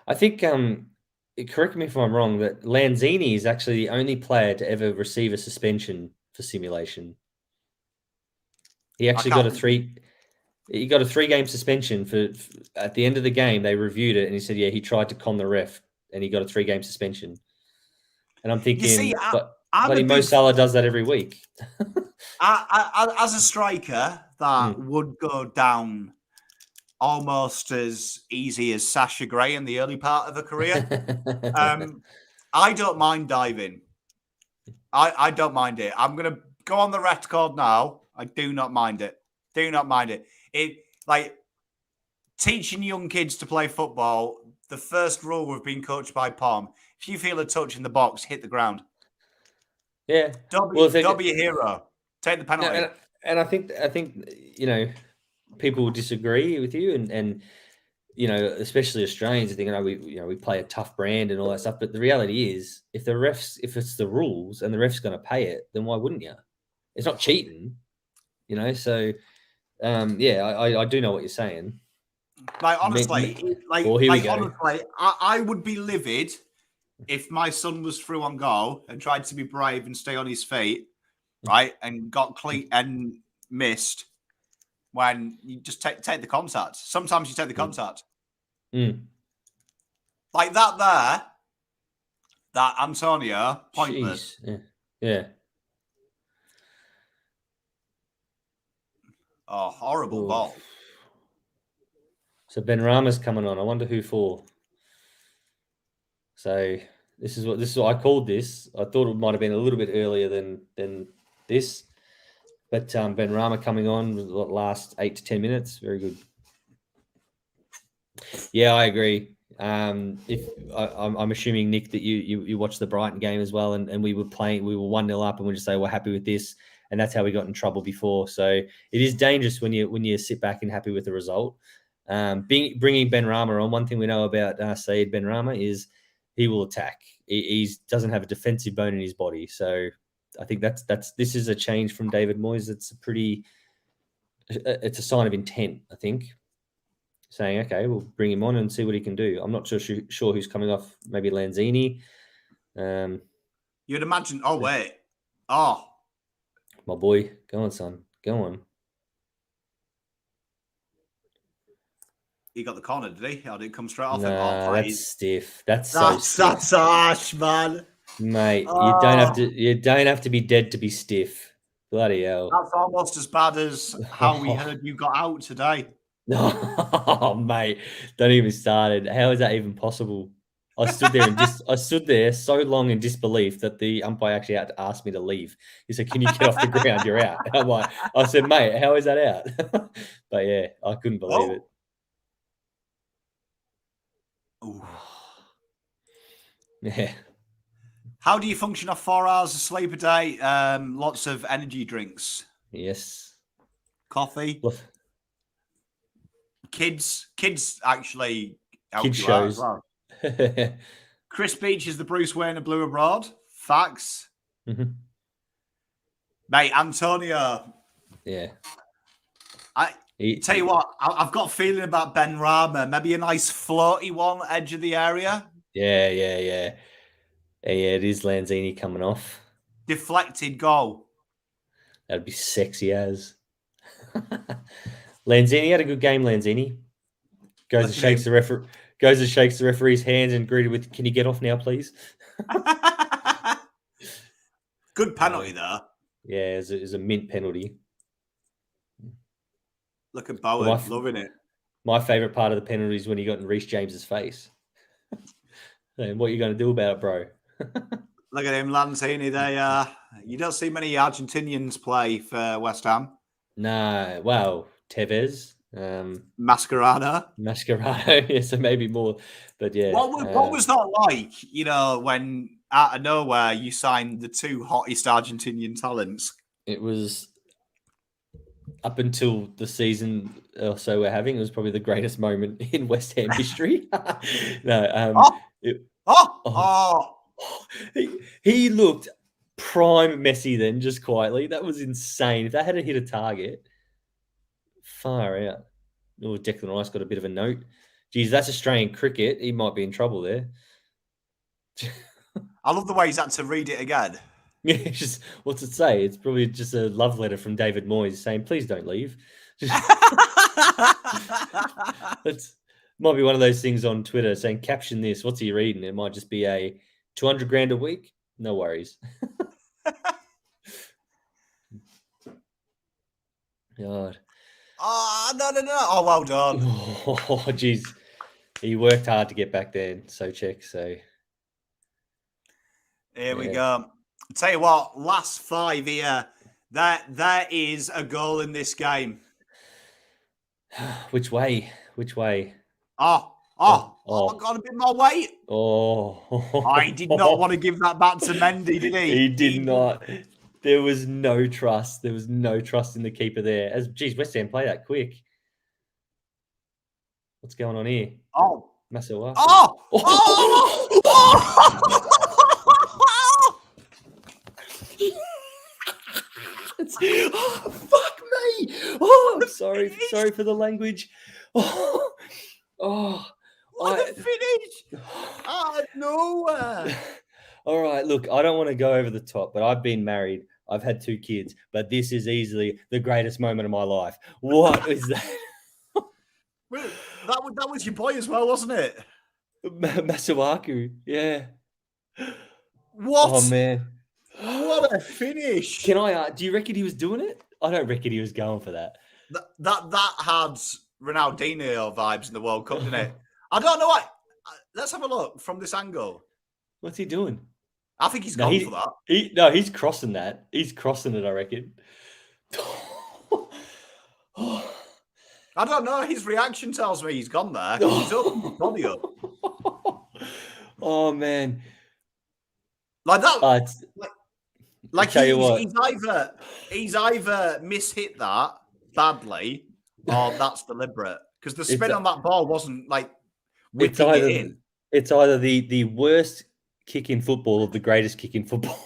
I think, correct me if I'm wrong, that Lanzini is actually the only player to ever receive a suspension for simulation. He actually got a 3-game suspension for at the end of the game. They reviewed it and he said, yeah, he tried to con the ref and he got a 3-game suspension. And I'm thinking, bloody Mo Salah does that every week. As a striker, that would go down almost as easy as Sasha Gray in the early part of her career. I don't mind diving. I don't mind it. I'm going to go on the record now. I do not mind it. Do not mind it. Teaching young kids to play football, the first rule of being coached by Pom, if you feel a touch in the box, hit the ground. Yeah. Don't be a hero. Take the penalty. No, and I think people disagree with you, and especially Australians, I think we play a tough brand and all that stuff. But the reality is, if it's the rules and the ref's going to pay it, then why wouldn't you? It's not cheating, So, I do know what you're saying. Honestly, honestly, I would be livid if my son was through on goal and tried to be brave and stay on his feet, right, and got clean and missed. When you just take the contact. Sometimes you take the contact. Like that there, that Antonio, pointless. Jeez. Yeah. Oh, horrible ball. So Benrahma's coming on. I wonder who for. So this is what I called this. I thought it might have been a little bit earlier than this. But Benrahma coming on the last 8 to 10 minutes. Very good. Yeah, I agree. I'm assuming, Nick, that you watched the Brighton game as well, and we were 1-0 up, and we just say we're happy with this, and that's how we got in trouble before. So it is dangerous when you sit back and happy with the result. Bringing Benrahma on, one thing we know about Saeed Benrahma is he will attack. He doesn't have a defensive bone in his body, so I think this is a change from David Moyes. It's a sign of intent, I think. Saying, okay, we'll bring him on and see what he can do. I'm not sure who's coming off. Maybe Lanzini. You'd imagine. Oh wait. Oh, my boy, go on, son, go on. He got the corner, did he? Or did it come straight off? Nah, that's stiff. That's harsh, man. Mate, you don't have to be dead to be stiff. Bloody hell. That's almost as bad as how we heard you got out today. Oh, mate, don't even start it. How is that even possible? I stood there so long in disbelief that the umpire actually had to ask me to leave. He said, "Can you get off the ground? You're out." I said, "Mate, how is that out?" But yeah, I couldn't believe it. Ooh. Yeah. How do you function off 4 hours of sleep a day? Lots of energy drinks. Yes. Coffee. Kids actually help Kids you out as shows. well. Chris Beach is the Bruce Wayne of Blue Abroad. Facts. Mhm. Mate, Antonio. Yeah. Tell you what, I've got a feeling about Ben Rama. Maybe a nice floaty one, edge of the area. Yeah. Yeah, it is Lanzini coming off. Deflected goal. That'd be sexy as. Lanzini had a good game, Lanzini. Goes and shakes the referee's hands and greeted with, "Can you get off now, please?" Good penalty there. Yeah, it's a mint penalty. Look at Bowen, loving it. My favourite part of the penalty is when he got in Reece James's face. And what are you going to do about it, bro? Look at him, Lanzini. You don't see many Argentinians play for West Ham. Nah, wow, Tevez, Mascherano, yeah, so maybe more, but yeah. What was that like? You know, when out of nowhere you signed the two hottest Argentinian talents. It was up until the season or so we're having. It was probably the greatest moment in West Ham history. No, he looked prime Messi then, just quietly. That was insane. If that had hit a target, far out. Oh, Declan Rice got a bit of a note. Geez, that's Australian cricket. He might be in trouble there. I love the way he's had to read it again. Yeah, just what's it say? It's probably just a love letter from David Moyes saying, "Please don't leave." It might be one of those things on Twitter saying, "Caption this." What's he reading? It might just be a 200 grand a week. No worries. God. Oh, no. Oh, well done. Oh, geez. He worked hard to get back there. So check. So here we go. I'll tell you what, last 5 here. There is a goal in this game. Which way? Oh, I got a bit more weight. I did not want to give that back to Mendy, did he? He did not. There was no trust. There was no trust in the keeper there. West Ham play that quick. What's going on here? Oh. Massawa. Fuck me. I'm sorry for the language. What a finish. Nowhere. All right, look, I don't want to go over the top, but I've been married. I've had 2 kids, but this is easily the greatest moment of my life. What is that? Well, that was your boy as well, wasn't it? Masuaku, yeah. What? Oh, man. What a finish. Do you reckon he was doing it? I don't reckon he was going for that. That had Ronaldinho vibes in the World Cup, didn't it? I don't know why. Let's have a look from this angle. What's he doing? I think he's gone for that. He's crossing that. He's crossing it, I reckon. I don't know. His reaction tells me he's gone there. He's opened his body up. Oh, man. Like that. He's either mishit that badly or that's deliberate. Because the spin on that ball wasn't like whipping it in. It's either the worst kick in football or the greatest kick in football.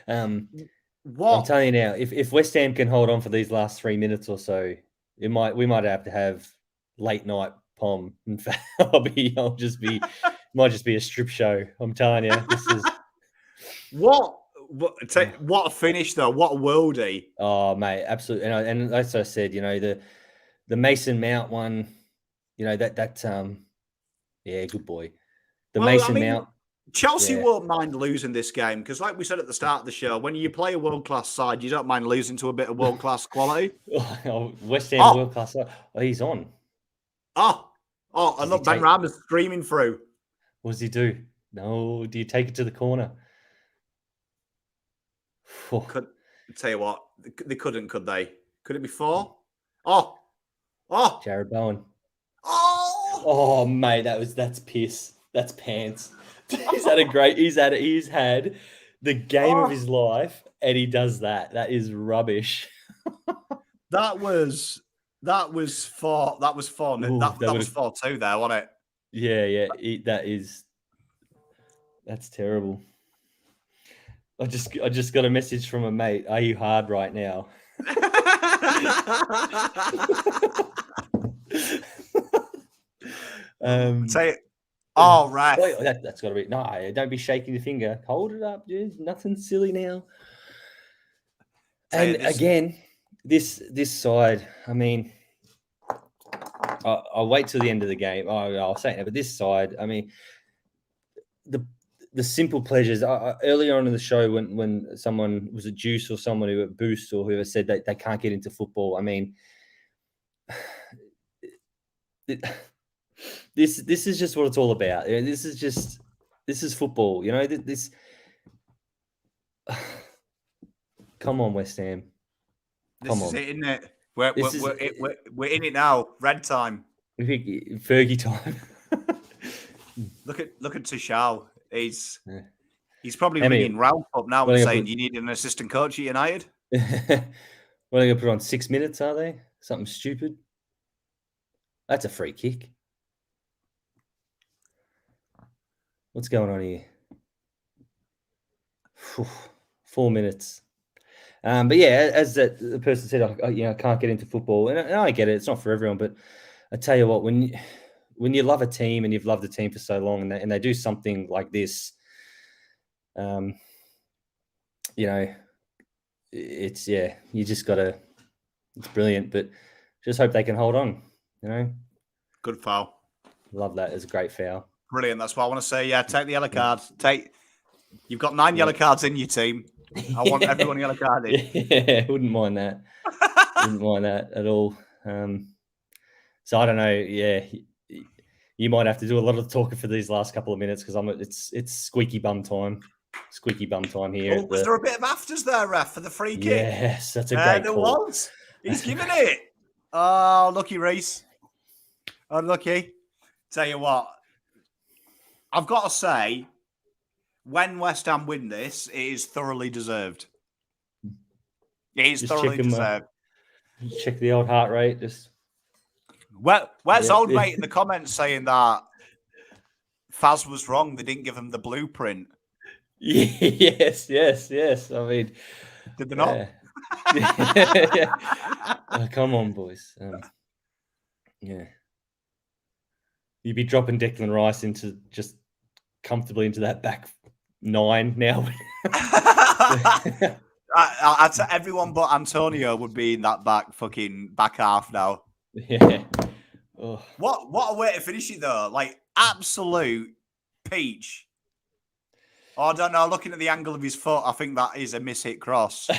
What? I'm telling you now, if West Ham can hold on for these last 3 minutes or so, we might have to have late night pom. In fact, might just be a strip show. I'm telling you, this is what a finish though. What a worldie. Oh, mate, absolutely. And as I said, the Mason Mount one, yeah, good boy. Mount. Chelsea won't mind losing this game because, like we said at the start of the show, when you play a world-class side, you don't mind losing to a bit of world-class quality. West Ham world-class side. Oh, he's on. And look, Ben Rama's screaming through. What does he do? No, do you take it to the corner? Tell you what, they couldn't, could they? Could it be 4? Jared Bowen. Oh, mate, that's piss. That's pants. He's had the game of his life, and he does that. That is rubbish. That was That was 4. That was 4. Ooh, that that was would've- 4-2 there, wasn't it? Yeah. That's terrible. I just got a message from a mate. Are you hard right now? Say it. Oh, ref. That's got to be no. Don't be shaking your finger. Hold it up, dude. Nothing silly now. And again, this side. I mean, I'll wait till the end of the game. I'll say it, but this side. I mean, the simple pleasures. Earlier on in the show, when someone was a Juice or someone who at Boost or whoever said that they can't get into football. I mean, this is just what it's all about. This is football. You know, this. Come on, West Ham. This is it, isn't it? We're in it now. Red time. Fergie time. Look at Tuchel. He's probably ringing Ralph up now and saying, "You need an assistant coach at United." What are they going to put on 6 minutes? Are they something stupid? That's a free kick. What's going on here? 4 minutes. But yeah, as the person said, I can't get into football, and I get it. It's not for everyone, but I tell you what, when you love a team and you've loved a team for so long, and they do something like this, it's you just gotta. It's brilliant, but just hope they can hold on. Good foul. Love that. It's a great foul. Brilliant. That's what I want to say. Yeah, take the yellow card. You've got 9 yellow cards in your team. I want everyone yellow carded. Yeah, wouldn't mind that. Wouldn't mind that at all. So I don't know. Yeah, you might have to do a lot of talking for these last couple of minutes because it's squeaky bum time. Squeaky bum time here. Oh, was there a bit of afters there, ref, for the free kick? Yes, that's a great there call. Was. He's giving it. Oh, lucky Reese. Unlucky. Tell you what, I've got to say, when West Ham win this, it is thoroughly deserved. It is thoroughly deserved. Check the old heart rate. Where's old mate in the comments saying that Fazz was wrong? They didn't give him the blueprint. Yes. I mean, did they not? Yeah. Oh, come on, boys. Yeah. You'd be dropping Declan Rice just comfortably into that back 9 now. I'd say everyone but Antonio would be in that back half now. Yeah. Oh. What a way to finish it though! Like absolute peach. Oh, I don't know. Looking at the angle of his foot, I think that is a mishit cross.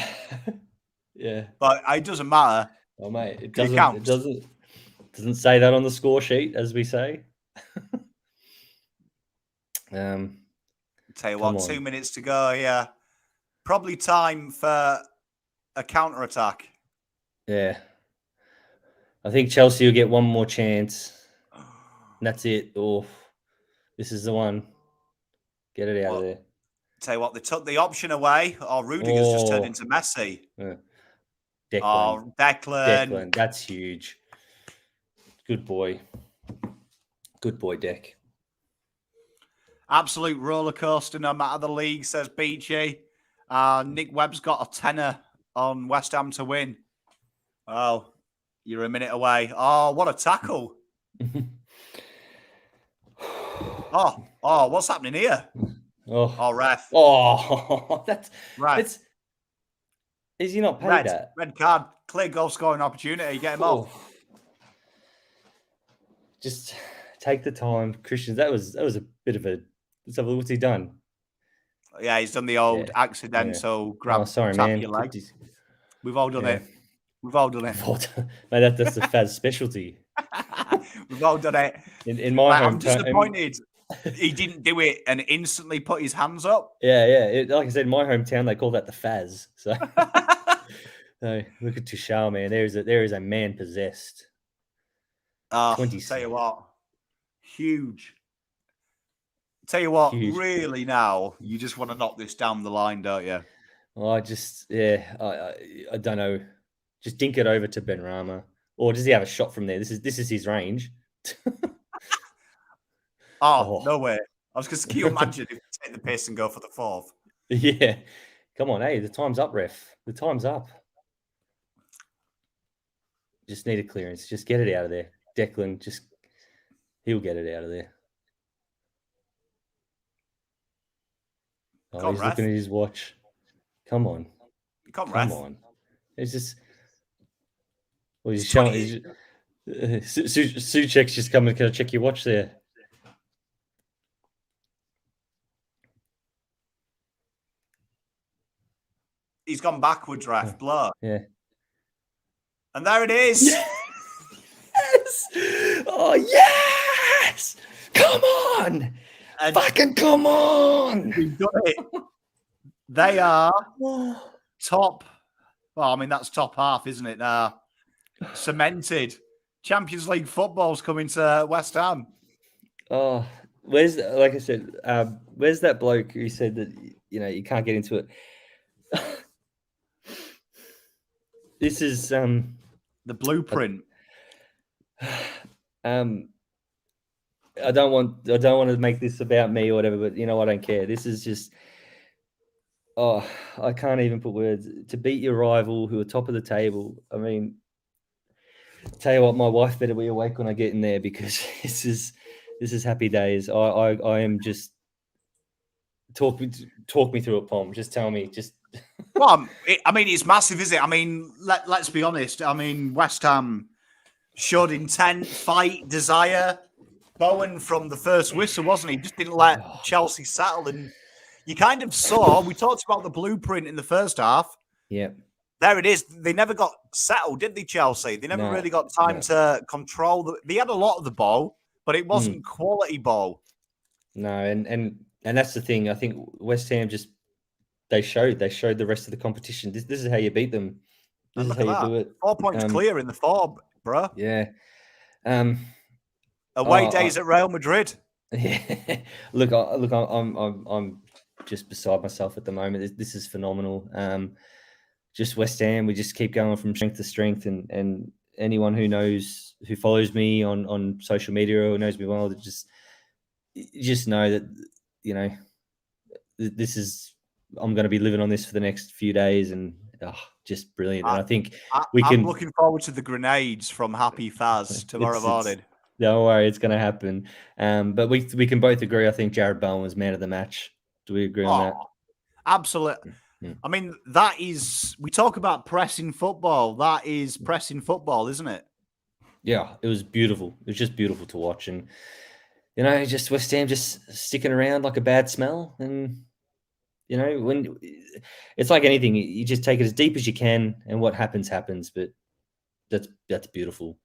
Yeah, but it doesn't matter. Oh mate, it doesn't say that on the score sheet, as we say. Tell you what, 2 minutes to go. Yeah, probably time for a counter attack. Yeah, I think Chelsea will get one more chance. And that's it. Oh, this is the one. Get it out of there. Tell you what, they took the option away. Oh, Rudiger's just turned into Messi. Yeah. Declan. That's huge. Good boy. Good boy, Deck. Absolute roller coaster, no matter the league, says Beachy. Nick Webb's got a tenner on West Ham to win. Oh, you're a minute away. Oh, what a tackle. Oh, what's happening here? Oh, ref. Oh, that's right. Is he not paid that? Red card. Clear goal scoring opportunity. Get him off. Just take the time, Christian. That was a bit of a. Let's have a look. What's he done? Yeah, he's done the old accidental grab. Sorry, tap man. Your leg. We've all done it. We've all done it. Mate, that's the Fazz specialty. We've all done it. In my hometown, I'm disappointed. He didn't do it and instantly put his hands up. Yeah. Like I said, in my hometown, they call that the Fazz. So, look at Tuchel, man. There is a man possessed. Tell you what, huge. Tell you what, really now, you just want to knock this down the line, don't you? Well, I don't know. Just dink it over to Benrahma. Or does he have a shot from there? This is his range. Oh, no way. I was just, can you imagine if you take the piss and go for the fourth? Yeah. Come on, hey, the time's up, ref. The time's up. Just need a clearance. Just get it out of there. Declan, he'll get it out of there. Oh, he's looking at his watch. Come on. Come on. It's just... Well, he's showing... Suchek's just coming to check your watch there. He's gone backwards, ref. Blur. Yeah. And there it is. Yes! Oh, yes! Come on! And fucking come on! We've done it. They are top. Well, I mean, that's top half, isn't it? Cemented. Champions League football's coming to West Ham. Oh, like I said, where's that bloke who said that, you can't get into it? This is the blueprint. I don't want to make this about me or whatever, but I don't care. This is just, I can't even put words to beat your rival who are top of the table. I mean, tell you what, my wife better be awake when I get in there, because this is happy days. I am just talk me through it, Pom. Just tell me, just. Well, I mean, it's massive, is it? I mean, let's be honest. I mean, West Ham showed intent, fight, desire. Bowen from the first whistle, wasn't he? Just didn't let Chelsea settle. And you kind of saw, we talked about the blueprint in the first half. Yeah. There it is. They never got settled, did they, Chelsea? They never really got time to control. They had a lot of the ball, but it wasn't quality ball. No, and that's the thing. I think West Ham they showed the rest of the competition. This is how you beat them. This is how you do it. 4 points clear in the four, bro. Yeah. Away days at Real Madrid. Yeah. Look, I'm just beside myself at the moment. This is phenomenal. Just West Ham, we just keep going from strength to strength, and anyone who follows me on social media or knows me well, just know that this is, I'm going to be living on this for the next few days, and just brilliant. And I think I'm looking forward to the grenades from Happy Fazz tomorrow morning. Don't worry, it's going to happen. But we can both agree. I think Jared Bowen was man of the match. Do we agree on that? Absolutely. I mean, that is, we talk about pressing football. That is pressing football, isn't it? Yeah, it was beautiful. It was just beautiful to watch. And, just West Ham just sticking around like a bad smell. And, when it's like anything, you just take it as deep as you can, and what happens, happens. But that's beautiful.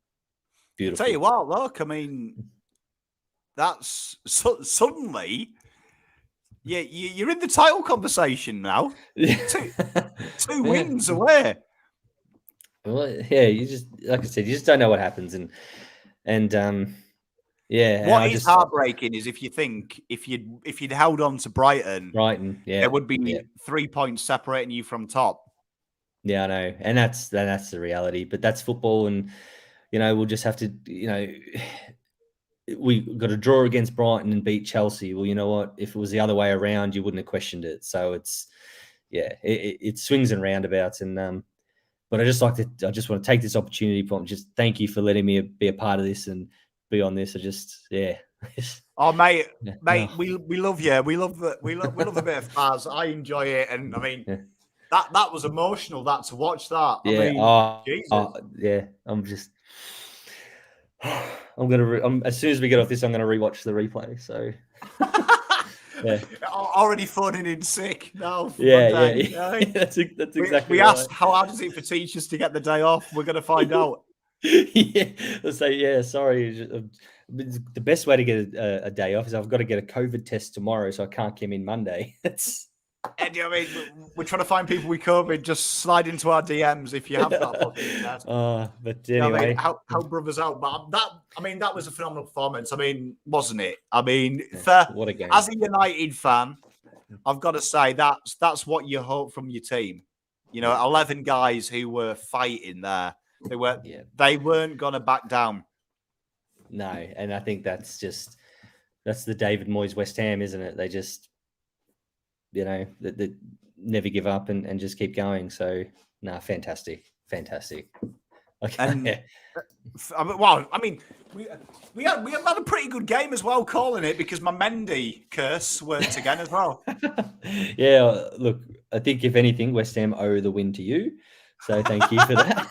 Beautiful. Tell you what, look, I mean, that's suddenly... Yeah, you're in the title conversation now. Two wins away. Well, yeah, you just, like I said, you just don't know what happens, and yeah. What is heartbreaking is if you'd held on to Brighton, yeah, there would be 3 points separating you from top. Yeah, I know, and that's the reality. But that's football, and we'll just have to, we got to draw against Brighton and beat Chelsea. Well, you know what? If it was the other way around, you wouldn't have questioned it. So it swings and roundabouts. And but I just want to take this opportunity, just thank you for letting me be a part of this and be on this. Oh, mate, we love you. We love a bit of Fazz. I enjoy it, and I mean that was emotional. That to watch that. Yeah. I mean, Jesus. Yeah. I'm as soon as we get off this, I'm gonna rewatch the replay. So yeah, already phoning in sick now. Yeah. That's exactly. We asked how hard is it for teachers to get the day off. We're gonna find out. Yeah, let's say sorry. The best way to get a day off is I've got to get a COVID test tomorrow, so I can't come in Monday. And I mean, we're trying to find people with COVID. Just slide into our DMs if you have that. But anyway, how brothers out. But that was a phenomenal performance. I mean, wasn't it? I mean, what a game. As a United fan, I've got to say that's what you hope from your team. 11 guys who were fighting there. They were. Yeah. They weren't gonna back down. No, and I think that's the David Moyes West Ham, isn't it? They just, they never give up and just keep going. So, fantastic. Okay. And I mean, we have had a pretty good game as well, calling it, because my Mendy curse worked again as well. Yeah, look, I think if anything, West Ham owe the win to you. So thank you for that.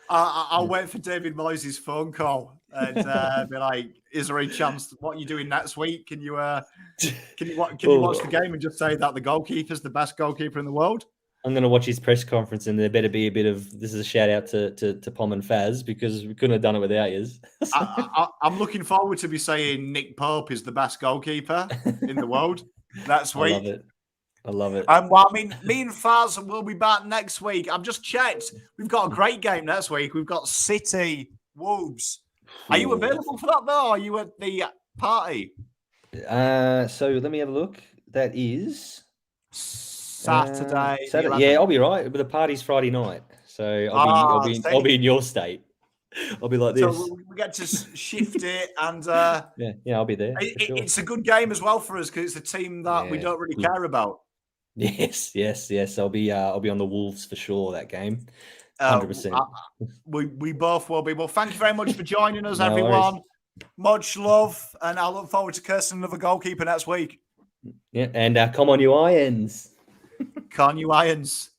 I'll wait for David Moyes' phone call and be like, "Is there any chance? What are you doing next week? Can you watch the game and just say that the goalkeeper's the best goalkeeper in the world?" I'm going to watch his press conference, and there better be a bit of, this is a shout out to Pom and Fazz, because we couldn't have done it without you. I'm looking forward to be saying Nick Pope is the best goalkeeper in the world next week. I love it. Well, I mean, me and Fazz will be back next week. I've just checked. We've got a great game next week. We've got City Wolves. Are you available for that, though? Or are you at the party? So let me have a look. That is Saturday. Yeah, I'll be right. But the party's Friday night, so I'll be in your state. I'll be like this. So we get to shift it, and yeah, I'll be there. It's a good game as well for us, because it's a team that we don't really care about. Yes. I'll be on the Wolves for sure that game. 100%. We both will be. Well, thank you very much for joining us, everyone. Worries. Much love, and I look forward to cursing another goalkeeper next week. Yeah, and come on, you Irons. Con you Irons.